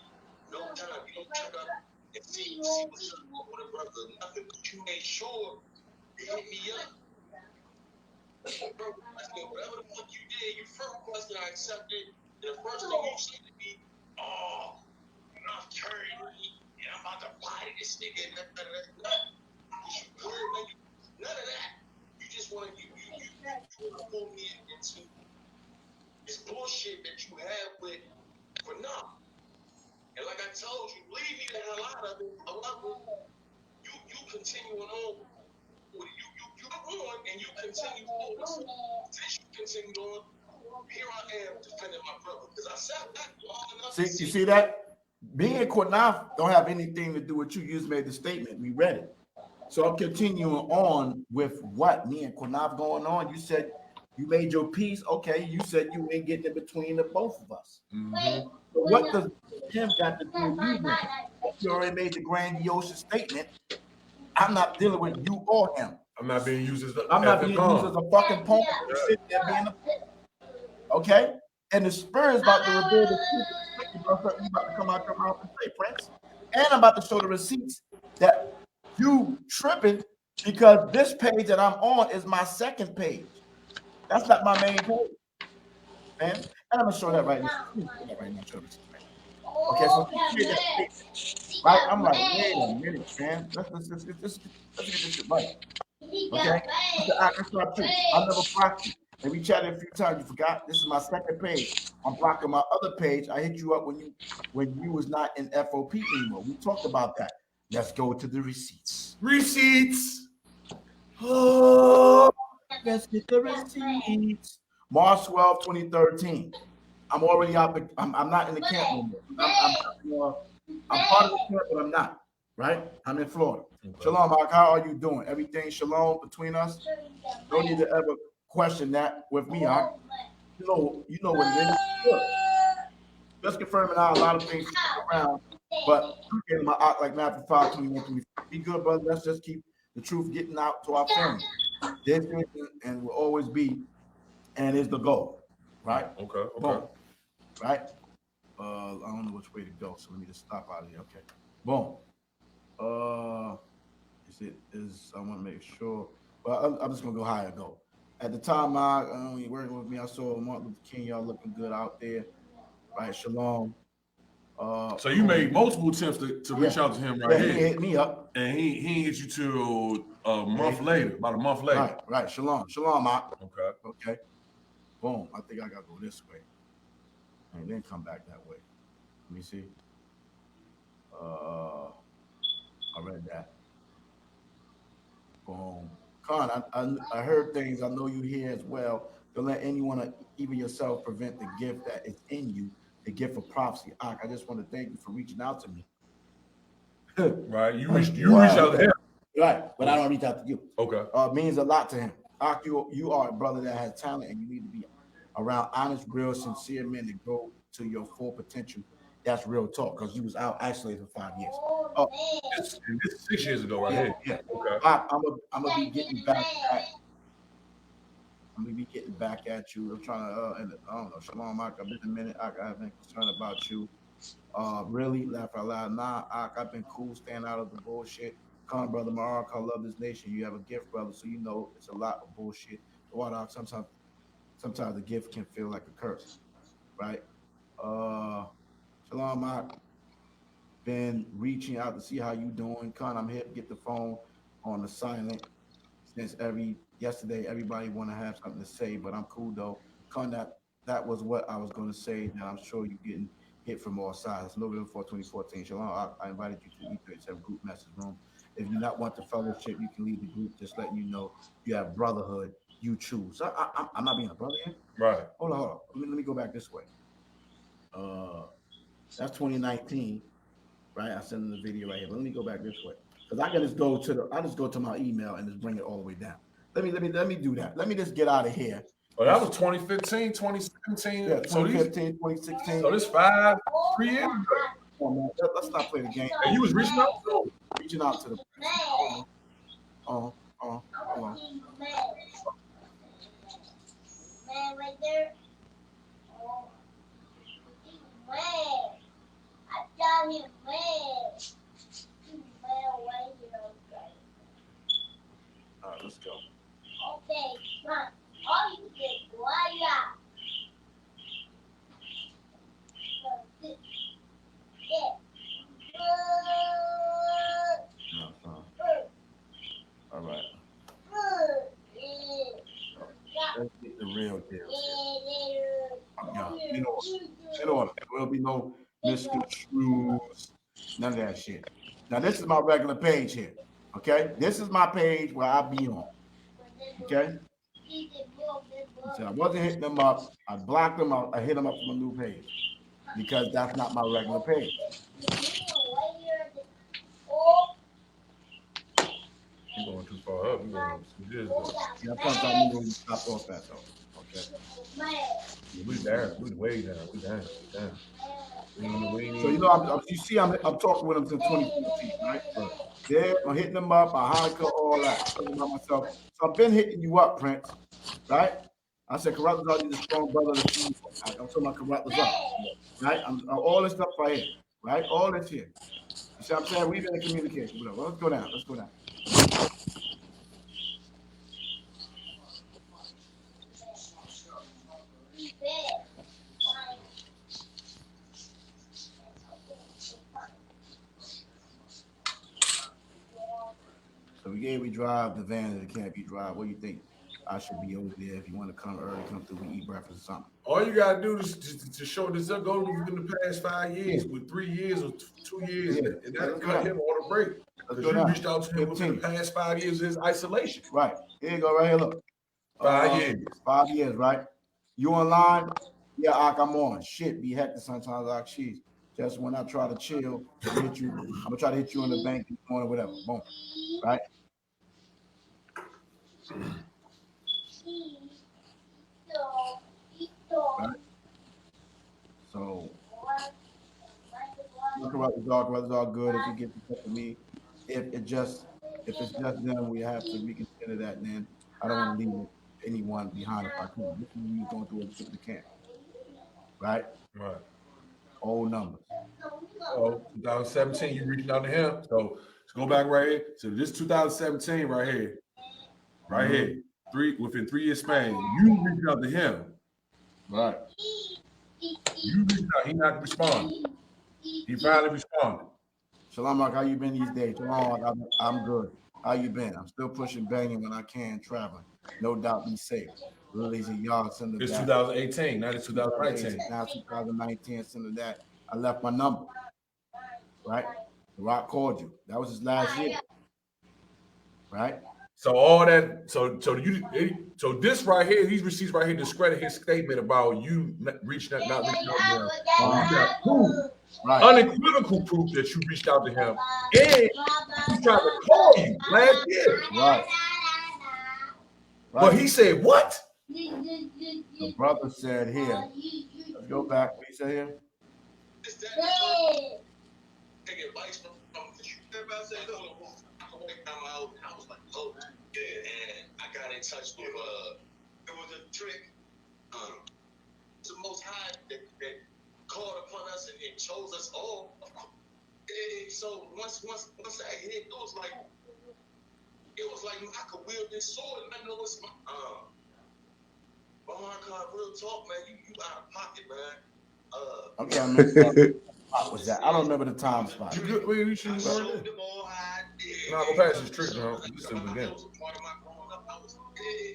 no time. You don't chop it up and see what's up with a brother. Nothing, but you made sure to hit me up. Bro, I said, whatever the fuck you did, you first requested, I accepted. And the first thing you said to me, oh, I'm carrying me, and I'm about to fly to this nigga. None of that. You just want to pull me into this bullshit that you have with Qunath. And like I told you, leave me the hell out of it. However, you continuing on with it. You on and you continue on. Since you continued on, here I am defending my brother. Because I sat back long enough to See, you see that? Me and Qunath don't have anything to do with you. You just made the statement. We read it. So I'm continuing on with what me and Qunath going on. You said you made your peace. Okay, you said you ain't getting in between the both of us. Mm-hmm. So what does him got to do with you? Then? You already made the grandiose statement. I'm not dealing with you or him. I'm not being used as I'm not being used as a fucking pawn. You sit there being a okay. And the spirit is about to reveal the truth. You about to come out your mouth and say, Prince. And I'm about to show the receipts that you tripping because this page that I'm on is my second page. That's not my main page, man. And I'm gonna show that right now. Okay, so right, I'm like, wait a minute, man. Let's get this shit right. Okay, that's not true. I never blocked you. And we chatted a few times. You forgot. This is my second page. I'm blocking my other page. I hit you up when you was not in FOP anymore. We talked about that. Let's go to the receipts. Receipts. Oh, let's get the receipts. March 12, 2013. I'm already out. I'm not in the camp anymore. I'm part of the camp, but I'm not. Right? I'm in Florida. Okay. Shalom, Mark. How are you doing? Everything shalom between us? Don't need to ever question that with me, Mark. You know what it is. Good. Just confirming how a lot of things around, but in my art like Matthew 5:21. Be good, brother. Let's just keep the truth getting out to our family. This is and will always be, and is the goal. Right? Okay. Boom. Right? I don't know which way to go, so let me just stop out of here. Okay. Boom. I want to make sure, but I'm just gonna go higher. Go. At the time, you working with me. I saw Martin Luther King. Y'all looking good out there, right? Shalom. So you made multiple attempts to reach out to him, right? He hit me up, and he hit you till a month later, about a month later. Right. Shalom, Mark. Okay. Boom. I think I gotta go this way, and then come back that way. Let me see. I read that. Boom. Khan, I heard things. I know you hear as well. Don't let anyone, even yourself, prevent the gift that is in you, the gift of prophecy. I just want to thank you for reaching out to me. Right. You reach out to him. Right. But I don't reach out to you. Okay. It means a lot to him. You are a brother that has talent, and you need to be around honest, real, sincere men that grow to your full potential. That's real talk, because you was out isolated for 5 years. This is 6 years ago, right here. Yeah. Okay. I'm gonna be getting back at. I'm gonna be getting back at you. I'm trying to. I don't know. Shalom, Mark. I've been a minute. I've been concerned about you. Really, laugh out loud. Nah, I've been cool, staying out of the bullshit. Come on, brother Mark. I love this nation. You have a gift, brother. So you know it's a lot of bullshit. Sometimes the gift can feel like a curse, right? Shalom, Mark. Been reaching out to see how you doing. Con, I'm here to get the phone on the silent since yesterday everybody want to have something to say, but I'm cool though. Con, that was what I was going to say. That I'm sure you're getting hit from all sides. November 4, 2014. Shalom. I invited you to the E37 group message room. If you not want the fellowship, you can leave the group. Just letting you know you have brotherhood. You choose. I'm not being a brother here. Right. Hold on. Let me go back this way. That's 2019. Right, I sent in the video right here. But let me go back this way, because I just go to my email and just bring it all the way down. Let me do that. Let me just get out of here. Oh, that was 2015, 2017. Yeah, 2015, 2016. So this 3 years ago. Come on, man. Let's not play the game. And you was reaching out to Reaching out to the hold on. Hold on. Man, right there. Oh, he's mad. I got him mad. He's mad right here. All right, let's go. Okay, come. All you get, YAHAWAH. Yeah. All right. Let's get the real deal. Yeah, in order. There will be no misconstrues, none of that shit. Now, this is my regular page here. Okay? This is my page where I be on. Okay? So I wasn't hitting them up. I blocked them out. I hit them up from a new page because that's not my regular page. you going too far up. You going some years ago. Yeah, I thought I knew where you stopped off at though. Okay. Yeah, we down. We way down. We down. We down. So you know, you see, I'm talking with them since 2014, right? So yeah, I'm hitting them up. I hiker all that. Talking about myself. So I've been hitting you up, Prince. Right? I said, Qunath is a strong brother. I'm talking about Qunath, right? I'm all this stuff right here, right? All this here. You see what I'm saying? We've been in communication. Whatever. Let's go down. Let's go down. So we drive the van to the camp. You drive. What do you think? I should be over there. If you want to come early, come through. We eat breakfast or something. All you gotta do is to show this up. Go within the past 5 years, with 3 years or 2 years, and that cut him on a break. Because you reached out to him within the past 5 years of his isolation. Right. Here you go. Right here. Look. 5 years. 5 years. Right. You online? Yeah, I'm on. Shit, be hectic sometimes. Like cheese. Just when I try to chill, hit you. I'm gonna try to hit you in the bank in the morning, whatever. Boom. Right. Right. So, brothers are good. If you get in touch with me, if it's just them, we have to reconsider that. And then I don't want to leave anyone behind if I can. This is me going through a trip to camp, right? Right. Old numbers. So 2017, you reached out to him. So let's go back right here. So this 2017 right here, here, within 3 years span, you reached out to him. Right. You reached out. He not responding. He finally responded. Shalom, Mark. How you been these days? Shalom, I'm good. How you been? I'm still pushing, banging when I can, traveling. No doubt, be safe. Lilies and yards in the It's back. 2018. Now it's 2019. Now 2019. Some of that. I left my number. Right. The Rock called you. That was his last year. Right. So all that. So this right here, these receipts right here discredit his statement about you not reaching out to him. Right. Unequivocal proof that you reached out to him, and he tried to call you last year. Right. But he said what? The brother said here. Let's go back. What he said here? Take advice from everybody said, I was like, oh, yeah, and I got in touch with it was a trick. It's the Most High that called upon us and chose us all. And so once I hit, it was like I could wield this sword, and I know it's my real talk, man. You out of pocket, man. Okay, I remember what was that? I don't remember the time spot. You good? You should have heard it. Nah, go past this trick, bro. This is the beginning.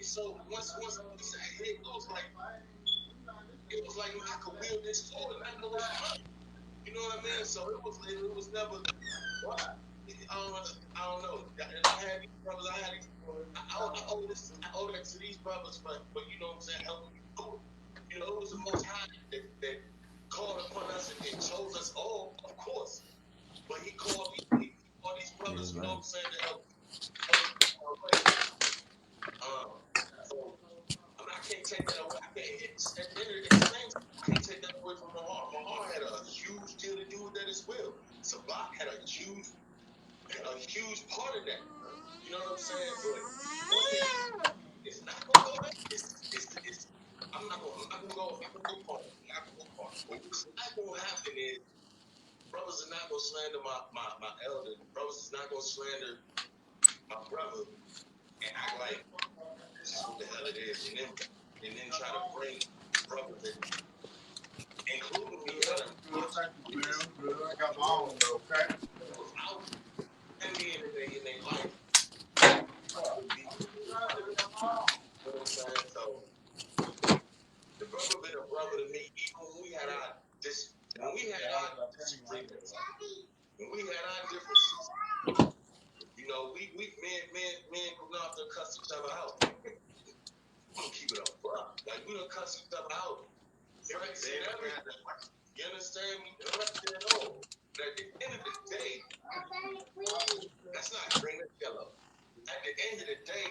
So once I hit, it was like I could wield this sword, and I know it's mine. You know what I mean? So it was never. I don't know. I had these brothers. I owe that to these brothers, but you know what I'm saying? Helping me through it. You know, it was the Most High that called upon us and chose us all, of course. But he called these brothers, you know what I'm saying, to help. know, at the end of the same, I can't take that away from Mahar. Mahar had a huge deal to do with that as well. Sabak had a huge part of that. You know what I'm saying? But one thing, it's not gonna go back. I'm not gonna go part. But what's not gonna happen is brothers are not gonna slander my elder. Brothers is not gonna slander my brother and act like this is what the hell it is, and then try to bring brothers in, including me, out envying in their life. You know what I'm saying? So the brother been a brother to me, even when we had our disagreements, when we had our differences. You know, me and Qunath done cuss each other out. I'm gonna keep it up, bro. Like we done cuss each other out. Threats and everything. You understand me? Threats and all. But at the end of the day, that's not green and yellow. At the end of the day,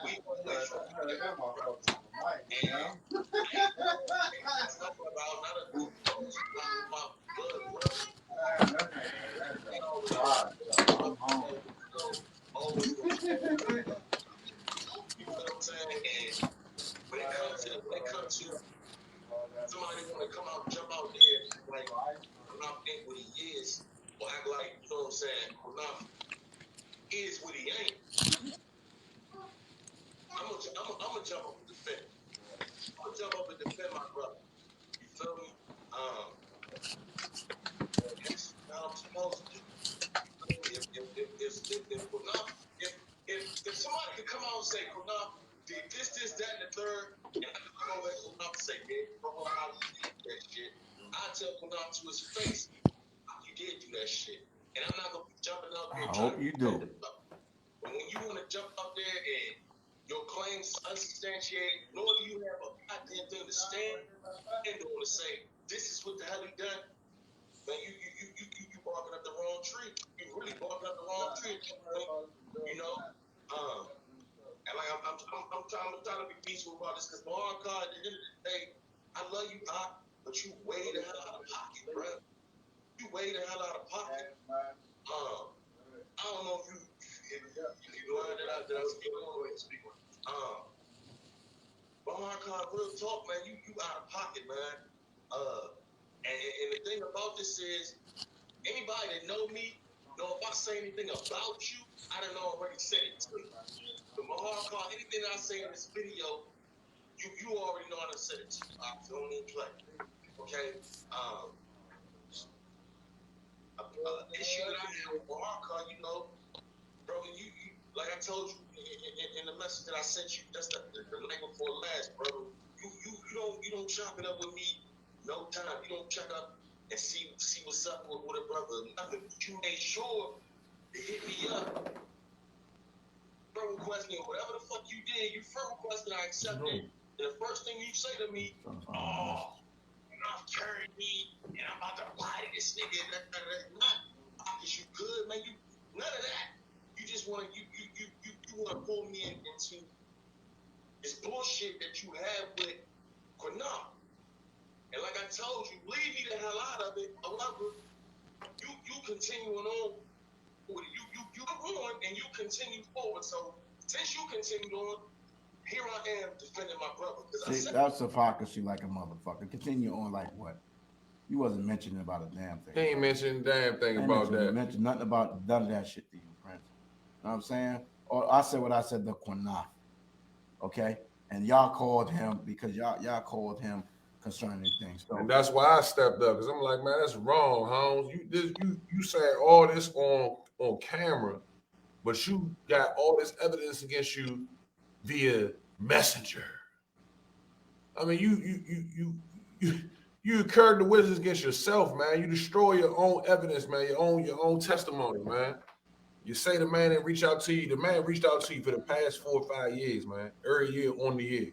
we always try to get our brothers. And that's not about not a group post, not about blood brothers. Always gonna you know what I'm saying? And when it comes to somebody want to come out, jump out there, like Qunath ain't what he is, or act like, you know what I'm saying, Qunath is what he ain't. I'm gonna jump up and defend. I'm gonna jump up and defend my brother. You feel me? That's how I'm supposed to do. If somebody could come out and say, Qunath did this, that, and the third, and I could come over and Qunath and say, man, bro, how you did that shit? I tell Qunath to his face, you did do that shit. And I'm not gonna be jumping up there trying to do it. But when you want to jump up there and your claims unsubstantiated, nor do you have a goddamn thing to stand on to say, this is what the hell he done, man, you barking up the wrong tree. You really barking up the wrong tree. You know, and like I'm trying to be peaceful about this because Mahar Khan, at the end of the day, I love you, but you way the hell out of pocket, bro. You way the hell out of pocket. I don't know if you learned that I was speaking on. Mahar Khan, real talk, man, you out of pocket, man. And the thing about this is, anybody that know me, know if I say anything about you, I done already said it to you. The Mahar Khan, anything I say in this video, you already know I done said it to you. I don't even play. Okay? Issue that I have with Mahar Khan, you know, bro, you like I told you in the message that I sent you, that's the night before last, bro. You don't chop it up with me no time. You don't check up and see what's up with a brother. Nothing. You made sure to hit me up. Friend request me, whatever the fuck you did, you friend requested, I accepted. And the first thing you say to me, oh, I've carried me and I'm about to lie to this nigga. Not because you good, man. You none of that. You just want to you want to pull me into this bullshit that you have with Qunath. And like I told you, leave me the hell out of it. However, you continuing on with it. You're on and you continue forward. So since you continued on, here I am defending my brother. See, that's hypocrisy like a motherfucker. Continue on like what? You wasn't mentioning about a damn thing. He ain't mentioning a damn thing about that. Mentioned nothing about none of that shit to you, Prince. You know what I'm saying? Or I said what I said to Qunath. Okay? And y'all called him because y'all called him concerning things. So, and that's why I stepped up, because I'm like, man, that's wrong, Holmes. You saying all this on camera, but you got all this evidence against you via messenger. I mean, you incurred the witness against yourself, man. You destroy your own evidence, man, your own testimony, man. You say the man didn't reach out to you. The man reached out to you for the past 4 or 5 years, man. Every year on the year.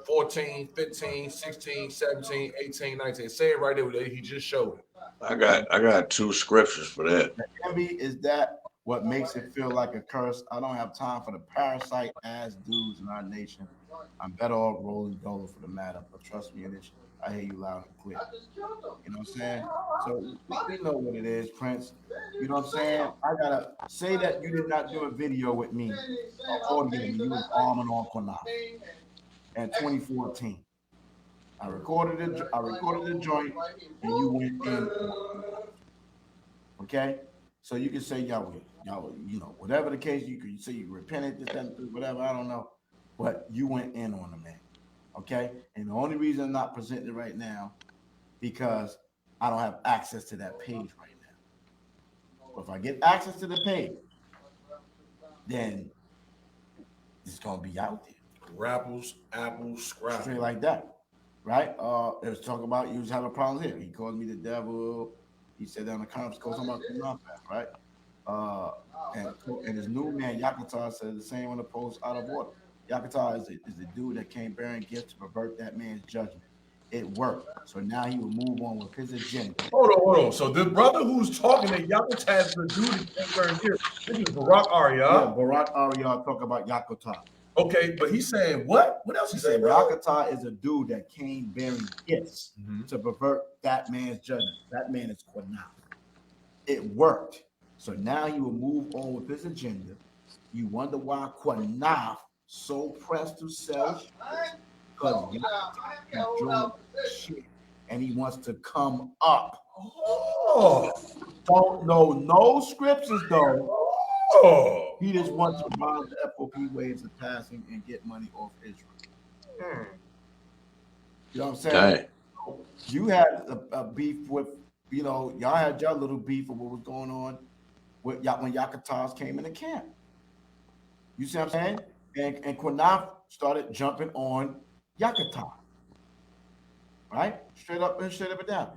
14, 15, 16, 17, 18, 19. Say it right there. He just showed it. I got 2 scriptures for that. The envy is that what makes it feel like a curse. I don't have time for the parasite ass dudes in our nation I'm better off rolling dollar for the matter, but trust me in this. I hear you loud and clear. You know what I'm saying? So we know what it is, Prince. You know what I'm saying? I gotta say that you did not do a video with me, audio when you was arming on Qunath in 2014. I recorded the joint, and you went in. Okay, so you can say Yahweh, you know, whatever the case, you can say you repented, this, that, whatever. I don't know, but you went in on the man. Okay, and the only reason I'm not presenting it right now because I don't have access to that page right now. But if I get access to the page, then it's gonna be out there. Rapples, apples, scrapples. Straight like that. Right? It was talking about you was having problems here. He called me the devil. He said down the conference call something about Qunath, right? And his new man, Yakata, said the same on the post out of order. Yakata is the dude that came bearing gifts to pervert that man's judgment. It worked. So now he will move on with his agenda. Hold on. So the brother who's talking to Yakata has the dude that came wearing here. This is Barak Arya. Yeah, Barak Arya talk about Yakata. Okay, but he's saying what? What else He he said saying? Yakata is a dude that came bearing gifts to pervert that man's judgment. That man is Qunath. It worked. So now he will move on with his agenda. You wonder why Qunath so pressed to sell because shit and he wants to come up. Oh. Don't know no scriptures though. Oh. He just wants to rob the FOP waves of passing and get money off Israel. You know what I'm saying? Dang. You had a beef with, you know, y'all had your little beef of what was going on with y'all when Yakatas came in the camp. You see what I'm saying? And Qunath started jumping on Yakata. Right? Straight up and down.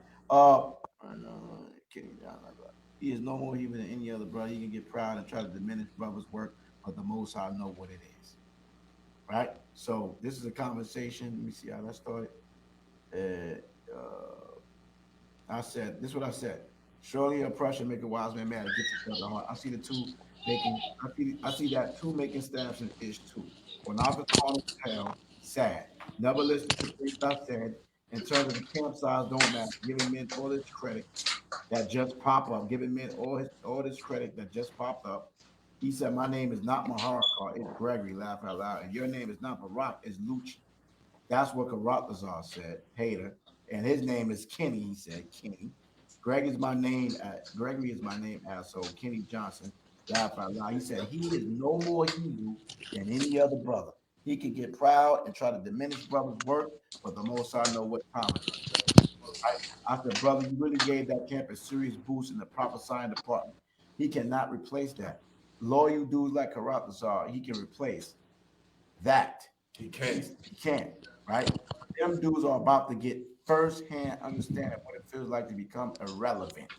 He is no more even than any other brother. He can get proud and try to diminish brother's work, but the Most High know what it is. Right? So this is a conversation. Let me see how that started. I said, this is what I said. Surely oppression make a wise man mad. It gets the heart. I see the two making. I see that two making stabs in ish too. When I was calling hell, sad. Never listen to things I said. In terms of the camp size, don't matter. Giving men all this credit that just pop up. Giving men all this credit that just popped up. He said, "My name is not Maharakar. It's Gregory. Laugh out loud. And your name is not Barak. It's Lucci." That's what Karatazar said. Hater. And his name is Kenny. He said, Kenny. Gregory is my name, asshole. Kenny Johnson. Laugh out loud. He said, he is no more Hebrew than any other brother. He can get proud and try to diminish brother's work, but the Most High know what time it is. I said, brother, you really gave that camp a serious boost in the prophesying department. He cannot replace that. Loyal dudes like Karatazar, he can replace that. He can't. He can't, right? Them dudes are about to get first-hand understanding what it feels like to become irrelevant.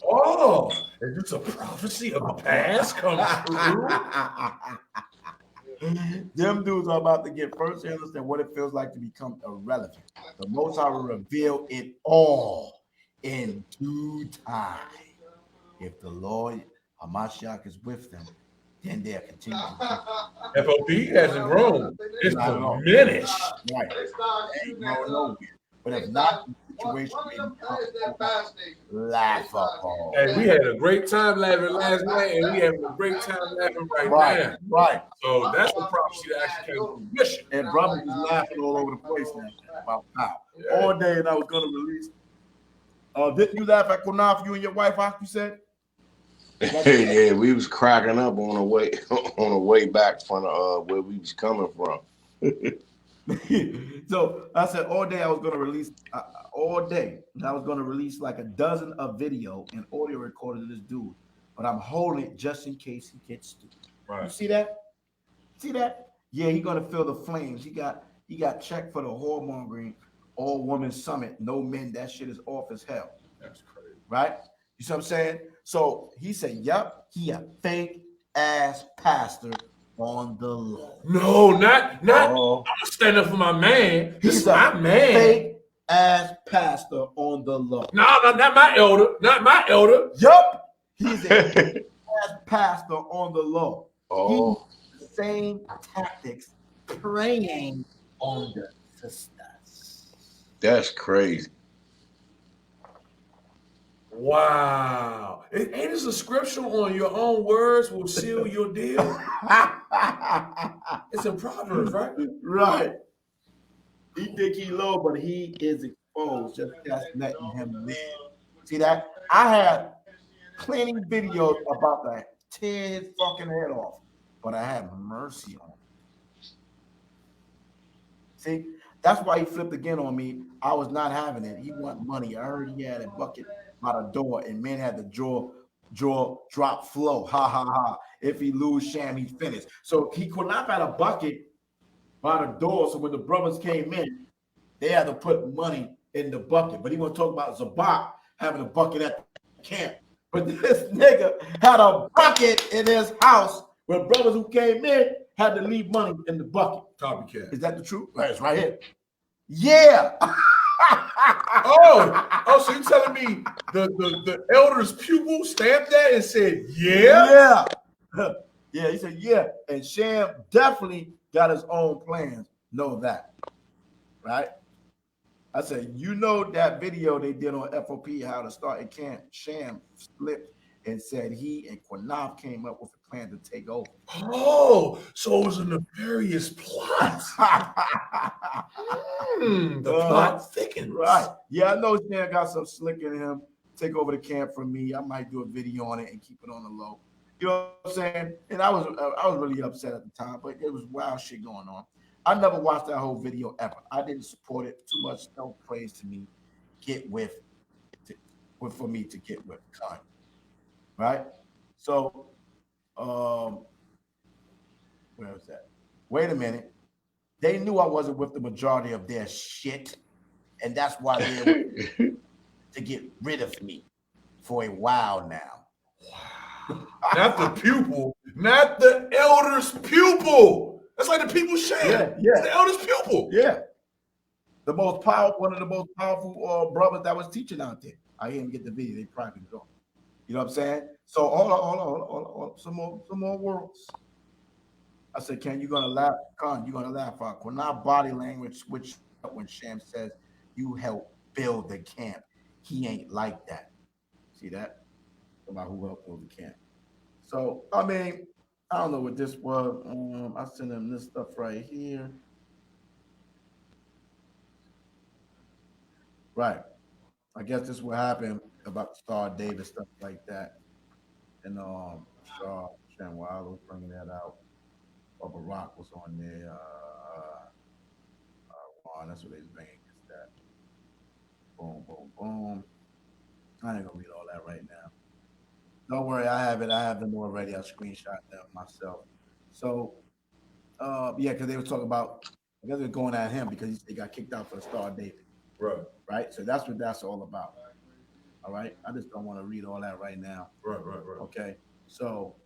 Oh, is this a prophecy of the past come true? Them dudes are about to get first-hand understanding what it feels like to become irrelevant. The Most High will reveal it all in due time. If the Lord HaMashiach is with them, then they'll continue. FOP hasn't grown. It's diminished. Right. Ain't going nowhere. But if not, the situation laughable. Hey, we had a great time laughing last night, and we having a great time laughing right now. Right. So that's the prophecy that actually came to fruition. And brothers was laughing all over the place now about how. All day, and I was going to release. Didn't you laugh at Qunath, you and your wife, you said? Yeah, we was cracking up on the way back from where we was coming from. So I said all day I was going to release like a dozen of video and audio recorded of this dude, but I'm holding it just in case he gets stupid. Right. You see that? Yeah, he's gonna feel the flames. He got checked for the whoremongering all woman summit. No men, that shit is off as hell. That's crazy. Right? You see what I'm saying? So he said, yep, he a fake ass pastor on the law. No, not. I'm gonna stand up for my man. He's my man. Fake ass pastor on the law. No, not my elder. Not my elder. Yup. He's a fake ass pastor on the law. Oh. He uses the same tactics preying on the sisters. That's crazy. Wow. Ain't this a scripture on your own words will seal your deal? It's in Proverbs, right? Right. He think he low, but he is exposed. Just letting him live. See that? I had plenty videos about to tear his fucking head off, but I had mercy on him. See, that's why he flipped again on me. I was not having it. He want money. I heard he had a bucket by the door, and men had the drop flow. Ha ha ha. If he lose Sham, he's finished. So he could not had a bucket by the door. So when the brothers came in, they had to put money in the bucket. But he want to talk about Zabak having a bucket at the camp. But this nigga had a bucket in his house where brothers who came in had to leave money in the bucket. Copycat. Is that the truth? Right, it's right here. Yeah. Oh, so you telling me the elder's pupil stamped that and said, yeah? Yeah. Yeah, he said, yeah. And Sham definitely got his own plans. Know that. Right? I said, you know that video they did on FOP, how to start a camp. Sham flipped and said he and Qunath came up with a plan to take over. Oh, so it was a nefarious plot. The plot thickens. Right. Yeah, I know Sham got some slick in him. Take over the camp from me. I might do a video on it and keep it on the low. You know what I'm saying? And I was really upset at the time, but it was wild shit going on. I never watched that whole video ever. I didn't support it. Too much self-praise to me. For me to get with Kanye. Right? So, where was that? Wait a minute. They knew I wasn't with the majority of their shit, and that's why they were to get rid of me for a while now. Wow. Not the pupil, not the elder's pupil. That's like the people's sham. Yeah. The elder's pupil. Yeah. The most powerful, one of the most powerful brothers that was teaching out there. I didn't get the video. They privately go. You know what I'm saying? So hold on. Some more words. I said, Ken, you're gonna laugh. Con, you're gonna laugh out. Qunath body language switch up when Sham says you helped build the camp. He ain't like that. See that? About who helped build the camp. So I mean, I don't know what this was. I sent him this stuff right here. Right. I guess this will happen about Star Davis, stuff like that. And Shan was bringing that out. Bubba Rock was on there. That's what he's bringing. That. Boom, boom, boom. I ain't gonna read all that right now. Don't worry, I have it. I have them already. I screenshot them myself. So, yeah, because they were talking about, I guess they're going at him because he got kicked out for the Star David. Right. Right. So that's what that's all about. All right. I just don't want to read all that right now. Right. Okay. So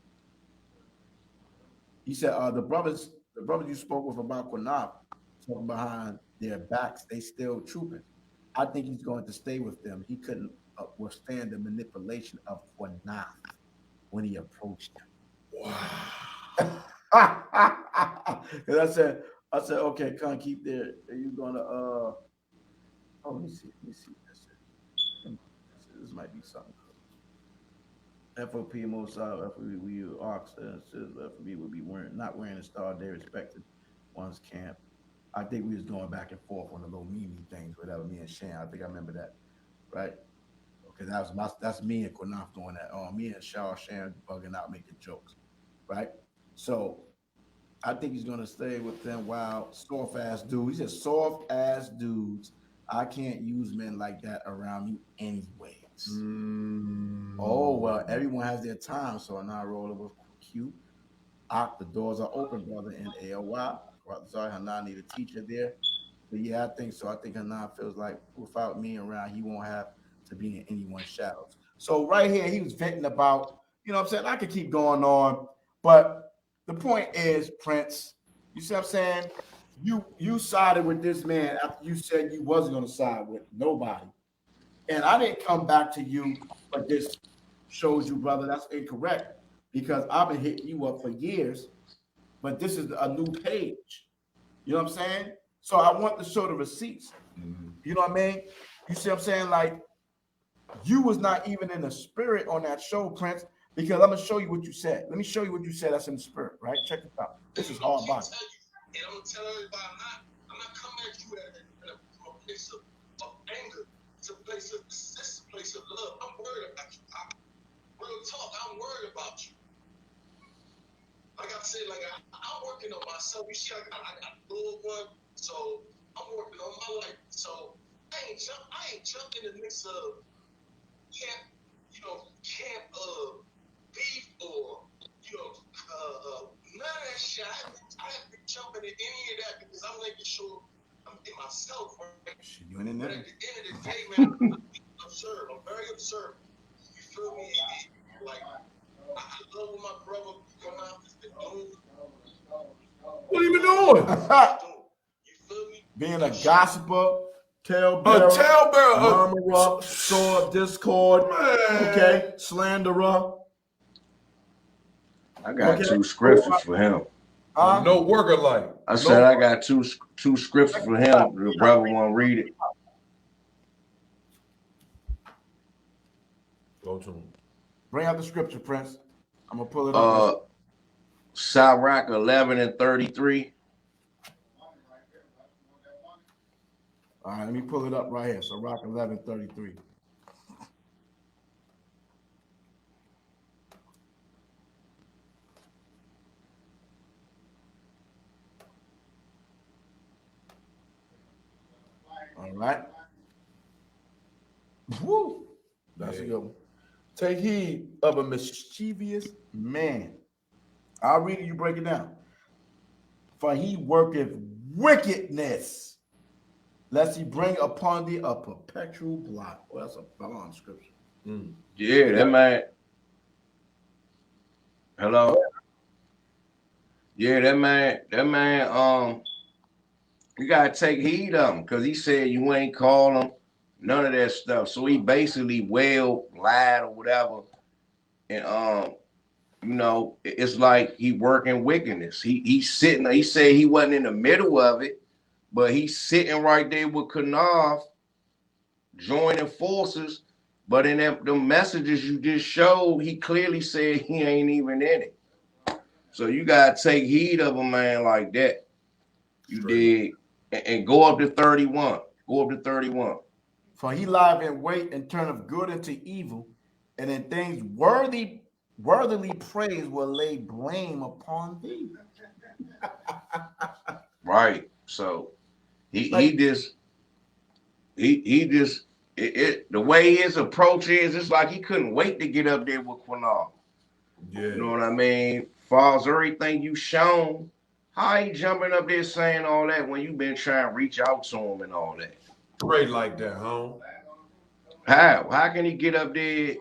he said the brothers you spoke with about Qunath, talking behind their backs, they still trooping. I think he's going to stay with them. He couldn't withstand the manipulation of Qunath when he approached him. Wow. Because I said, okay, Con, keep there. Are you gonna let me see. This might be something. FOP Mossad, we ox FOP would be not wearing a star. They respected one's camp. I think we was going back and forth on the little meme things, whatever. Me and Shan, I think I remember that, right? Okay, that's me and Qunath doing that. Me and Shan bugging out, making jokes, right? So I think he's gonna stay with them. Wow, soft ass dude. He said soft ass dudes. I can't use men like that around me anyways. Oh, well, everyone has their time. So now rolling with Q. The doors are open, brother, in AOY. Sorry, Hanan need a teacher there. But yeah, I think so. I think Hanan feels like without me around, he won't have to be in anyone's shadows. So right here, he was venting about, you know what I'm saying? I could keep going on, but the point is, Prince, you see what I'm saying? You sided with this man after you said you wasn't going to side with nobody. And I didn't come back to you, but this shows you, brother, that's incorrect because I've been hitting you up for years, but this is a new page. You know what I'm saying? So I want to show the receipts. Mm-hmm. You know what I mean? You see what I'm saying? Like, you was not even in the spirit on that show, Prince, because I'm gonna show you what you said. Let me show you what you said that's in the spirit, right? Check this out. This is hard body. And I'm gonna tell everybody, I'm not coming at you from a place of anger. It's a place of love. I'm worried about you. Real talk, I'm worried about you. Like I said, like I'm working on myself. You see, I got a little one, so I'm working on my life. So I ain't jumped in the midst of camp beef or none of that shit. I haven't been jumping in any of that because I'm making sure I'm in myself right. You ain't in But there. at the end of the day, man, I'm very observant. You feel me? Like I love what my brother Qunath has been doing. What you been doing? You feel me? Being a gossiper, talebearer, murmurer, sower of discord, okay, slanderer. I got two scriptures for him. No worker like. I said I got two scriptures for him. The brother want to read it. Go to him. Bring out the scripture, Prince. I'm gonna pull it up. Sirach 11:33. All right, let me pull it up right here. So Rock 11:33. All right. Woo. That's a good one. Take heed of a mischievous man. I'll read it, you break it down. For he worketh wickedness, lest he bring upon thee a perpetual blot. Well, that's a long scripture. Yeah, that man. Hello. Yeah, that man. You gotta take heed of him because he said you ain't call him none of that stuff. So he basically lied or whatever, and it's like he working wickedness. He's sitting. He said he wasn't in the middle of it, but he's sitting right there with Qunath, joining forces. But in the messages you just showed, he clearly said he ain't even in it. So you gotta take heed of a man like that. You did, and go up to 31. Go up to 31. For he lieth in wait and turneth good into evil, and in things worthily praise will lay blame upon thee. Right. So the way his approach is, it's like he couldn't wait to get up there with Qunath. Yeah. You know what I mean? Falls everything you shown. How he jumping up there saying all that when you been trying to reach out to him and all that? Pray like that, huh? How can he get up there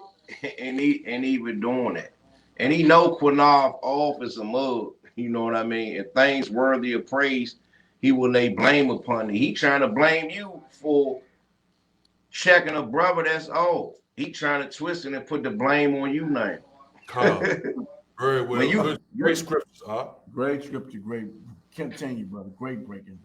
and even doing that? And he know Qunath off as a mug. You know what I mean? And things worthy of praise, he will lay blame upon you. He trying to blame you for checking a brother that's off. He trying to twist it and put the blame on you now. Very well. Great scriptures, huh? Great scripture, great. Continue, brother. Great breakdown.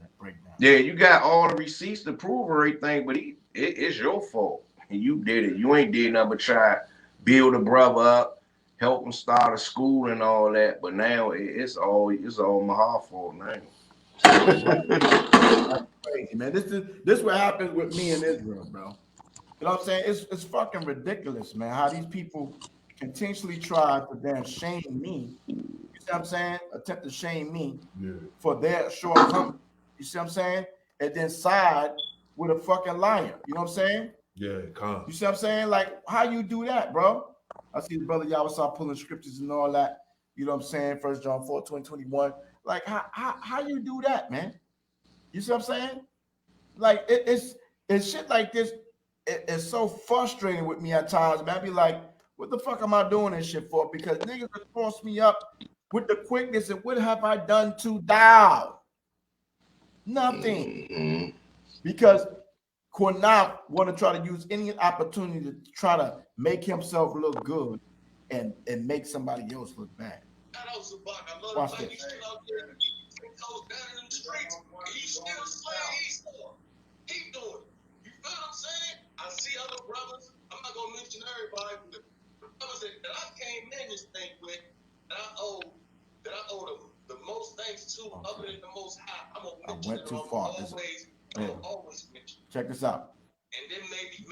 Yeah, you got all the receipts to prove everything, but it's your fault. And you did it. You ain't did nothing but try to build a brother up, help him start a school and all that. But now it's all my fault now. Crazy, man. This what happens with me in Israel, bro. You know what I'm saying? It's fucking ridiculous, man. How these people continuously try to damn shame me. You see what I'm saying? Attempt to shame me for their shortcomings. You see what I'm saying? And then side with a fucking liar. You know what I'm saying? Yeah, come. You see what I'm saying? Like, how you do that, bro? I see the brother YAHAWASHI pulling scriptures and all that. You know what I'm saying? 1 John 4, 20, 21. Like, how you do that, man? You see what I'm saying? Like, it's shit like this. It's so frustrating with me at times, man. I be like, what the fuck am I doing this shit for? Because niggas will cross me up with the quickness, and what have I done to thou? Nothing. Because Qunath want to try to use any opportunity to try to make himself look good and make somebody else look bad. Watch this. goes down in the streets, and you still slaying Esau. Keep doing it. You feel what I'm saying? I see other brothers. I'm not gonna mention everybody, but the brothers that I came in this thing with, that I owe the most thanks to, other than the Most High. I'm gonna mention went it. too I'm far. always mention. Check this out. And then maybe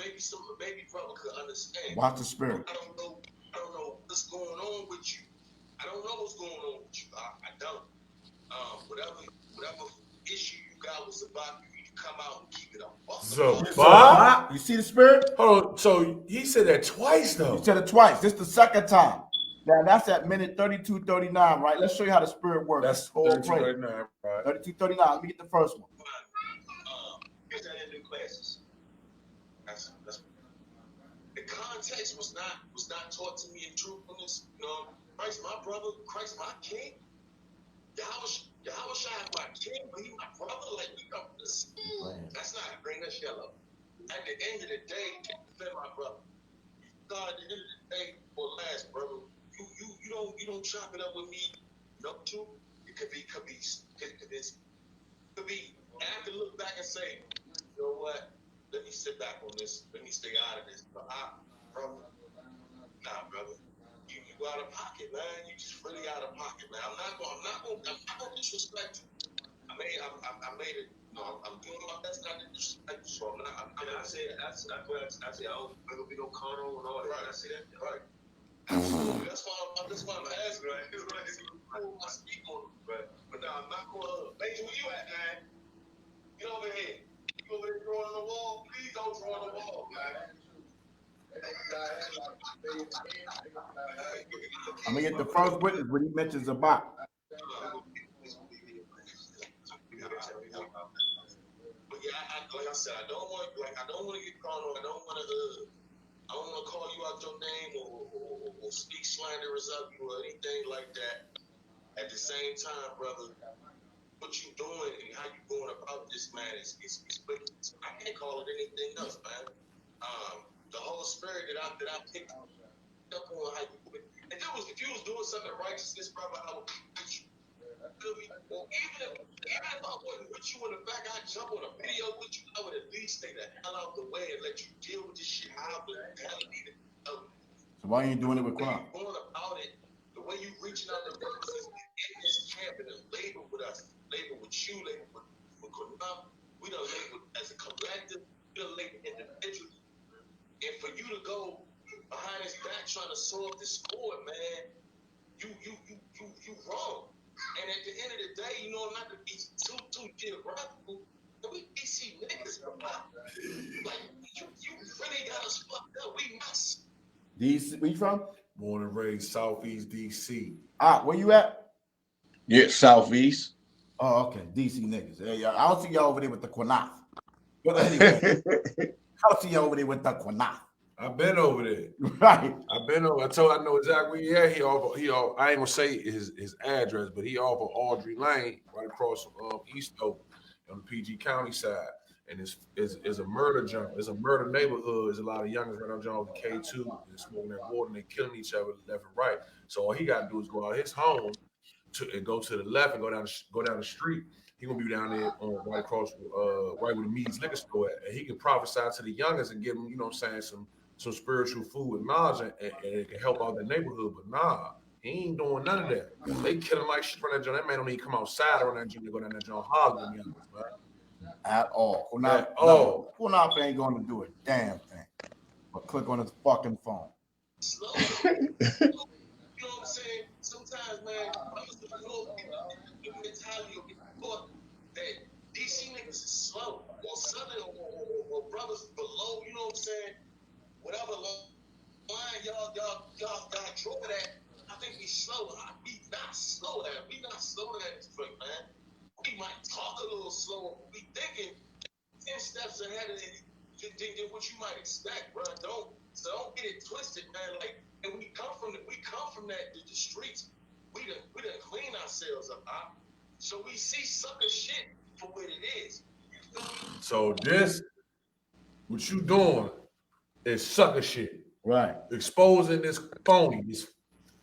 brother could understand. Watch the spirit. I don't know what's going on with you. I don't know what's going on with you. I don't. Whatever issue you got was about you, you come out and keep it up. So, Bob? You see the spirit? Hold on. So he said that twice, though. He said it twice. This is the second time. Now that's at minute 32:39, right? Let's show you how the spirit works. That's 32:39, right? 32:39. Let me get the first one. Get that in new classes. That's the context was not taught to me in truthfulness. You know, Christ my brother, Christ my king. YAHAWASHI my king, but he my brother. Like we come from the same. That's not bring that shell up. At the end of the day, defend my brother. God, at the end of the day, or last brother, you don't chop it up with me. No, too. It could be. And I can look back and say, you know what? Let me sit back on this. Let me stay out of this. But brother, you out of pocket, man. You just really out of pocket, man. I'm not gonna disrespect you. I made it. No, I'm doing my best not to disrespect you. So I say I don't gonna be no carnal and all that. Right. I see that. Right. Absolutely. That's why I'm asking. Right. I speak on it. Right. But now I'm not gonna. Major, where you at, man? Get over here. You over there drawing on the wall? Please don't draw on the wall, man. I'm gonna get the first witness when he mentions Zabak. But yeah, like I said, I don't want to get carnal. I don't want to call you out your name or speak slanderous of you or anything like that. At the same time, brother, what you doing and how you going about this, man, is wicked. I can't call it anything else, man. The whole spirit that I picked up on how you do it. If you was doing something righteousness, brother, I would with you. Or even if I wasn't with you in the back, I'd jump on a video with you. I would at least stay the hell out the way and let you deal with this shit. How the hell you need it? So why ain't you doing it with Qunath? Going about it, the way you reaching out to brothers is in this camp and labor with us, labor with you, labor with Qunath. We done labor as a collective. We done labor individually. And for you to go behind his back trying to solve this sport, man, you wrong. And at the end of the day, you know, not to be too geographical, but we DC niggas, like you really got us fucked up. We must. DC, where you from? Born and raised Southeast DC. Where you at? Yeah, Southeast. Oh, okay. DC niggas. Hey, I don't see y'all over there with the Qunath. But anyway, I don't see y'all over there with the Qunath. I've been over there. Right. I've been over. I know exactly where he offer. I ain't gonna say his address, but he offer Audrey Lane right across East Oak on the PG County side. And it's a murder jump. It's a murder neighborhood. There's a lot of youngers right on John with K2 and smoking that water and they killing each other left and right. So all he gotta do is go out his home and go to the left and go down the street. He gonna be down there right across right where the Mead's liquor store at. And he can prophesy to the youngers and give them, you know what I'm saying, some spiritual food and knowledge and it can help out the neighborhood. But nah, he ain't doing none of that. They killing like shit from that joint. That man don't even come outside around that joint to go down that joint hollering youngers, right? At all. Qunath ain't gonna do a damn thing. But click on his fucking phone. Slow. You know what I'm saying? Sometimes, man, I'm just the mentality of thought that DC niggas is slow. Or Southern or brothers below, you know what I'm saying? Whatever line y'all draw that, I think we slow. We not slow at it. We not slow at this point, man. We might talk a little slower. We thinking 10 steps ahead of than what you might expect, bro. Don't get it twisted, man. Like, and we come from the streets. We done clean ourselves up, huh? So we see sucker shit for what it is. You feel me? So this, what you doing is sucker shit. Right. Exposing this phony, this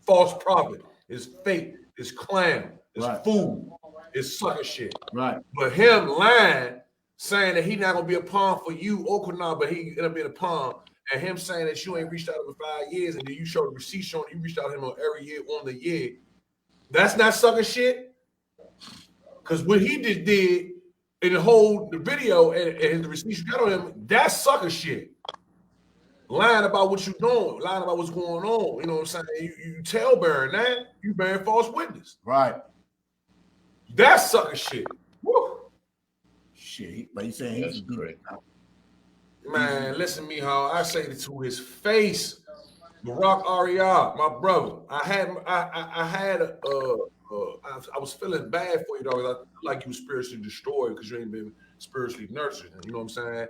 false prophet, this fake, this clown, this right. fool. is sucker shit. Right. But him lying, saying that he not gonna be a pawn for you or Qunath, but he gonna be a pawn, and him saying that you ain't reached out over 5 years, and then you show the receipt showing you reached out to him on every year on the year. That's not sucker shit. Because what he just did in the video and the receipts you got on him, that's sucker shit. Lying about what you're doing, lying about what's going on. You know what I'm saying? You tell bearing that, you bearing false witness. Right. That's sucker shit. Woo. Shit, but he's saying he's great. Man, listen, Miha, I say it to his face. Barack Ariah, my brother. I was feeling bad for you, dog. I feel like you were spiritually destroyed because you ain't been spiritually nurtured. You know what I'm saying?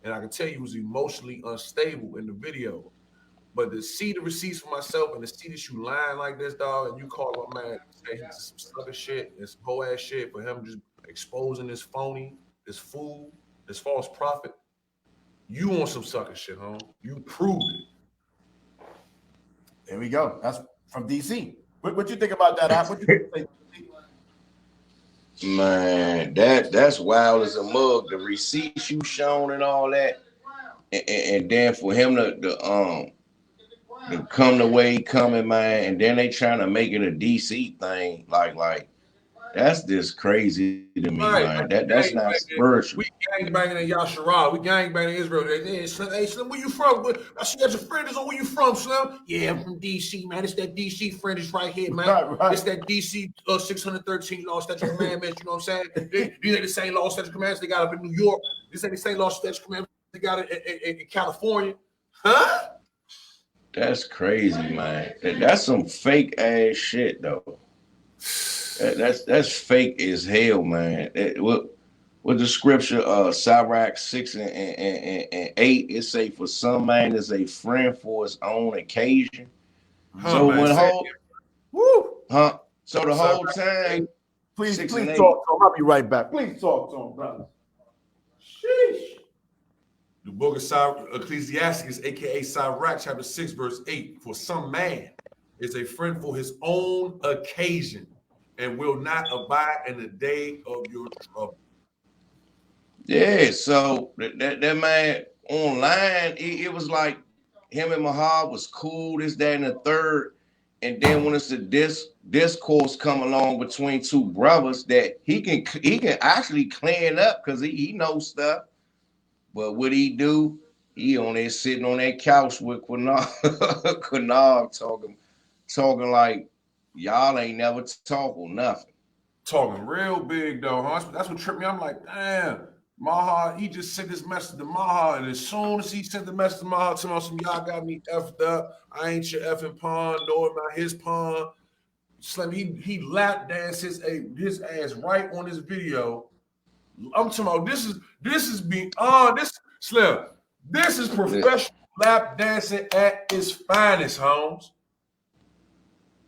And I can tell you was emotionally unstable in the video. But to see the receipts for myself and to see that you lying like this, dog, and you call my man saying he's some sucker shit and some whole ass shit for him just exposing this phony, this fool, this false prophet. You on some sucker shit, home. You proved it. There we go. That's from DC. What you think about that? What you think? Man, that's wild as a mug. The receipts you shown and all that, and then for him to come the way he coming, man, and then they trying to make it a DC thing, like that's just crazy to me, Right. man. That's not spiritual. We gang banging in YAHAWASHI. We gang banging in Israel. Hey, Slim, where you from? I see that your friend is on. Where you from, Slim? Yeah, I'm from DC, man. It's that DC friend is right here, man. Right. It's that DC 613 law statute commandments. You know what I'm saying? These ain't the same law statute commandments they got up in New York. This ain't the same law statute commandments they got in California. Huh? That's crazy, man. That's some fake ass shit, though. That's fake as hell, man. What the scripture, Sirach 6 and 8, it say for some man is a friend for his own occasion. So when so the whole time, please talk to him. I'll be right back. Please talk to him, brother. Sheesh. The book of Ecclesiastes, aka Sirach, chapter 6, verse 8. For some man is a friend for his own occasion, and will not abide in the day of your trouble. Yeah, so that man online, it was like him and Mahal was cool, this, that, and the third. And then when it's a discourse come along between two brothers that he can actually clean up because he knows stuff. But what he do? He on there sitting on that couch with Qunath talking like y'all ain't never talk or nothing. Talking real big though, huh? That's what tripped me. I'm like, damn, Maha, he just sent this message to Maha, and as soon as he sent the message to Maha, telling some y'all got me effed up. I ain't your effing pawn, nor am I his pawn. Slim, he lap danced his ass right on this video. I'm talking about this is beyond this Slim. This is professional lap dancing at its finest, Holmes.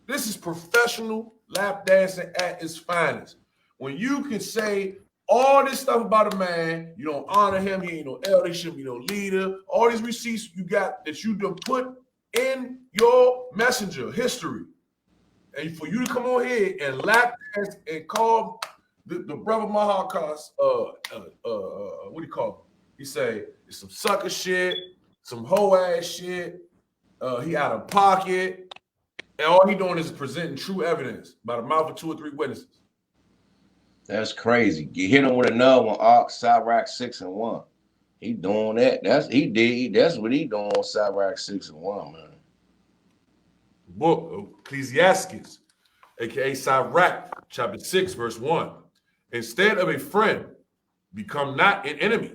This is professional lap dancing at its finest. When you can say all this stuff about a man, you don't honor him, he ain't no elder, he shouldn't be no leader. All these receipts you got that you done put in your messenger history. And for you to come on here and lap dance and call the brother Mahakas, what do you call him? He say it's some sucker shit, some hoe ass shit. He out of pocket. And all he doing is presenting true evidence by the mouth of 2 or 3 witnesses. That's crazy. You hit him with another one, Sirach 6 and 1. He doing that. That's what he doing on Sirach 6 and 1, man. Book of Ecclesiastes, aka Sirach, chapter 6, verse 1. Instead of a friend, become not an enemy,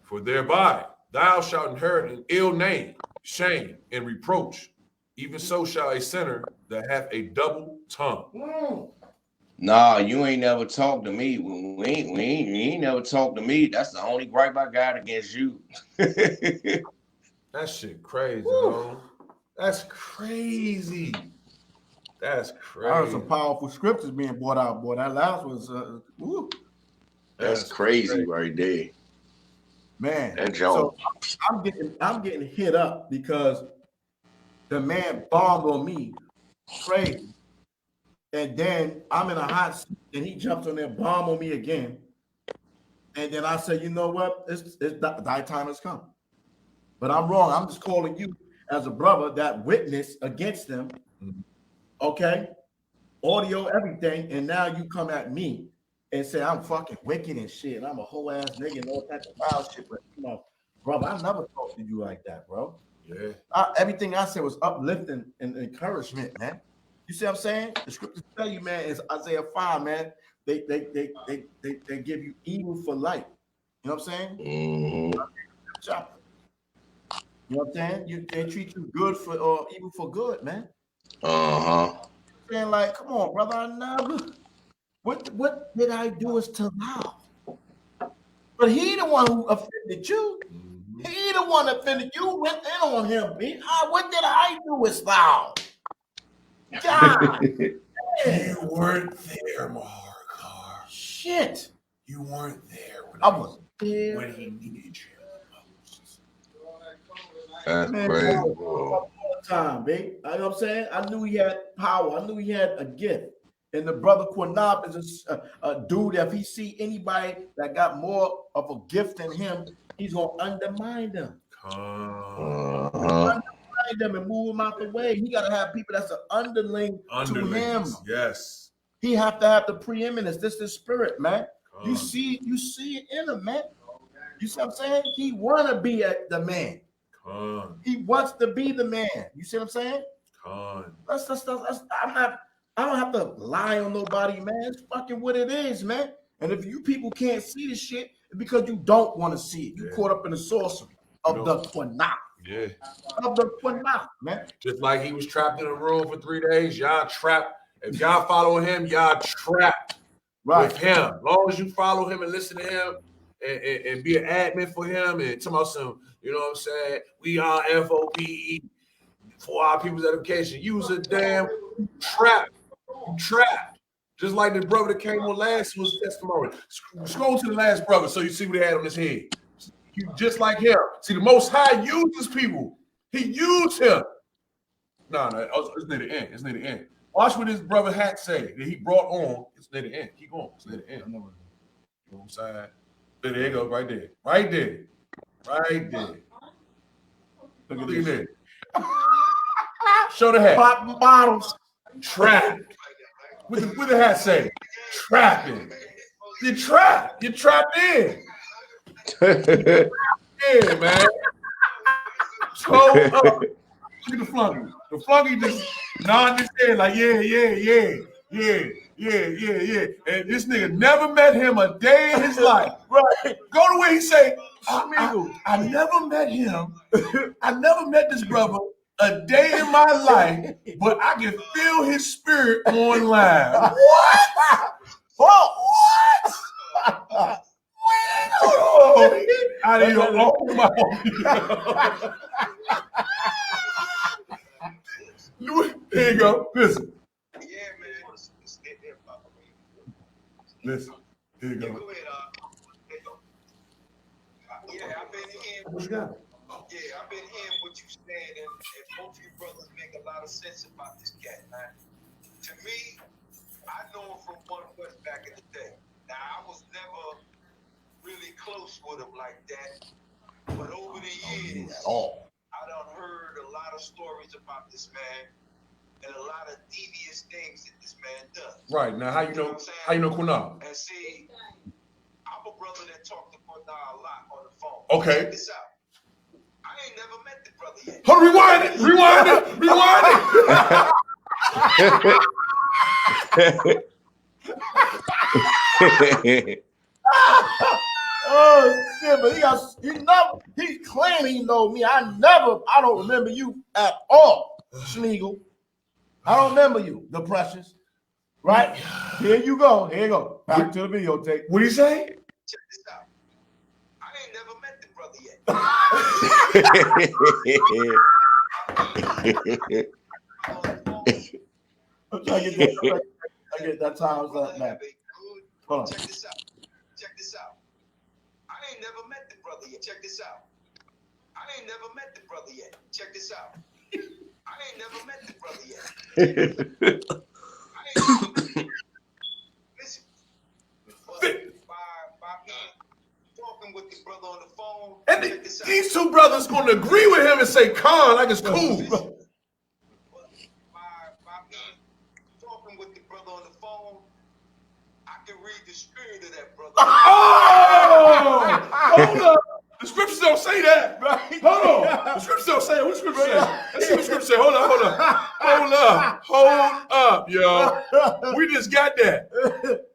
for thereby thou shalt inherit an ill name, shame, and reproach. Even so shall a sinner that hath a double tongue. Nah, you ain't never talked to me. We ain't never talked to me. That's the only gripe I got against you. That shit crazy, bro. That's crazy. That's crazy. I heard some powerful scriptures being brought out, boy. That last was That's crazy right there. Man. That joke. So I'm getting hit up because the man bombed on me crazy. and then I'm in a hot seat, and he jumps on there, bomb on me again. And then I say, you know what? Thy time has come. But I'm wrong. I'm just calling you as a brother that witnessed against them. Okay? Audio, everything. And now you come at me and say I'm fucking wicked and shit. I'm a whole ass nigga and all types of wild shit. But you know, brother, I never talked to you like that, bro. Yeah. Everything I said was uplifting and encouragement, man. You see what I'm saying? The scriptures tell you, man, is Isaiah 5, man. They give you evil for light. You know what I'm saying? Chapter. You know what I'm saying? They treat you good for or evil for good, man. Saying like, come on, brother, I never. What did I do is to thou? But he the one who offended you. He the one that offended you. Went in on him, B. What did I do is thou? God. You weren't there, Mahar. Shit. You weren't there when I was there. when he needed you. That's Man, crazy, all bro. the time, babe. You know what I'm saying? I knew he had power. I knew he had a gift. And the brother Qunath is a dude. If he see anybody that got more of a gift than him, he's gonna undermine them. Undermine them and move them out the way. He gotta have people that's an underling to him. Yes. He have to have the preeminence. This is spirit, man. You see it in him, man. You see what I'm saying? He wanna be the man. He wants to be the man. You see what I'm saying? I don't have to lie on nobody, man. It's fucking what it is, man. And if you people can't see the shit, it's because you don't want to see it. You caught up in the sorcery of the Qunath. Yeah. Of the Qunath, man. Just like he was trapped in a room for 3 days, y'all trapped. If y'all follow him, y'all trapped with him. As long as you follow him and listen to him and be an admin for him and talk about some, you know what I'm saying? We are FOPE for our people's education. You was a damn trap. Trapped. Just like the brother that came on last was testimony. Scroll to the last brother so you see what he had on his head. Just like him. See, the Most High uses people. He used him. No, it's near the end. It's near the end. Watch what his brother hat say that he brought on. It's near the end. Keep going. It's near the end. You know what I'm saying? There you go. Right there. Right there. Right there. Look at this. Show the hat. Pop bottles. Trapped. What the hat say? Trapping. You're trapped. You're trapped in. Yeah, man. So look at the flunky. The flunky just nodding his head like, yeah. And this nigga never met him a day in his life. Right. Go to where he say, I never met him. I never met this brother a day in my life, but I can feel his spirit online. What? What? I didn't know. Oh my. There you go. Listen. Yeah, man. Listen. Here you go. Go ahead, yeah, I've been hearing. What you got? Yeah, I've been hearing what you said, and both you brothers make a lot of sense about this cat, man. To me, I know him from One West back in the day. Now, I was never really close with him like that, but over the years, I done heard a lot of stories about this man and a lot of devious things that this man does. Right now, how you know Qunath? And see, I'm a brother that talked to Qunath a lot on the phone. Okay. Check this out. I ain't never met the brother yet. Hold on, rewind it. Oh shit, but he claimed he know me. I don't remember you at all, Schlegel. I don't remember you, the precious. Right? Here you go. Back to the videotape. What do you say? Check this out. I ain't never met the brother yet. I'm trying to get that time up, man. Hold on. Check this out. I ain't never met the brother yet. Check this out. I ain't never met the brother yet. Check this out. I ain't never met the brother yet. I Listen. Talking with the brother on the phone. And these two brothers going to agree with him and say, Khan, like it's cool. Talking with the brother on the phone. I can read the spirit of that brother. Oh! Hold up. The scriptures don't say that. Hold on. The scriptures don't say it. What the scripture say? Let's see what the scripture say. Hold up, yo. We just got that.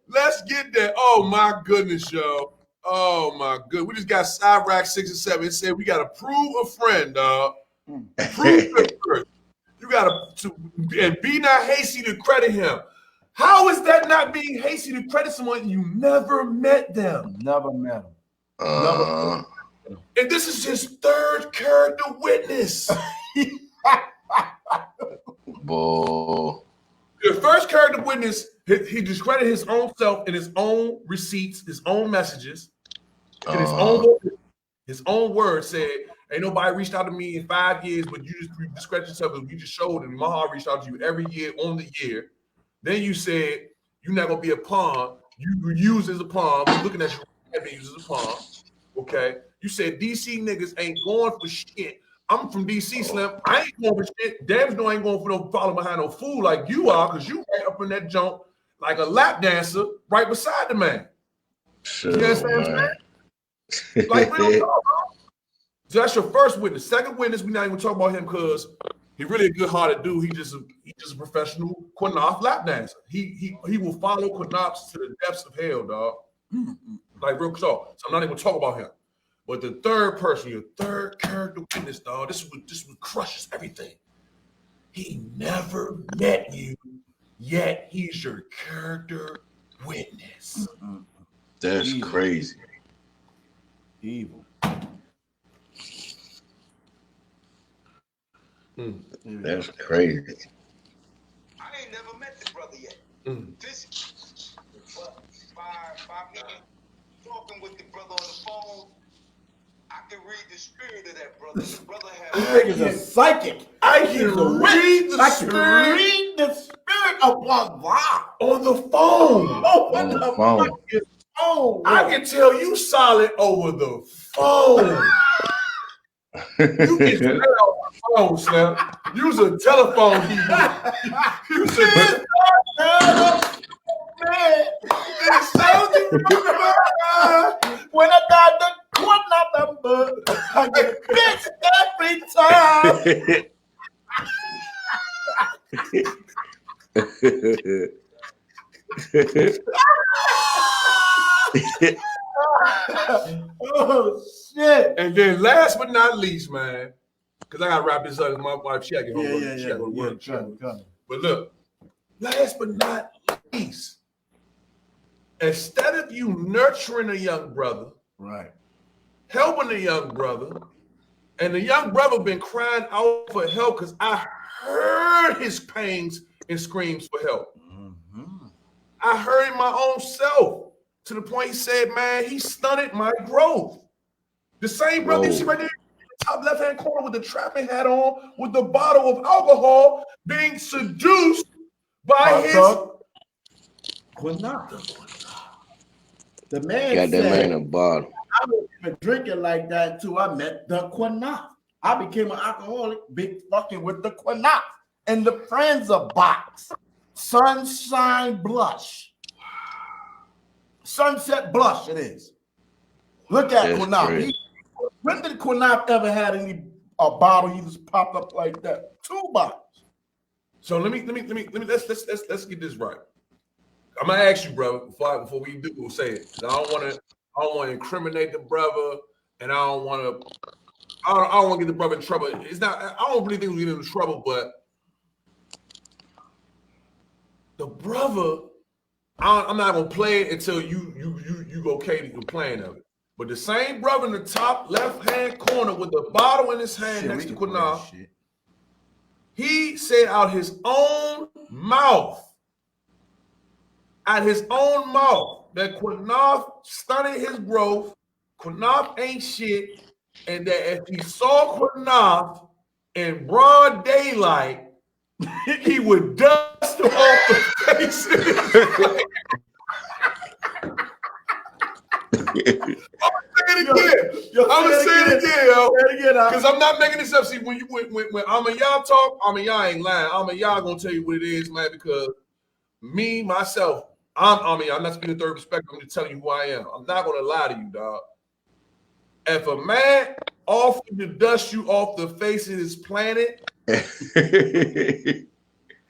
Let's get that. Oh my goodness, yo. Oh my good. We just got Iraq 6 and 7. It said we gotta prove a friend, dog. Prove it first. You gotta and be not hasty to credit him. How is that not being hasty to credit someone you never met them? Never met him. And this is his third character witness. Boy. The first character witness, he discredited his own self in his own receipts, his own messages, and his own words said, ain't nobody reached out to me in 5 years, but you just discredit yourself because you just showed and YAHAWAH reached out to you every year on the year. Then you said, you're not going to be a pawn. You were used as a pawn. We're looking at you being used as a pawn. Okay? You said DC niggas ain't going for shit. I'm from DC, Slim. I ain't going for shit. Damn no ain't going for no follow behind no fool like you are, because you right up in that junk like a lap dancer right beside the man. Sure, you understand what I'm saying? Like real talk, bro. So that's your first witness. Second witness, we're not even talking about him because he really a good-hearted dude. He just a professional Qunath lap dancer. He will follow Qunath to the depths of hell, dog. Like real talk. So I'm not even talking about him. But the third person, your third character witness, dog, this one crushes everything. He never met you, yet he's your character witness. That's crazy. Evil. That's crazy. I ain't never met the brother yet. This by me talking with the brother on the phone, I can read the spirit of that brother. The brother has a psychic. I can read the spirit of YAHAWAH on the phone. On the phone. I can tell you solid over the phone. You can tell on the phone, Slim. Use a telephone. Use a when I got the Qunath number, I get pissed every time. Oh shit! And then last but not least, man, because I gotta wrap this up. My wife, she gotta get home. She gotta go to work. But look, last but not least, instead of you nurturing a young brother, right, helping a young brother, and the young brother been crying out for help because I heard his pains and screams for help. I heard my own self to the point he said, man, he stunted my growth. The same brother you see right there in the top left-hand corner with the trapping hat on, with the bottle of alcohol, being seduced by his Qunath. The man got that man a bottle. I wasn't even drinking like that until I met the Qunath. I became an alcoholic, big fucking with the Qunath and the Friends box. Sunshine Blush. Sunset Blush, it is. Look at Qunath. When did Qunath ever had a bottle he just popped up like that? 2 bottles. So let's get this right. I'm gonna ask you, brother, before we do, we'll say it. I don't want to incriminate the brother, and I don't want to get the brother in trouble. It's not. I don't really think we get in trouble, but the brother, I'm not gonna play it until you okay the playing of it. But the same brother in the top left-hand corner with the bottle in his hand next to Qunath, he said out his own mouth, that Qunath stunted his growth, Qunath ain't shit, and that if he saw Qunath in broad daylight, he would dust off the faces. I'm gonna say it again, yo. Because I'm not making this up. See, when YAHAWAH talk, YAHAWAH ain't lying. YAHAWAH gonna tell you what it is, man. Because me, myself, I'm not speaking third perspective. I'm just telling you who I am. I'm not gonna lie to you, dog. If a man offered to dust you off the face of this planet,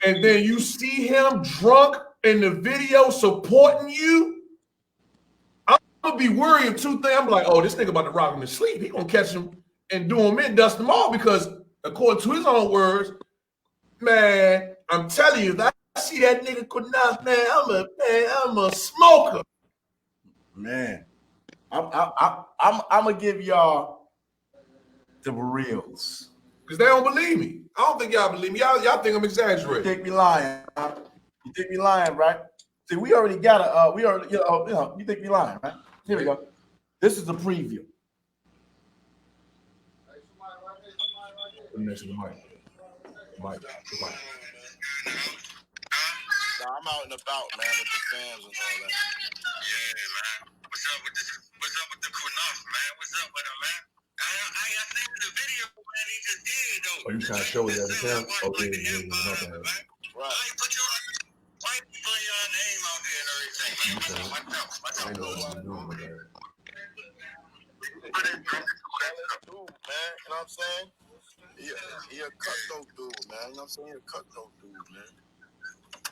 and then you see him drunk in the video supporting you, I'm gonna be worried of two things. I'm like, oh, this nigga about to rock him to sleep. He gonna catch him and do him in, dust him off, because according to his own words, man, I'm telling you, if I see that nigga Qunath, man, I'm a smoker. Man, I'm gonna give y'all the reals. Because they don't believe me. I don't think y'all believe me. Y'all think I'm exaggerating. You think me lying? Huh? You think me lying, right? See, we already got a. You think me lying, right? Here we go. This is the preview. Next to the mic. Mike. I'm out and about, man, with the fans and all that. Yeah, man. What's up with the Qunath, man? What's up with him, man? I seen the video, man. He just did, though. Oh, you trying to show it at the camera? Oh, yeah. Why you put your name out there and everything, man? What's up? I know what I'm doing with that. Man, you know what I'm saying? He a cutthroat dude, man. You know what I'm saying? He a cutthroat dude, man.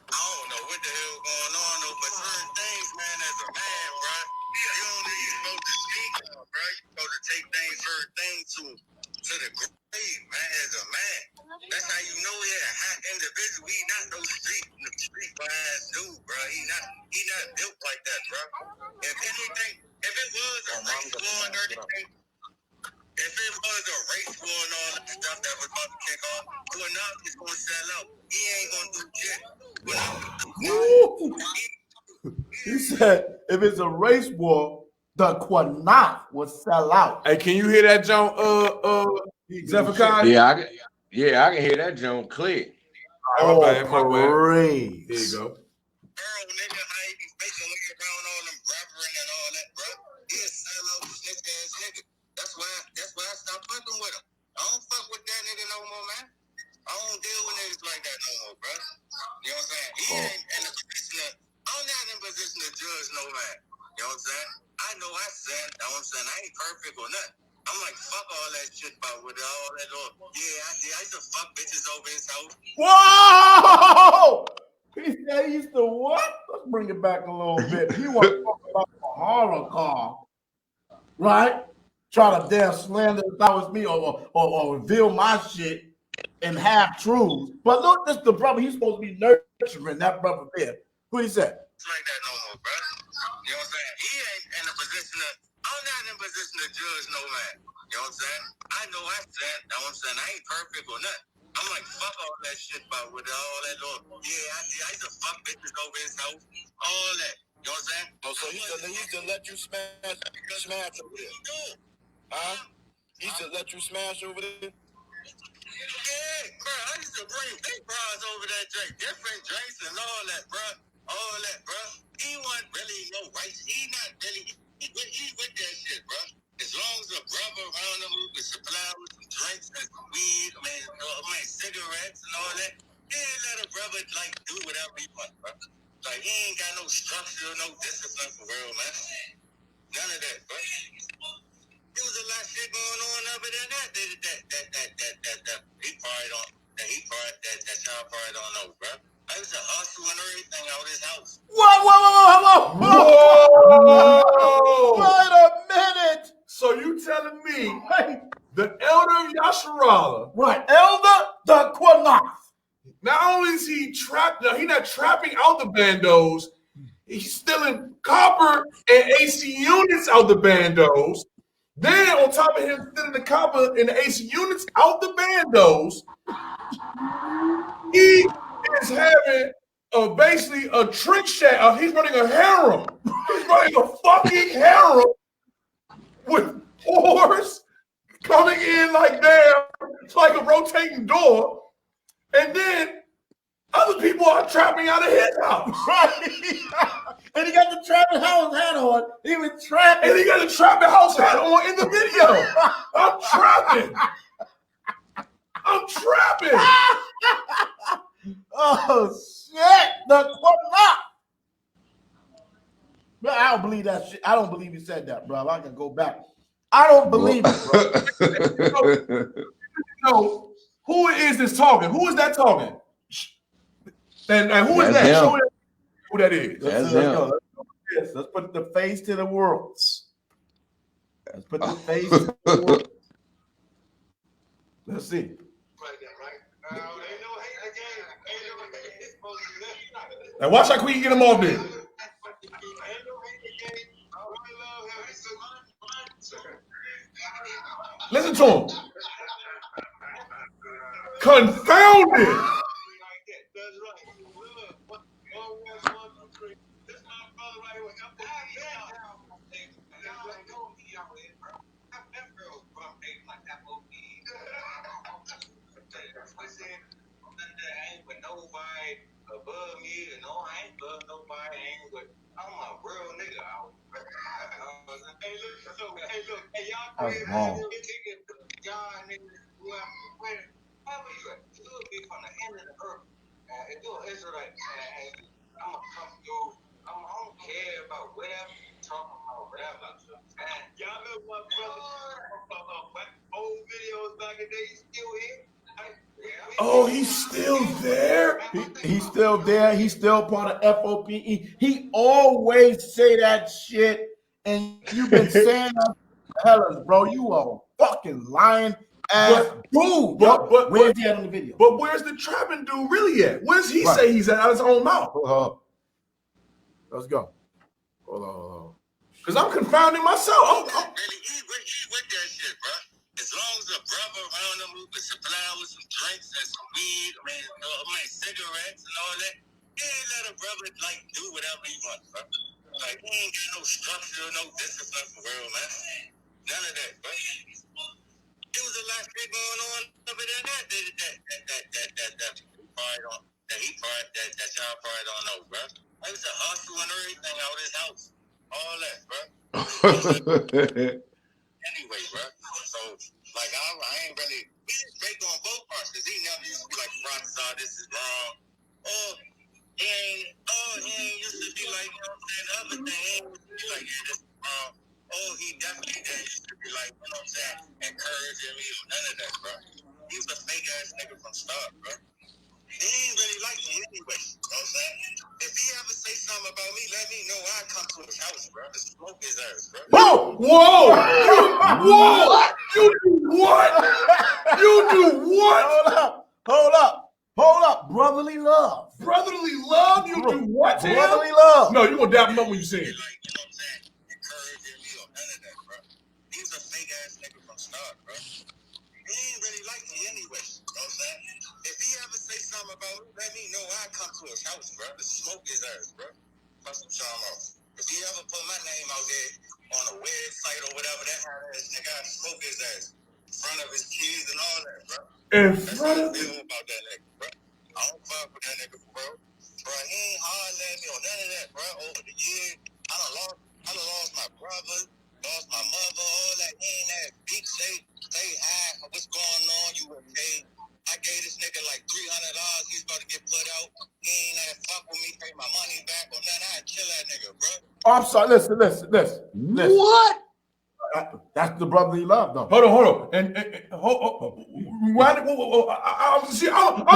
I don't know what the hell going on, though, but certain things, man, as a man, bro, you don't need supposed to speak on, bro. You supposed to take certain things to the grave, man, as a man. That's how you know he a hot individual. He not no street ass dude, bro. He not built like that, bro. If anything, if it was a race war and everything, if it was a race going on and stuff that was about to kick off, Qunath is gonna sell out. He ain't gonna do shit. He said, if it's a race war, the Qunath will sell out. Hey, can you hear that, John? Zephaniah? Yeah, I can hear that Joan clear. Oh, my bad. praise. There you go. Earl, nigga, how he be making look around all them rappering and all that, bro. He a sellout snitch ass nigga. That's why I stopped fucking with him. I don't fuck with that nigga no more, man. I don't deal with niggas like that no more, bro. You know what I'm saying? He ain't in a position of, I'm not in a position to judge no man. You know what I'm saying? I know I said, you know what I'm saying? I ain't perfect or nothing. I'm like, fuck all that shit about with all that. Yeah, I used to fuck bitches over his house. Whoa! He said he used to what? Let's bring it back a little bit. He want to talk about the horror car, right? Try to damn slander if that was me or reveal my shit in half truths. But look, this the brother. He's supposed to be nurturing that brother there. Who he said? It's like that no more, bro. You know what I'm saying? He ain't in a position of, I'm not in a position to judge no man. You know what I'm saying? I know I said, you know what I'm saying? I ain't perfect or nothing. I'm like, fuck all that shit about with all that little, I used to fuck bitches over his house, all that. You know what I'm saying? Oh, so he used to let you smash over there. Huh? He used to let you smash over there? Yeah, bro. I used to bring big bras over that drink, different drinks and all that, bro. All that, bro. He wasn't really no rights. He not really. He with that shit, bro. As long as a brother around him who can supply with some drinks and some weed, cigarettes and all that, yeah, let a brother like do whatever he wants, bro. Like he ain't got no structure, no discipline for real, man. None of that, bro. There was a lot of shit going on other than that. That y'all probably don't know, bro. I used to hustle and everything out of his house. Whoa! Wait a minute. So you telling me the elder of YAHAWAH, Right, Elder the Qunath. not only is he trapped, now he's not trapping out the bandos, he's stealing copper and AC units out the bandos. Then on top of him stealing the copper and the AC units out the bandos, he is having basically a trick shack. He's running a harem. He's running a fucking harem with whores coming in like damn. It's like a rotating door. And then Other people are trapping out of his house. Right. And he got the trapping house hat on. He was trapping. And he got a trapping house hat on in the video. I'm trapping. I'm trapping. Oh shit! The Qunath. Bro, I don't believe that shit. I don't believe he said that, bro. I can go back. I don't believe it, bro. So, who is this talking? Who is that talking? And who is That's that? him. Show me who that is. That's Let's him. go. Let's put the face to the world. Let's put the face to the world. Let's see. Now watch how quick you get him off there. Listen to him. Confounded. Nobody above me, and no, I ain't above nobody. I ain't but I'm a real nigga. Hey, look, y'all That's wrong. y'all niggas, wherever you at, it would be from the end of the earth. If you're an Israelite, I'm gonna come through. I don't care about whatever you talking about, whatever. Y'all know my brother, old videos back in the day, he's still here. Oh, he's still there? He's still there. He's still part of FOPE. He always say that shit, and you've been saying that for hell, bro. You are fucking lying ass dude. But where's he at on the video? But where's the trapping dude really at? Where's he say he's at out of his own mouth? Hold on. Let's go. Hold on. Because I'm confounding myself. He with that shit, bro. As long as a brother around him who can supply with some drinks and some weed, cigarettes and all that, he ain't let a brother like do whatever he wants, bro. Like he ain't got no structure, no discipline for real, man. None of that, bro. There was a lot of shit going on over there that y'all probably don't know, bro. It was a hustle and everything out of his house. All that, bro. Anyway, bro. So, like, I ain't really break on both parts because he never used to be like, Rockstar, this is wrong. He ain't used to be like, you know what I'm saying? The other thing, he ain't used to be like, yeah, this is wrong. He definitely didn't used to be like, you know what I'm saying? Encouraging me or none of that, bro. He was a fake ass nigga from start, bro. He ain't really like me anyway. You know what I'm saying? If he ever say something about me, let me know. I'll come to his house, bro. To smoke his ass, bro. Whoa! You do what? You do what? Hold up. Brotherly love. Brotherly love? You do what to him? Brotherly love. No, you gonna dap him up when you see it. Like, you know what I'm saying? Encouraging me or none of that, bro. He was a fake ass nigga from start, bro. He ain't really like me anyway. You know what I'm saying? If he ever say something about me, let me know. I'll come to his house, bro. To smoke his ass, bro. Put some charm off. If he ever put my name out there on a website or whatever, that ass nigga, I'll smoke his ass in front of his kids and all that, bro. In That's front how I of feel about that nigga, bro. I don't fuck with that nigga, bro. Bro, he ain't hard at me or none of that, bro. Over the years, I done lost my brother, lost my mother, all that. He ain't that big say hi, what's going on, you okay? I gave this nigga like $300, he's about to get put out. He ain't that fuck with me, pay my money back or nothing. I'd kill that nigga, bro. Oh, I'm sorry. Listen. What? That's the brotherly love, though. Hold on. I'm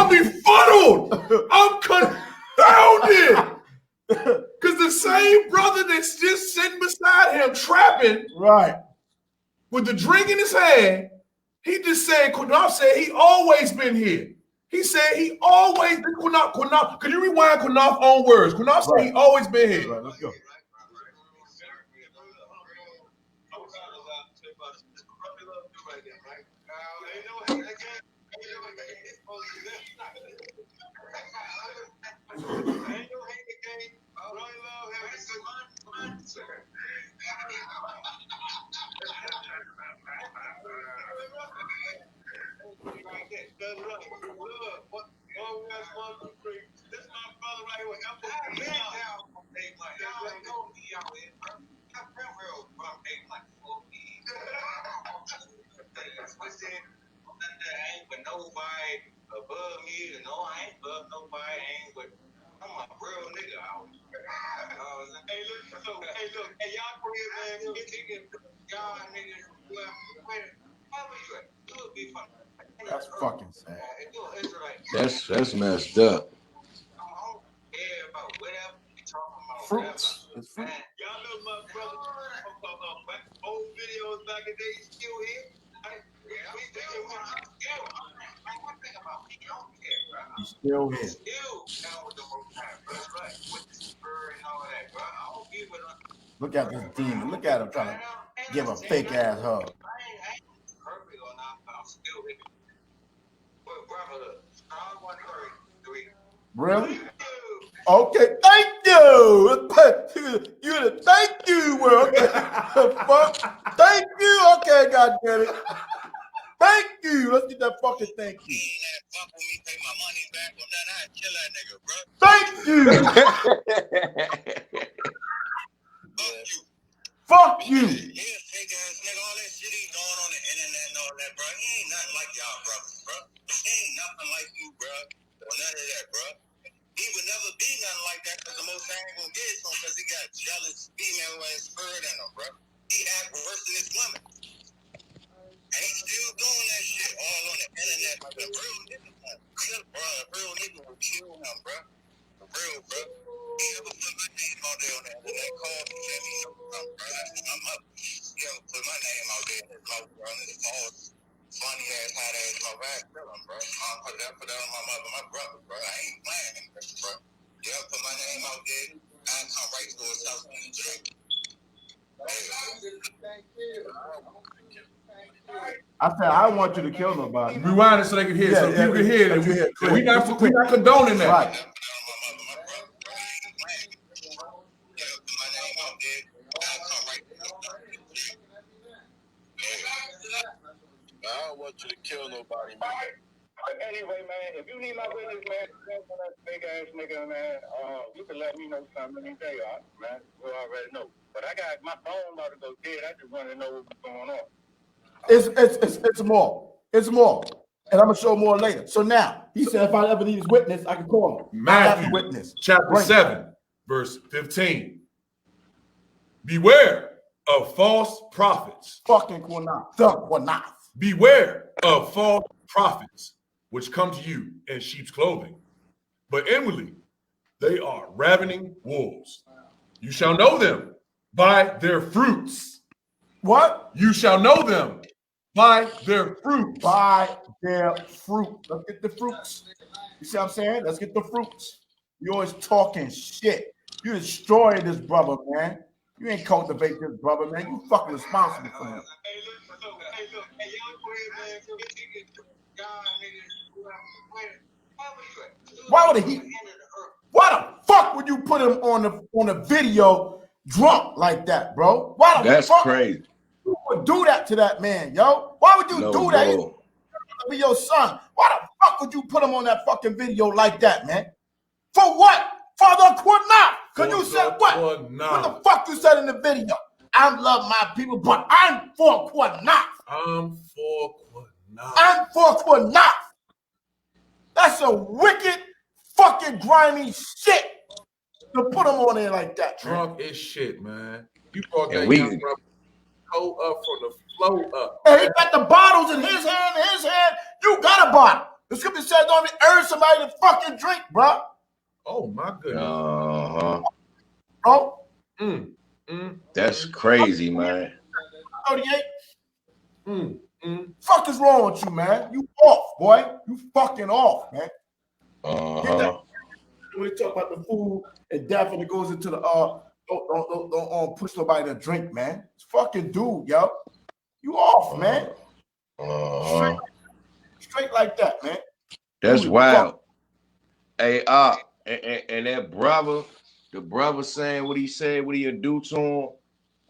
befuddled. I'm confounded. Because the same brother that's just sitting beside him trapping, Right. with the drink in his hand, he just said, Qunath said he always been here. He said he always been Qunath. Could you rewind Qunath's own words? Qunath said he always been here. Right, let's go. nobody above me. No, I ain't above nobody. I ain't, but I'm a real nigga out. Hey, look, hey, y'all go here, man. Y'all niggas, wherever you at, it would be fun. That's fucking sad. That's messed up. I don't care about whatever you talking about. Fruits. It's fruit. Y'all know my brother old videos back in the day, still here. We still here. One thing about me, I don't care, bro. He's still here. Still down with the most time, bro. Right. With the spur and all that, bro. I don't be with him. Look at this demon. Look at him trying to give a fake ass hug. I ain't perfect or not, but I'm still here. But brother, Psalm 133. Really? Okay, thank you. You're the thank you word. Fuck. Thank you. Okay, God damn it. Thank you. Let's get that fucking thank you. He ain't that fuck with me, pay my money back or nothing. I'd kill that nigga, bro. Thank you. Fuck you. Yeah, fake ass nigga, all that shit he doing on the internet and all that, bro. He ain't nothing like y'all brothers, bro. He ain't nothing like you, bro. Or none of that, bro. He would never be nothing like that because the most thing ain't gonna get it to him because he got jealous female ass spirit in him, bro. He act worse than his women. And he's still doing that shit all on the internet like a real nigga. Bro, a real nigga will kill him, bro. For real, bro. He ever put my name out there on the internet, called me, let me know something, bro. I'm up. He ever put my name out there in his mouth, bro, and his false, funny ass, hot ass mouth, I kill him, bro. I'll put that on my mother, my brother, bro. I ain't playing him, bro. You ever put my name out there, I'll come right to his house and drink. I said I want you to kill nobody. Rewind it so they can hear. So people can hear it. We not condoning that. Right. I don't want you to kill nobody, man. Anyway, man, if you need my witness, man, that big ass nigga, man, you can let me know something any day, all right, man. You already know. But I got my phone about to go dead. I just want to know what's going on. It's more. It's more. And I'm gonna show more later. So now he said if I ever need his witness, I can call him. Matthew, witness. chapter 7, verse 15. Beware of false prophets. Fucking Qunath. The Qunath. Beware of false prophets, which come to you in sheep's clothing, but inwardly they are ravening wolves. You shall know them by their fruits. What? You shall know them by their fruits. By their fruit. Let's get the fruits. You see what I'm saying? Let's get the fruits. You always talking shit. You destroyed this brother, man. You ain't cultivate this brother, man. You fucking responsible for him. Why would he? Why the fuck would you put him on the video drunk like that, bro? Why the That's fuck crazy. you would do that to that man, yo? Why would you do that? He's gonna be your son. Why the fuck would you put him on that fucking video like that, man? For what? For the Qunath. Because you said what? What the fuck you said in the video? I love my people, but I'm for Qunath. I'm for Qunath. I'm for Qunath. That's a wicked, fucking grimy shit to put him on there like that. Drunk as shit, man. You brought that And young brother toe up from the flow up. And he got the bottles in his hand. You got a bottle. The scripture says don't urge somebody to fucking drink, bro. Oh my goodness. Bro. That's crazy, man. 38. Fuck is wrong with you, man? You off, boy. You fucking off, man. Get that. When we talk about the food and death and it goes into the don't push nobody to drink, man. It's fucking dude, yo. You off, man. Straight like that, man. That's Dude, wild. Hey, and that brother, the brother saying what he said, what he'll do to him.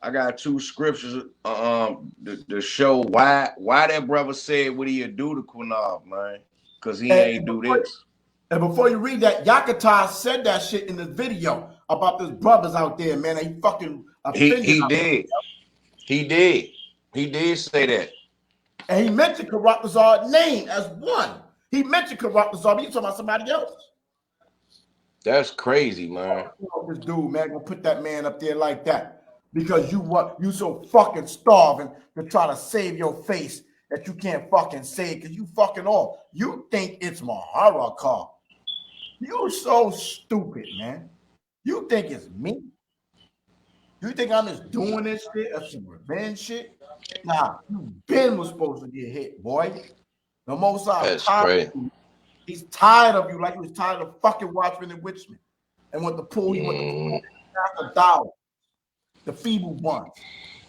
I got two scriptures to show why that brother said what he'll do to Qunath, man. Because he ain't do this. And before you read that, YAHAWASHI said that shit in the video about those brothers out there, man. They fucking he did. He did say that. And he mentioned Qunath's name as one. He mentioned Qunath, but you talking about somebody else. That's crazy, man. This dude, man, gonna put that man up there like that because you so fucking starving to try to save your face that you can't fucking save because you fucking off. You think it's YAHAWAH. You so stupid, man. You think it's me? You think I'm just doing this shit or some revenge shit? Nah, you Ben was supposed to get hit, boy. The Most High tired of you. He's tired of you like he was tired of fucking Watchmen and Witchmen. And want to pull you with the $1,000. The feeble ones.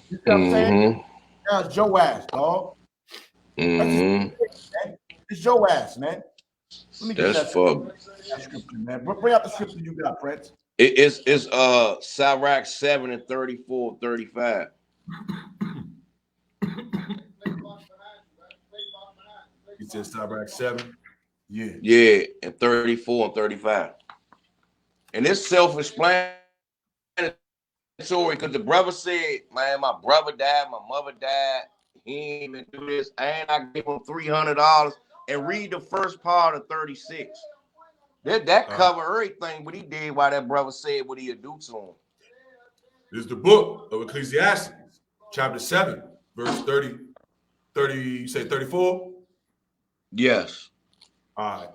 You see what I'm saying? That's your ass, dog. It's your ass, man. Let me get that scripture, man. Bring out the scripture you got, Prince. It's Sirach 7 and 34, 35. You said Sirach 7? Yeah. Yeah, and 34 and 35. And it's self-explanatory because the brother said, man, my brother died, my mother died. He ain't even do this. And I gave him $300. And read the first part of 36. That cover everything what he did while that brother said what he'd do to him. This is the book of Ecclesiastes, chapter 7, verse 30, you say 34? Yes. All right.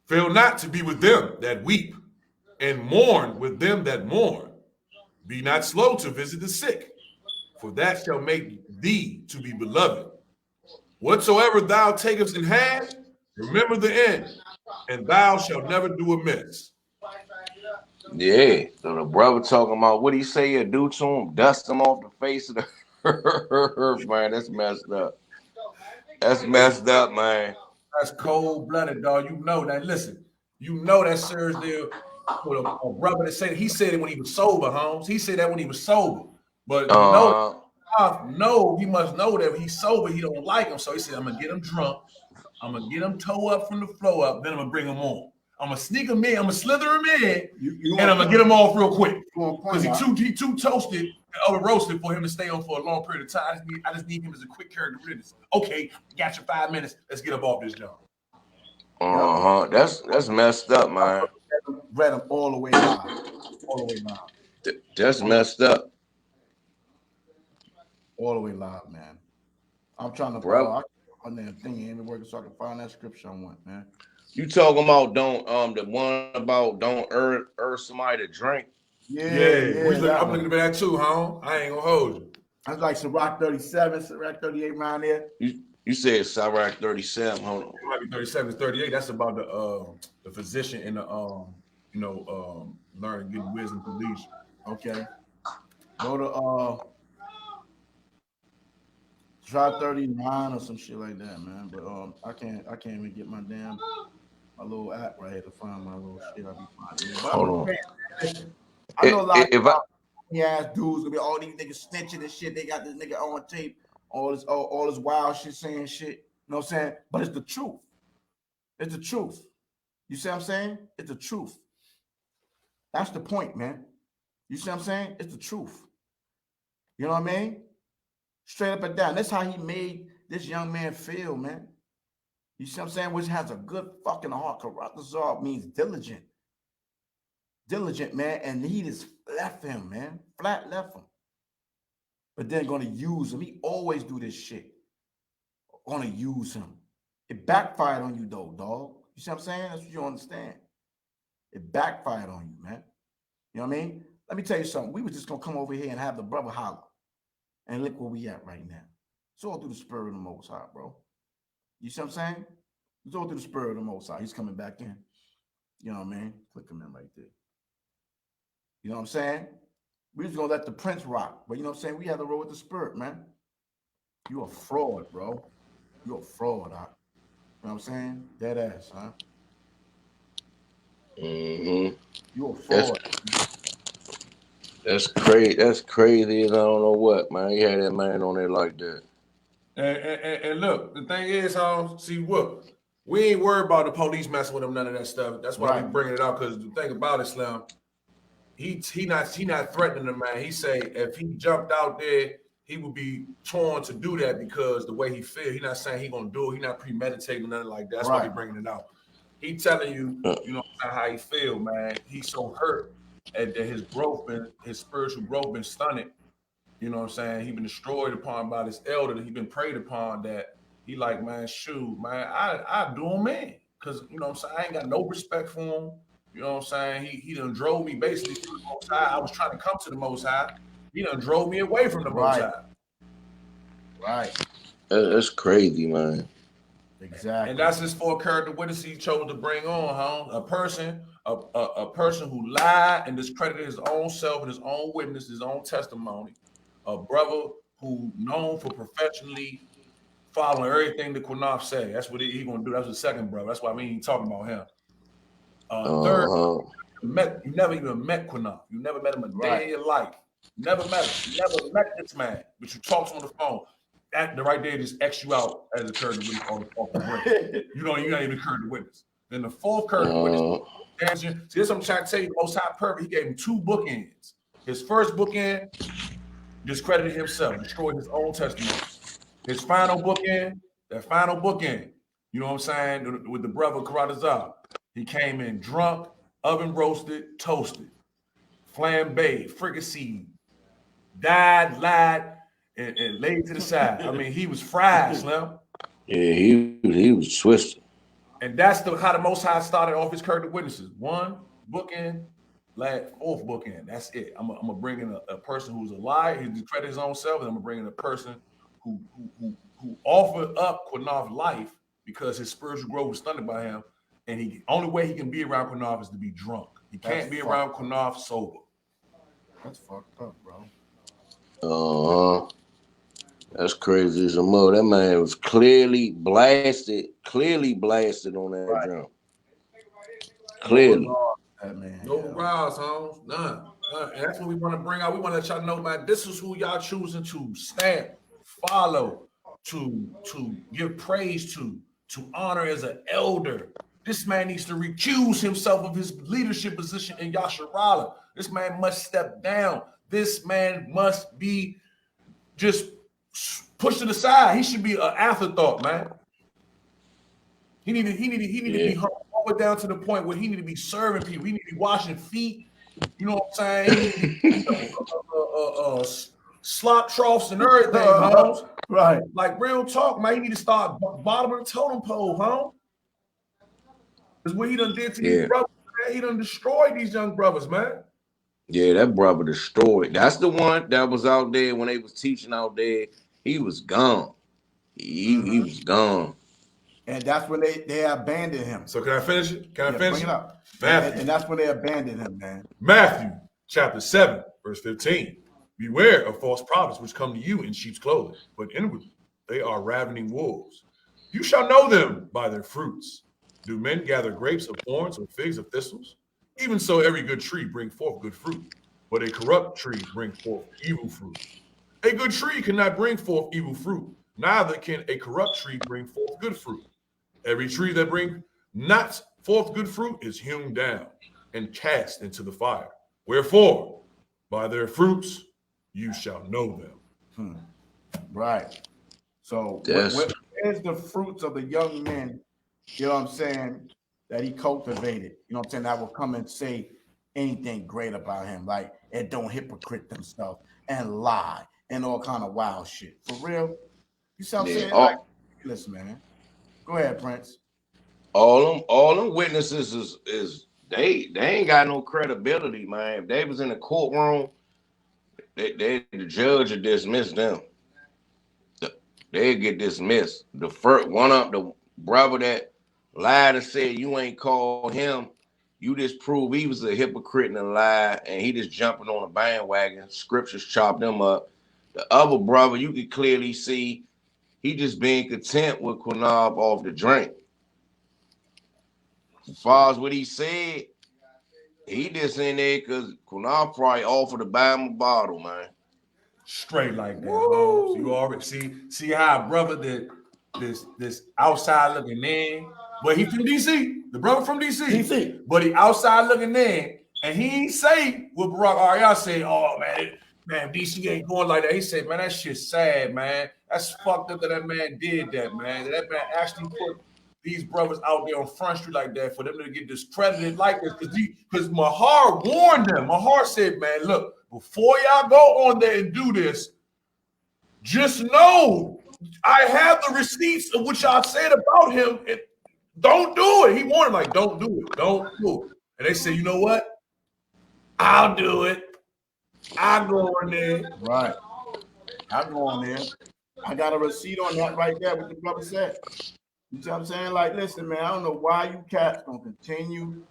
Fail not to be with them that weep, and mourn with them that mourn. Be not slow to visit the sick, for that shall make thee to be beloved. Whatsoever thou takest in hand, remember the end, and thou shalt never do amiss. Yeah. So the brother talking about what he say he'll do to him, dust him off the face of the earth, man. That's messed up. That's messed up, man. That's cold-blooded, dog. You know that. Listen, you know that Sir's there with a brother that said he said it when he was sober, Holmes. He said that when he was sober. But you know, he must know that he's sober. He don't like him, so he said, "I'm gonna get him drunk. I'm gonna get him toe up from the floor up. Then I'm gonna bring him on. I'm gonna sneak him in. I'm gonna slither him in, and I'm gonna get him off real quick because he too toasted and over roasted for him to stay on for a long period of time. I just need him as a quick character witness. Okay, got your 5 minutes. Let's get up off this job. That's messed up, man. Read them all the way live. All the way live. That's messed up. All the way live, man. I'm trying to follow on that thing ain't working so I can find that scripture I want, man. You talking about the one about don't urge somebody to drink? Yeah. I'm looking at that too, huh? I ain't gonna hold you. That's like Sirach 37, Sirach 38 around there. You said Sirach 37. Hold on. It might be 37, 38. That's about the physician and the learning, getting wisdom through leisure. Okay. Go to try 39 or some shit like that, man. But I can't even get my little app right here to find my little shit. I'll be fine. Hold on. I know a lot of ass dudes gonna be all these niggas snitching and shit. They got this nigga on tape, all this wild shit saying shit. You know what I'm saying? But it's the truth. It's the truth. You see what I'm saying? It's the truth. That's the point, man. You see what I'm saying? It's the truth. You know what I mean? Straight up and down. That's how he made this young man feel, man. You see what I'm saying? Which has a good fucking heart. Qunath means diligent. Diligent, man. And he just left him, man. Flat left him. But then going to use him. He always do this shit. Going to use him. It backfired on you, though, dog. You see what I'm saying? That's what you understand. It backfired on you, man. You know what I mean? Let me tell you something. We were just going to come over here and have the brother holler. And look where we at right now. It's all through the spirit of the Most High, bro. You see what I'm saying? It's all through the spirit of the Most High. He's coming back in. You know what I mean? Click him in right there. You know what I'm saying? We just gonna let the prince rock. But you know what I'm saying? We have to roll with the spirit, man. You a fraud, bro. You a fraud, huh? You know what I'm saying? Dead ass, huh? Mm-hmm. You a fraud. That's crazy. That's crazy. I don't know what, man. You had that man on there like that. And look, the thing is, see what? We ain't worried about the police messing with him, none of that stuff. That's why we bringing it out, because the thing about it, Slim, he not threatening the man. He say if he jumped out there he would be torn to do that because the way he feels. He's not saying he's gonna do it. He's not premeditating nothing like that. That's why he's bringing it out. He telling you, you know, how he feel, man. He's so hurt at that his growth and his spiritual growth been stunted. You know what I'm saying? He been destroyed upon by this elder that he been preyed upon that he like, man, shoot, man, I do him in. Cause you know what I'm saying? I ain't got no respect for him. You know what I'm saying? He done drove me basically to the Most High. I was trying to come to the Most High. He done drove me away from the Most High. Right. That's crazy, man. Exactly. And that's his four character witness he chose to bring on, huh? A person who lied and discredited his own self and his own witness, his own testimony. A brother who known for professionally following everything that Qunath said. That's what he gonna do. That's the second brother. That's why we ain't talking about him. Third, you never even met Qunath. You never met him a day in your life. You never met him. You never met this man, but you talked on the phone. That the right there just X you out as a current witness off the break. You know, you're not even a current witness. Then the fourth current witness. See, this I'm trying to tell you, the Most High perfect. He gave him two bookends. His first bookend discredited himself, destroyed his own testimony. His final bookend, you know what I'm saying, with the brother Karatazar, he came in drunk, oven roasted, toasted, flambé, fricasseed, died, lied, and laid to the side. I mean, he was fried, Slim. Yeah, he was twisted. And that's how the Most High started off his curtain witnesses. One bookend, fourth bookend. That's it. I'm gonna bring in a person who's a liar, he discredit his own self, and I'm gonna bring in a person who offered up Qunath's life because his spiritual growth was stunted by him. And the only way he can be around Qunath is to be drunk. He can't be around Qunath sober. That's fucked up, bro. That's crazy as a mother. That man was clearly blasted on that drum. Clearly. No regards, Holmes. None. And that's what we want to bring out. We want to let y'all know, man, this is who y'all choosing to stamp, follow, to give praise to honor as an elder. This man needs to recuse himself of his leadership position in Yasharala. This man must step down. This man must be just pushed to the side. He should be an afterthought, man. He need to be humbled all the way down to the point where he need to be serving people. He need to be washing feet. You know what I'm saying? He need to be slop troughs and everything, Holmes. Right. Like real talk, man. He need to start bottom of the totem pole, huh? Because what he done did to these brothers, man, he done destroyed these young brothers, man. Yeah, that brother destroyed. That's the one that was out there when they was teaching out there. He was gone. He was gone. And that's when they abandoned him. So can I finish it? Can I finish it? Up. Matthew. And that's when they abandoned him, man. Matthew chapter 7, verse 15. Beware of false prophets which come to you in sheep's clothing, but inwardly they are ravening wolves. You shall know them by their fruits. Do men gather grapes of thorns or figs of thistles? Even so, every good tree bring forth good fruit, but a corrupt tree bring forth evil fruit. A good tree cannot bring forth evil fruit, neither can a corrupt tree bring forth good fruit. Every tree that brings not forth good fruit is hewn down and cast into the fire. Wherefore, by their fruits you shall know them. Right. So where's the fruits of the young men, you know what I'm saying, that he cultivated, you know what I'm saying, that will come and say anything great about him, like, and don't hypocrite themselves and lie and all kind of wild shit. For real? You see what I'm saying? Like, listen, man. Go ahead, Prince. All them witnesses is they ain't got no credibility, man. If they was in the courtroom, the judge would dismiss them. They'd get dismissed. The brother that lied and said you ain't called him, you just prove he was a hypocrite and a lie, and he just jumping on a bandwagon. Scriptures chopped him up. The other brother, you could clearly see he just being content with Qunath off the drink. As far as what he said, he just in there because Qunath probably offered to buy him a bottle, man. Straight like that. So you already see how a brother that this outside looking in, but he from DC. The brother from DC. But he outside looking in, and he ain't say what Barack Ariel said. Oh man, man, DC ain't going like that. He said, man, that shit's sad, man. That's fucked up that that man did that, man. That man actually put these brothers out there on Front Street like that for them to get discredited like this. Because Mahar warned them. Mahar said, man, look, before y'all go on there and do this, just know I have the receipts of what y'all said about him. And don't do it. He warned them, like, don't do it. Don't do it. And they said, you know what? I'll do it. I'll go on there. Right. I'll go on there. I got a receipt on that right there, what the brother said. You see what I'm saying? Like, listen, man, I don't know why you cats gonna continue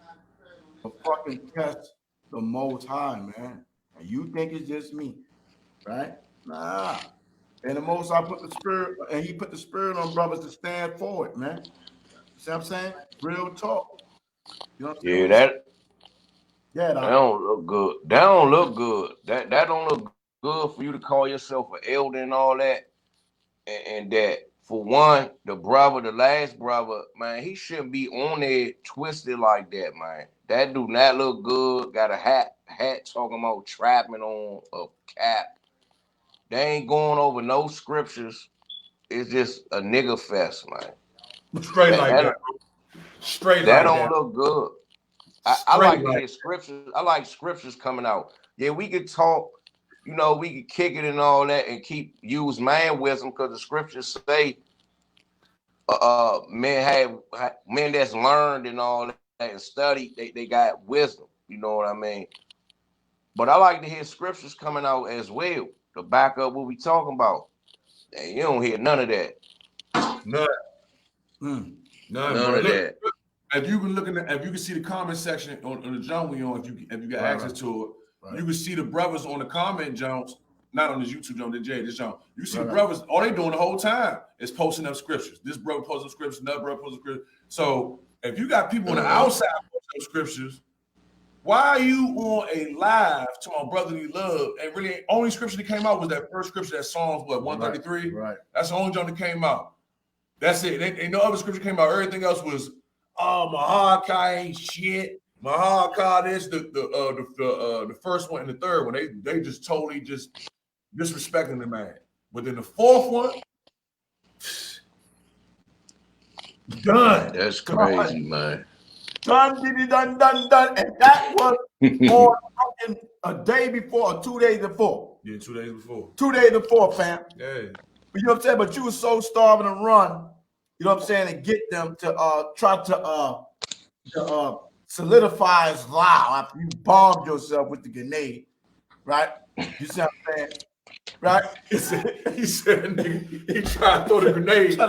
to fucking test the Most High, man. And you think it's just me, right? Nah. And the Most High put the spirit, and he put the spirit on brothers to stand for it, man. See what I'm saying? Real talk. You know what I'm saying? That don't look good. That don't look good. That don't look good for you to call yourself an elder and all that. And that, for one, the last brother, man, he shouldn't be on there twisted like that, man. That do not look good. Got a hat talking about trapping on a cap. They ain't going over no scriptures. It's just a nigga fest, man. Straight like that. Straight that like don't that. look good. I like to hear scriptures. I like scriptures coming out. Yeah, we could talk, you know, we could kick it and all that and use man wisdom, because the scriptures say men that's learned and all that and studied, they got wisdom. You know what I mean? But I like to hear scriptures coming out as well to back up what we talking about. And you don't hear none of that. None of that. If you can see the comment section on the jump we on, if you got access to it, you can see the brothers on the comment jumps, not on this YouTube jump, this jump. You see the brothers, all they doing the whole time is posting up scriptures. This brother posting scriptures, another brother posting scriptures. So if you got people on the outside posting scriptures, why are you on a live to my brotherly love? And really, only scripture that came out was that first scripture, that Psalms, 133? Right. That's the only jump that came out. That's it. Ain't no other scripture came out. Everything else was, Mahawah ain't shit. Mahawah this, the first one and the third one. They just totally just disrespecting the man. But then the fourth one, done. That's crazy, man. Done. And that was on a day before or 2 days before. Yeah, 2 days before. 2 days before, fam. Yeah. You know what I'm saying? But you were so starving to run, you know what I'm saying, and get them to try to solidify Islam after you bombed yourself with the grenade, right? You see what I'm saying? Right? He said, nigga, he tried to throw the grenade. Oh,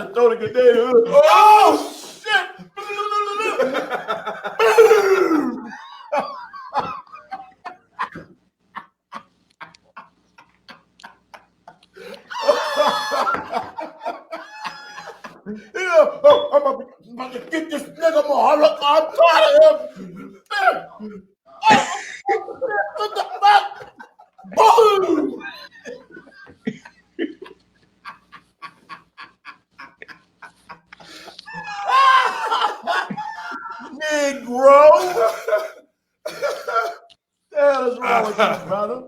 shit! I'm about to get this nigga Mahawah. I'm tired of him. What the fuck? Boom! Negro. What the hell is wrong with you, brother?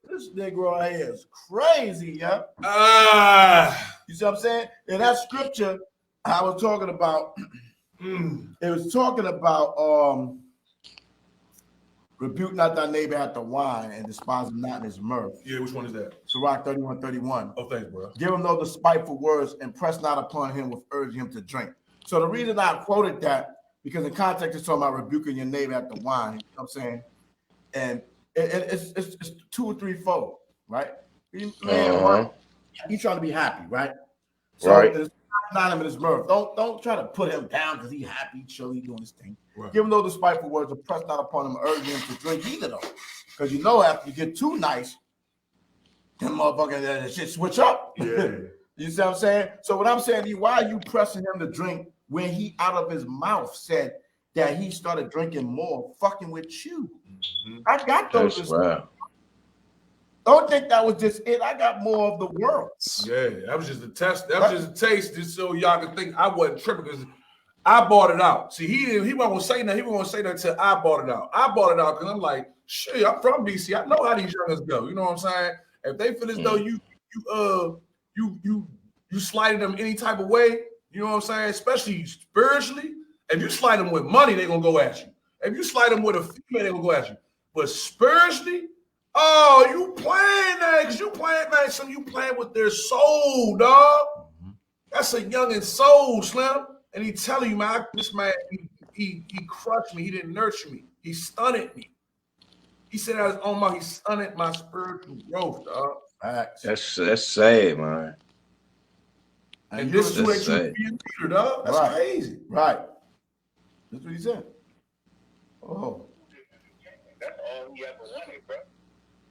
This Negro right here is crazy, yeah. You see what I'm saying? In that scripture I was talking about, it was talking about rebuke not thy neighbor at the wine and despise him not in his mirth. Yeah, which one is that? Sirach 31:31. Oh, thanks, bro. Give him no despiteful words and press not upon him with urging him to drink. So the reason I quoted that, because in context it's talking about rebuking your neighbor at the wine, you know what I'm saying? And it's 2 or 3 fold, right? Man, he's trying to be happy, right? So it's not him in his mirth. Don't try to put him down because he's happy, chill, he's doing his thing. Right. Give him no despiteful words and press not upon him, urging him to drink either though. Because you know after you get too nice, them motherfuckers that shit switch up. Yeah. You see what I'm saying? So what I'm saying to you, why are you pressing him to drink when he out of his mouth said that he started drinking more fucking with you? Mm-hmm. I got those. Wow. Don't think that was just it. I got more of the world. Yeah, that was just a test. That was just a taste, just so y'all can think I wasn't tripping, because I bought it out. See, he wasn't gonna say that. He wasn't gonna say that until I bought it out. I bought it out because I'm like, shit, I'm from DC. I know how these youngers go. You know what I'm saying? If they feel as though you slighted them any type of way, you know what I'm saying? Especially spiritually. If you slight them with money, they're gonna go at you. If you slight them with a female, they're gonna go at you. But spiritually, oh, you playing that because you playing, man. Some you playing with their soul, dog. That's a youngin' soul, Slim. And he telling you, man, this man, he crushed me. He didn't nurture me. He stunted me. He said I was on my, he stunted my spiritual growth, dog. That's sad, man. And this is what you be a leader, dog. That's crazy. Right. That's what he said. Oh. That's all he ever wanted, bro.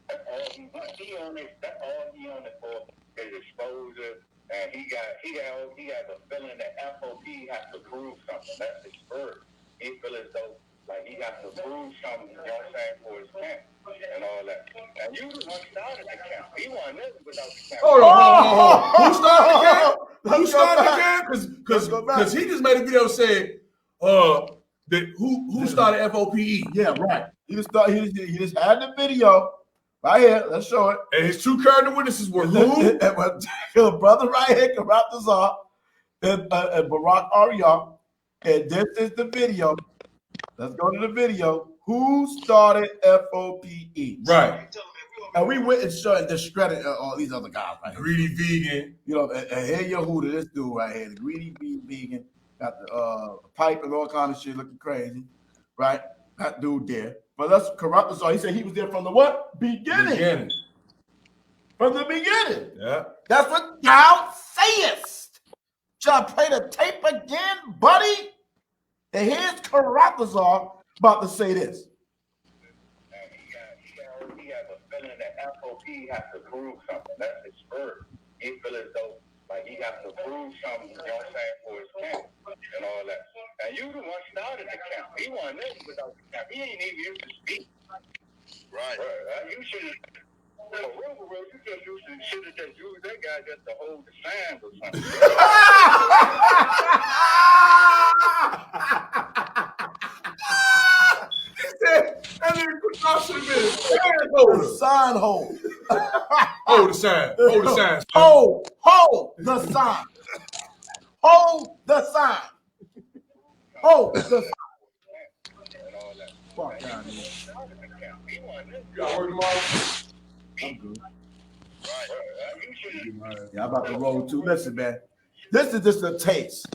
That's all he wanted. That's all he on it for is exposure. And he got the feeling that FOP has to prove something. That's his spirit. He feel as though like he has to prove something, you know what I'm saying, for his camp and all that. And you the one started the camp. He wasn't living without the camp. Hold on. Who started the camp? Who started the camp? Because he just made a video saying, who started FOPE? Yeah, right. He just had the video right here. Let's show it. And his two current witnesses were who? Brother right here, Qunath and Barack Arya. And this is the video. Let's go to the video. Who started FOPE? Right. And we went and discredited all these other guys. Right? Greedy vegan. You know, and here Yehuda, this dude right here, the greedy vegan, got the pipe and all kind of shit looking crazy, right? That dude there. But let's corrupt us all. He said he was there from the what? Beginning. From the beginning. Yeah. That's what thou sayest. Should I play the tape again, buddy? And here's Karatazar about to say this. He has a feeling that FOP has to prove something. That's his spirit. He feel as though like he has to prove something, you know what I'm saying, for his camp and all that. And you the one started the camp. He wasn't living without the camp. He ain't even used to speak. Right. You should have. For real, you should have just used that guy just to hold the signs or something. Sign hold. Hold the sign. Hold the sign. Hold the sign. Hold the sign. Hold the sign. Fuck down here. Y'all work tomorrow? I'm good. Yeah, I'm about to roll too. Listen, man. This is just a taste.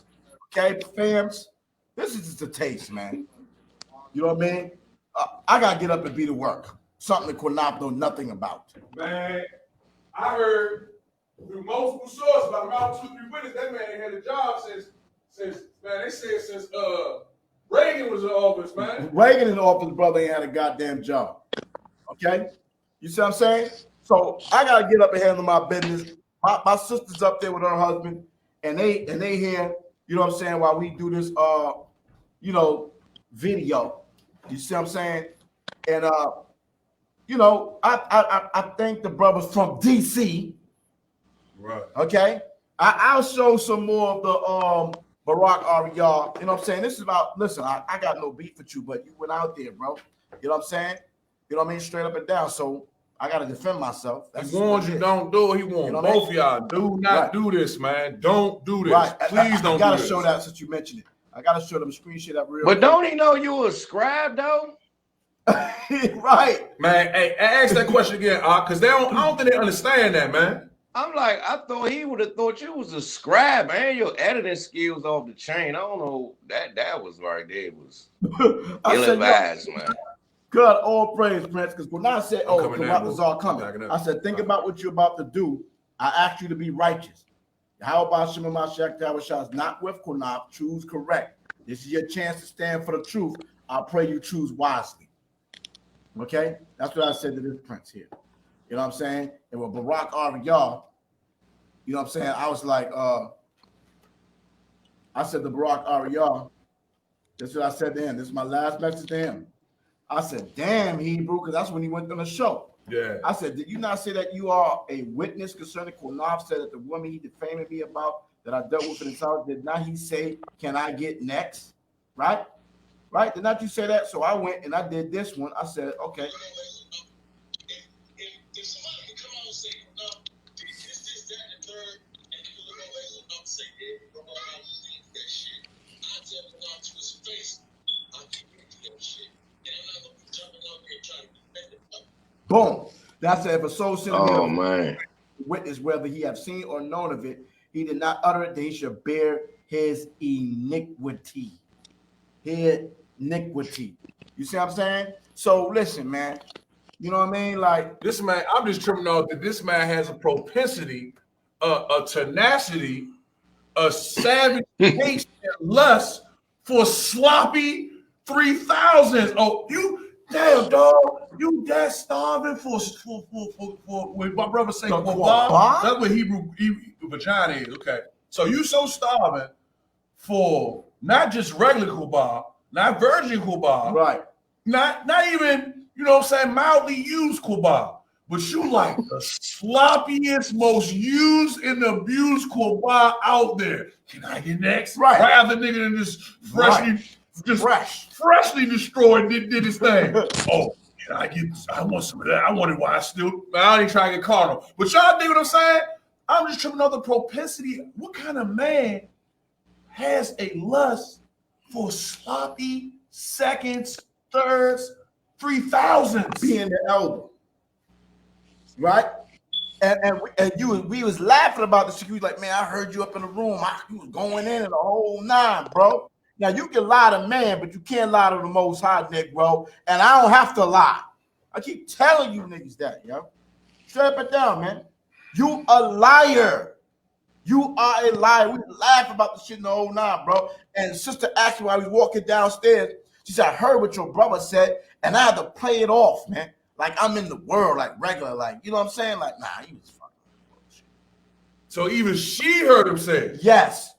Okay, fams? This is just a taste, man. You know what I mean? I got to get up and be to work. Something that Qunath know nothing about. Man, I heard through multiple sources about about 2-3 witnesses, that man ain't had a job since man, they said since Reagan was in office, man. Reagan in office, brother, ain't had a goddamn job. Okay? You see what I'm saying? So I gotta get up and handle my business. My sister's up there with her husband, and they here, you know what I'm saying, while we do this video. You see what I'm saying? And I thank the brothers from DC. Right. Okay. I'll show some more of the Barack Arya. You know what I'm saying? This is about, listen, I got no beef with you, but you went out there, bro. You know what I'm saying? You know what I mean? Straight up and down. So I gotta defend myself. He warned you, don't do it. He warned both of y'all. Do not do this, man. Don't do this. Right. Please don't do this. I gotta show that since you mentioned it. I gotta show them screenshot up real. But don't he know you a scribe though? Right. Man, hey, ask that question again, because I don't think they understand that, man. I'm like, I thought he would have thought you was a scribe, man. Your editing skills off the chain. I don't know. That was right there. It was ill-advised, man. God, all praise, Prince. Because when I said, Qunath coming, I said, think about what you're about to do. I asked you to be righteous. YAHAWASHI, MASHAYACH is not with Qunath. Choose correct. This is your chance to stand for the truth. I pray you choose wisely. Okay? That's what I said to this Prince here. You know what I'm saying? And with Barack Arya, you know what I'm saying? I was like, I said to Barack Arya, this is what I said to him. This is my last message to him. I said, damn, Hebrew, because that's when he went on the show. Yeah. I said, did you not say that you are a witness concerning Qunath said that the woman he defaming me about that I dealt with in this house, did not he say, can I get next? Right? Right? Did not you say that? So I went and I did this one. I said, okay. If somebody can come out and say, no, this, that, and the third, and you look over and say, yeah, bro, I believe that shit. I tell him not to his face. I can't do that shit. And I'm not going to be jumping up here trying to defend it. Boom. That's if a soul sinner Oh man. witness whether he have seen or known of it, he did not utter it, then he should bear his iniquity. His iniquity. You see what I'm saying? So listen, man. You know what I mean? Like This man, I'm just tripping off that this man has a propensity, a tenacity, a savage taste and lust for sloppy 3000s. Oh, you damn dog, you that starving for what my brother say for Bob? That's what Hebrew vagina is. Okay, so you so starving for not just regular kubah, not virgin kubah, right. not even, you know what I'm saying, mildly used kubah, but you like the sloppiest, most used and abused kubah out there. Can I get next? Right. Right after nigga and just freshly destroyed did his thing. Oh, can I want some of that. I wanted why I still, I ain't trying to get carnal. But y'all dig what I'm saying? I'm just tripping on the propensity. What kind of man has a lust for sloppy seconds, thirds, 3000s? Being the elder. Right? And we was laughing about this. You was like, man, I heard you up in the room. You was going in and the whole nine, bro. Now you can lie to man, but you can't lie to the Most High, Nick, bro. And I don't have to lie. I keep telling you niggas that, yo. Strap it down, man. You a liar. You are a liar. We laugh about the shit in the whole nine, bro. And sister asked me while we was walking downstairs. She said, I heard what your brother said, and I had to play it off, man. Like I'm in the world, like regular, like, you know what I'm saying? Like, nah, he was fucking bullshit. So even she heard him say it. Yes.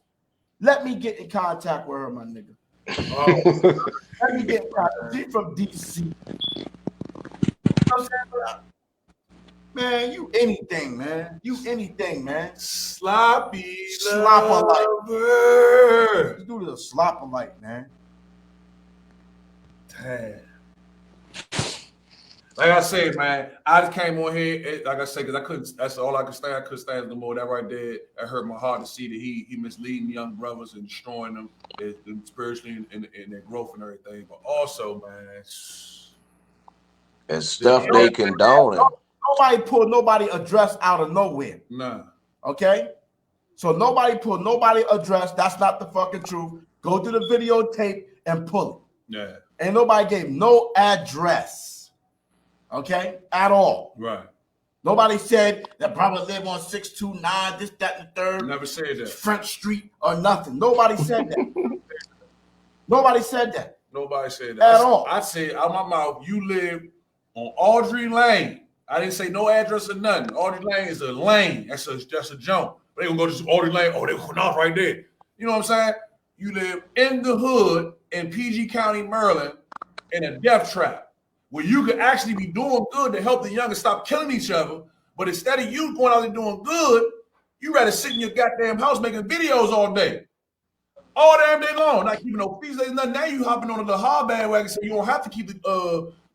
Let me get in contact with her, my nigga. Oh. Let me get in contact. She's from DC. You know what I'm saying? Man, you anything, man. You anything, man. Sloppy Slop-a-like. lover. This dude is a slop-a-like, man. Damn. Like I said, man, I just came on here, like I said, because I couldn't, that's all I could stand. I couldn't stand no more. That right there, it hurt my heart to see that he misleading young brothers and destroying them spiritually and their growth and everything. But also, man, and stuff they condone. Nobody pulled nobody address out of nowhere. Nah. Okay? So nobody pulled nobody address. That's not the fucking truth. Go to the videotape and pull it. Yeah. And nobody gave no address. Okay? At all. Right. Nobody said that brother live on 629, this, that, and the third. Never said that. French Street or nothing. Nobody said that. Nobody said that. Nobody said that. At all. I said out my mouth, you live on Audrey Lane. I didn't say no address or nothing. Audrey Lane is a lane. That's a jump. But they gonna go to Audrey Lane. Oh, they Qunath right there. You know what I'm saying? You live in the hood in PG County, Maryland, in a death trap, where you could actually be doing good to help the young and stop killing each other. But instead of you going out and doing good, you rather sit in your goddamn house making videos all day. All damn day long, not keeping no feast. There's nothing. Now you hopping on the YAHAWAH bandwagon, so you don't have to keep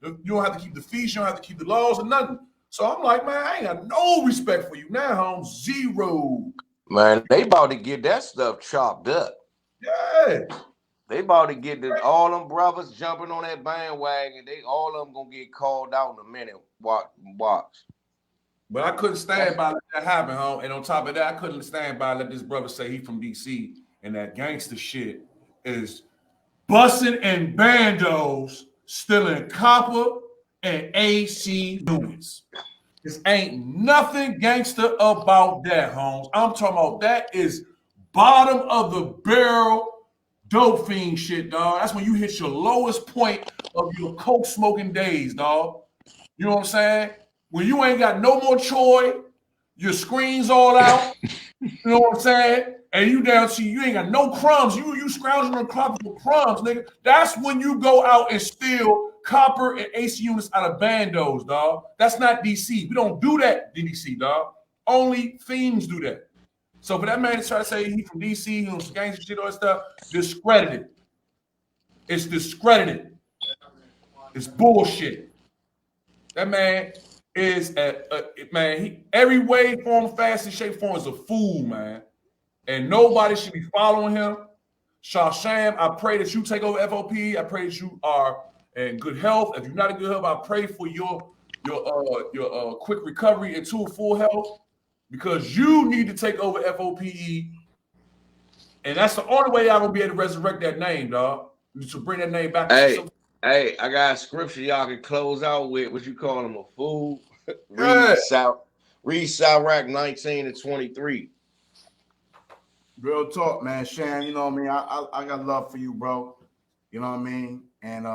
you don't have to keep the feast, you don't have to keep the laws or nothing. So I'm like, man, I ain't got no respect for you now, home. Zero. Man, they about to get that stuff chopped up. Yeah. They about to get all them brothers jumping on that bandwagon. They all of them gonna get called out in a minute. Watch. But I couldn't stand by let that happen, home. And on top of that, I couldn't stand by let this brother say he from DC and that gangster shit is bussing and bandos stealing copper and AC units. This ain't nothing gangster about that, Holmes. I'm talking about that is bottom of the barrel dope fiend shit, dog. That's when you hit your lowest point of your coke smoking days, dog. You know what I'm saying? When you ain't got no more choy, your screen's all out. You know what I'm saying? And you down to you ain't got no crumbs. You scrounging on crumbs for crumbs, nigga. That's when you go out and steal copper and AC units out of bandos, dog. That's not DC. We don't do that, DC, dog. Only fiends do that. So for that man to try to say he from DC, he on some gangster shit, all that stuff, discredited. It's discredited. It's bullshit. That man is every way, form, fashion, shape, form is a fool, man. And nobody should be following him. SHAM, I pray that you take over FOP. I pray that you are in good health. If you're not in good health, I pray for your quick recovery into full health, because you need to take over FOPE. And that's the only way y'all gonna be able to resurrect that name, dog. To bring that name back. Hey, I got a scripture y'all can close out with. What you call him, a fool? Yeah. Read Sirach 19 and 23. Real talk, man. Sham, you know what I mean? I got love for you, bro. You know what I mean? And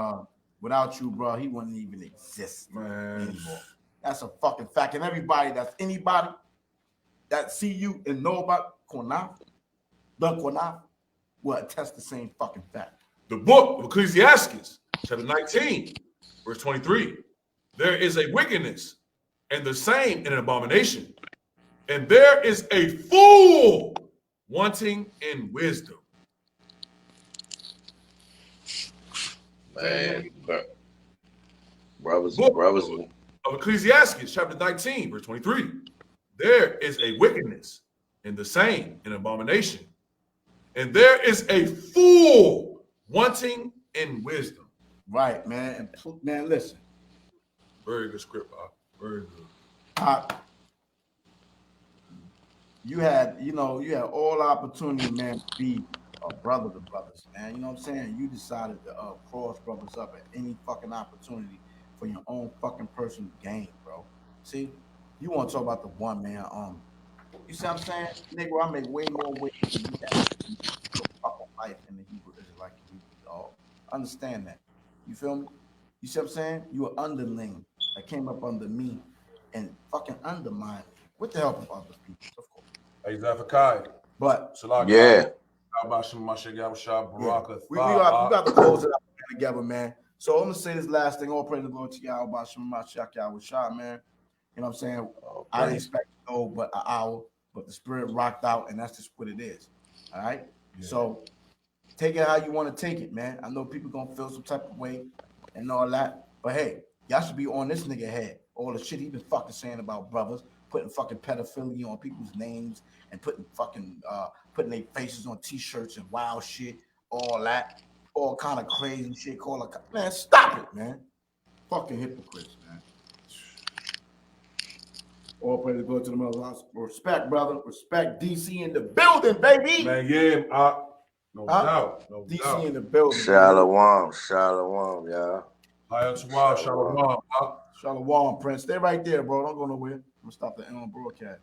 without you, bro, he wouldn't even exist anymore. That's a fucking fact. And anybody that see you and know about Qunath, the Qunath, will attest the same fucking fact. The book of Ecclesiastes, chapter 19, verse 23. There is a wickedness, and the same in an abomination. And there is a fool wanting in wisdom. Man, brothers. Of Ecclesiastes, chapter 19, verse 23. There is a wickedness, and the same in abomination. And there is a fool wanting in wisdom. Right, man. And man, listen. Very good script, very good. You had all opportunity, man, to be a brother to brothers, man. You know what I'm saying? You decided to cross brothers up at any fucking opportunity for your own fucking personal gain, bro. See, you want to talk about the one man army. You see what I'm saying? Nigga, I make way more weight than you have fucking life in the Hebrew Israelite community, dog. Understand that. You feel me? You see what I'm saying? You an underling that came up under me and fucking undermined me with the help of other people, of course. But yeah. we got to close it up together, man. So I'm gonna say this last thing. All praise the Lord to YAHAWASHI, man. You know what I'm saying? I didn't expect to go but an hour, but the spirit rocked out, and that's just what it is. All right. Yeah. So take it how you want to take it, man. I know people gonna feel some type of way and all that, but hey, y'all should be on this nigga head. All the shit he been fucking saying about brothers, putting fucking pedophilia on people's names and putting their faces on t-shirts and wild shit, all that, all kind of crazy shit. Man, stop it, man. Fucking hypocrites, man. All praise to go to the mother. Respect, brother. Respect. DC in the building, baby. Man, yeah, no doubt. No DC doubt. in the building. Shalom, y'all. Shalom. Shalom, Prince. Stay right there, bro. Don't go nowhere. I'm gonna stop the end on broadcast.